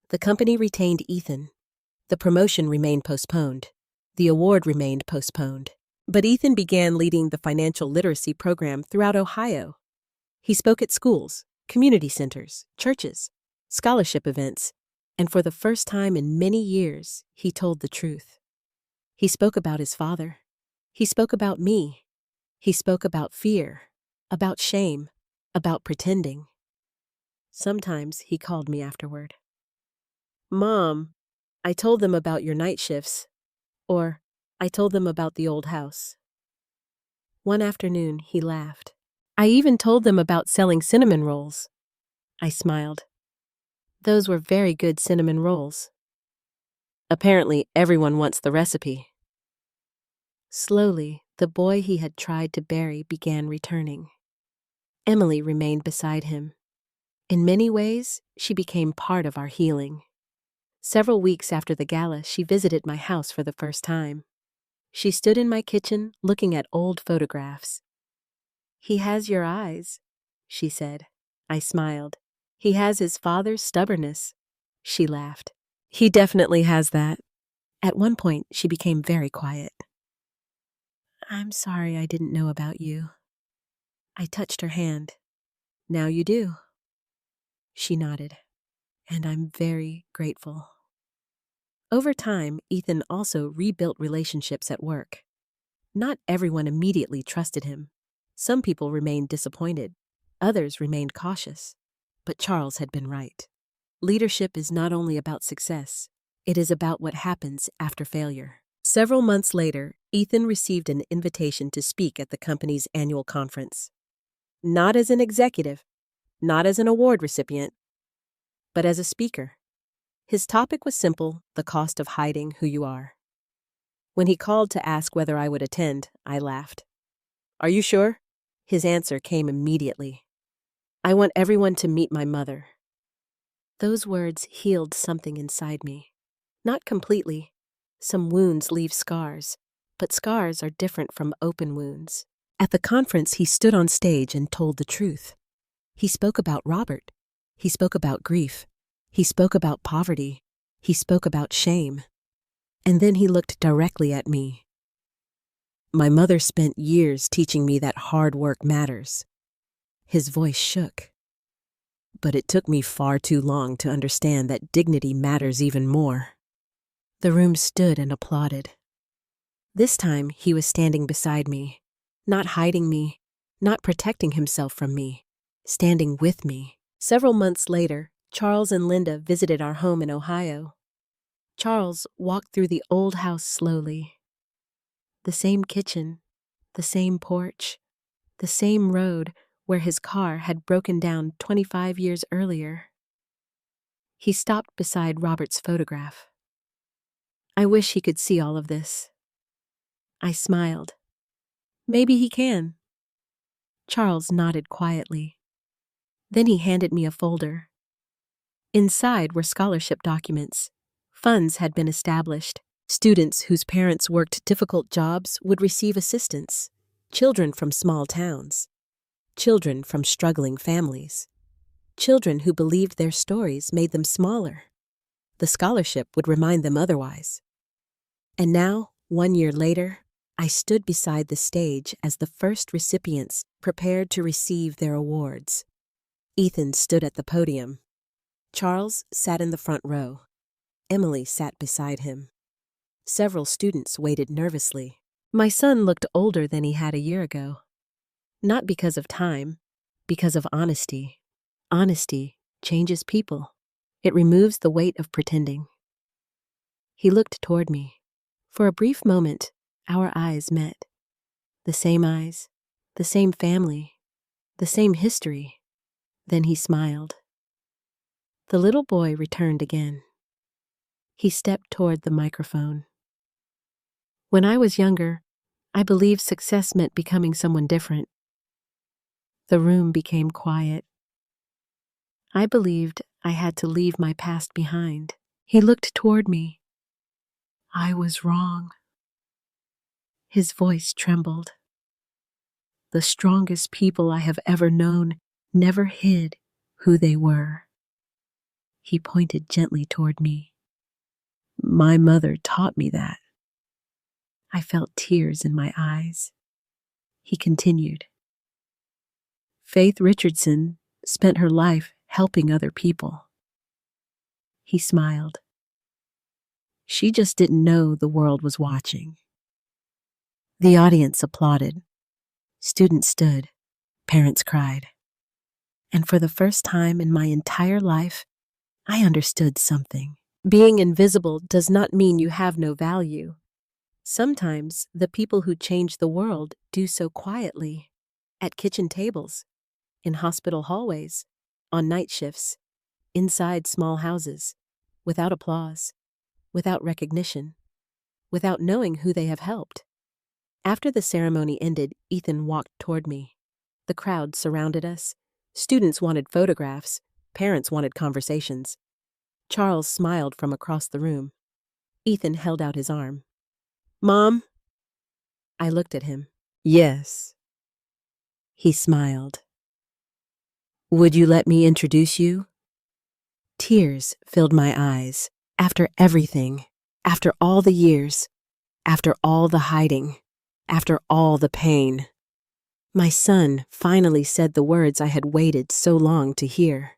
The company retained Ethan. The promotion remained postponed. The award remained postponed. But Ethan began leading the financial literacy program throughout Ohio. He spoke at schools, community centers, churches, scholarship events, and for the first time in many years, he told the truth. He spoke about his father. He spoke about me. He spoke about fear, about shame, about pretending. Sometimes he called me afterward. "Mom, I told them about your night shifts," or "I told them about the old house." One afternoon, he laughed. "I even told them about selling cinnamon rolls." I smiled. "Those were very good cinnamon rolls." "Apparently, everyone wants the recipe." Slowly, the boy he had tried to bury began returning. Emily remained beside him. In many ways, she became part of our healing. Several weeks after the gala, she visited my house for the first time. She stood in my kitchen, looking at old photographs. "He has your eyes," she said. I smiled. "He has his father's stubbornness." She laughed. "He definitely has that." At one point, she became very quiet. "I'm sorry I didn't know about you." I touched her hand. "Now you do." She nodded. "And I'm very grateful." Over time, Ethan also rebuilt relationships at work. Not everyone immediately trusted him. Some people remained disappointed. Others remained cautious. But Charles had been right. Leadership is not only about success, it is about what happens after failure. Several months later, Ethan received an invitation to speak at the company's annual conference. Not as an executive, not as an award recipient, but as a speaker. His topic was simple: the cost of hiding who you are. When he called to ask whether I would attend, I laughed. "Are you sure?" His answer came immediately. "I want everyone to meet my mother." Those words healed something inside me. Not completely. Some wounds leave scars, but scars are different from open wounds. At the conference, he stood on stage and told the truth. He spoke about Robert. He spoke about grief. He spoke about poverty. He spoke about shame. And then he looked directly at me. "My mother spent years teaching me that hard work matters." His voice shook. "But it took me far too long to understand that dignity matters even more." The room stood and applauded. This time, he was standing beside me, not hiding me, not protecting himself from me, standing with me. Several months later, Charles and Linda visited our home in Ohio. Charles walked through the old house slowly. The same kitchen, the same porch, the same road where his car had broken down 25 years earlier. He stopped beside Robert's photograph. "I wish he could see all of this." I smiled. "Maybe he can." Charles nodded quietly. Then he handed me a folder. Inside were scholarship documents. Funds had been established. Students whose parents worked difficult jobs would receive assistance. Children from small towns. Children from struggling families. Children who believed their stories made them smaller. The scholarship would remind them otherwise. And now, 1 year later, I stood beside the stage as the first recipients prepared to receive their awards. Ethan stood at the podium. Charles sat in the front row. Emily sat beside him. Several students waited nervously. My son looked older than he had a year ago. Not because of time, because of honesty. Honesty changes people. It removes the weight of pretending. He looked toward me. For a brief moment, our eyes met. The same eyes, the same family, the same history. Then he smiled. The little boy returned again. He stepped toward the microphone. "When I was younger, I believed success meant becoming someone different." The room became quiet. I believed I had to leave my past behind. He looked toward me. "I was wrong." His voice trembled. the strongest people I have ever known, never hid who they were. He pointed gently toward me. My mother taught me that. I felt tears in my eyes. He continued. Faith Richardson spent her life helping other people. He smiled. She just didn't know the world was watching. The audience applauded. Students stood. Parents cried. And for the first time in my entire life, I understood something. Being invisible does not mean you have no value. Sometimes the people who change the world do so quietly, at kitchen tables, in hospital hallways, on night shifts, inside small houses, without applause, without recognition, without knowing who they have helped. After the ceremony ended, Ethan walked toward me. The crowd surrounded us. Students wanted photographs. Parents wanted conversations. Charles smiled from across the room. Ethan held out his arm. Mom? I looked at him. Yes. He smiled. Would you let me introduce you? Tears filled my eyes. After everything, after all the years, after all the hiding, after all the pain, my son finally said the words I had waited so long to hear.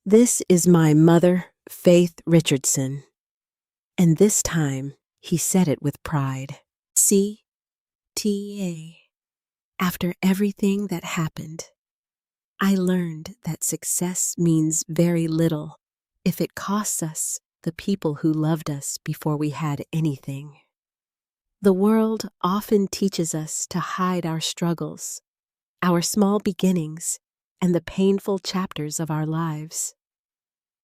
This is my mother, Faith Richardson. And this time, he said it with pride. C-T-A. After everything that happened, I learned that success means very little if it costs us the people who loved us before we had anything. The world often teaches us to hide our struggles, our small beginnings, and the painful chapters of our lives.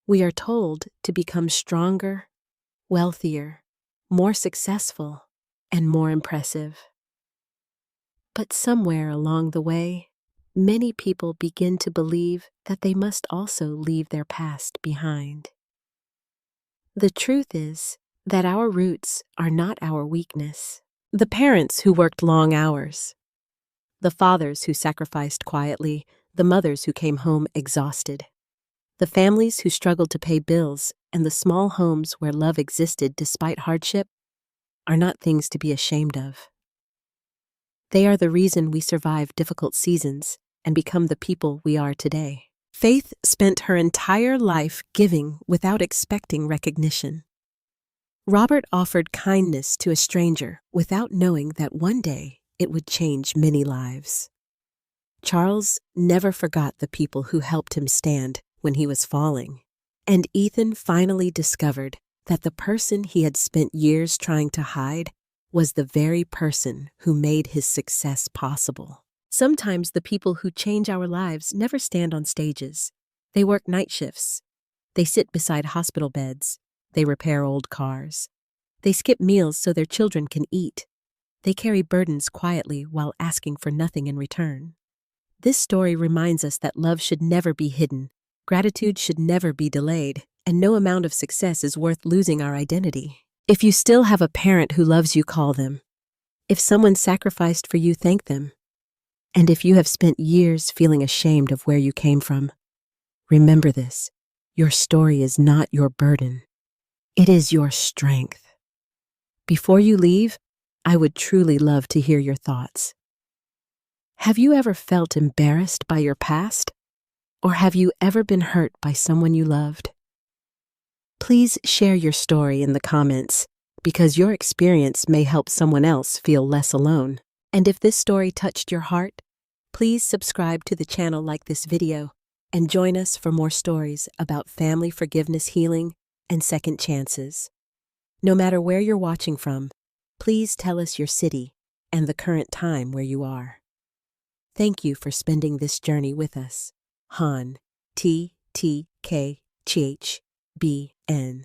We are told to become stronger, wealthier, more successful, and more impressive. But somewhere along the way, many people begin to believe that they must also leave their past behind. The truth is that our roots are not our weakness. The parents who worked long hours, the fathers who sacrificed quietly, the mothers who came home exhausted, the families who struggled to pay bills, and the small homes where love existed despite hardship are not things to be ashamed of. They are the reason we survive difficult seasons and become the people we are today. Faith spent her entire life giving without expecting recognition. Robert offered kindness to a stranger without knowing that one day it would change many lives. Charles never forgot the people who helped him stand when he was falling. And Ethan finally discovered that the person he had spent years trying to hide was the very person who made his success possible. Sometimes the people who change our lives never stand on stages. They work night shifts. They sit beside hospital beds. They repair old cars. They skip meals so their children can eat. They carry burdens quietly while asking for nothing in return. This story reminds us that love should never be hidden, gratitude should never be delayed, and no amount of success is worth losing our identity. If you still have a parent who loves you, call them. If someone sacrificed for you, thank them. And if you have spent years feeling ashamed of where you came from, remember this: your story is not your burden. It is your strength. Before you leave, I would truly love to hear your thoughts. Have you ever felt embarrassed by your past? Or have you ever been hurt by someone you loved? Please share your story in the comments, because your experience may help someone else feel less alone. And if this story touched your heart, please subscribe to the channel, like this video, and join us for more stories about family forgiveness, healing, and second chances. No matter where you're watching from, please tell us your city and the current time where you are. Thank you for spending this journey with us. Han, TTKCHBN.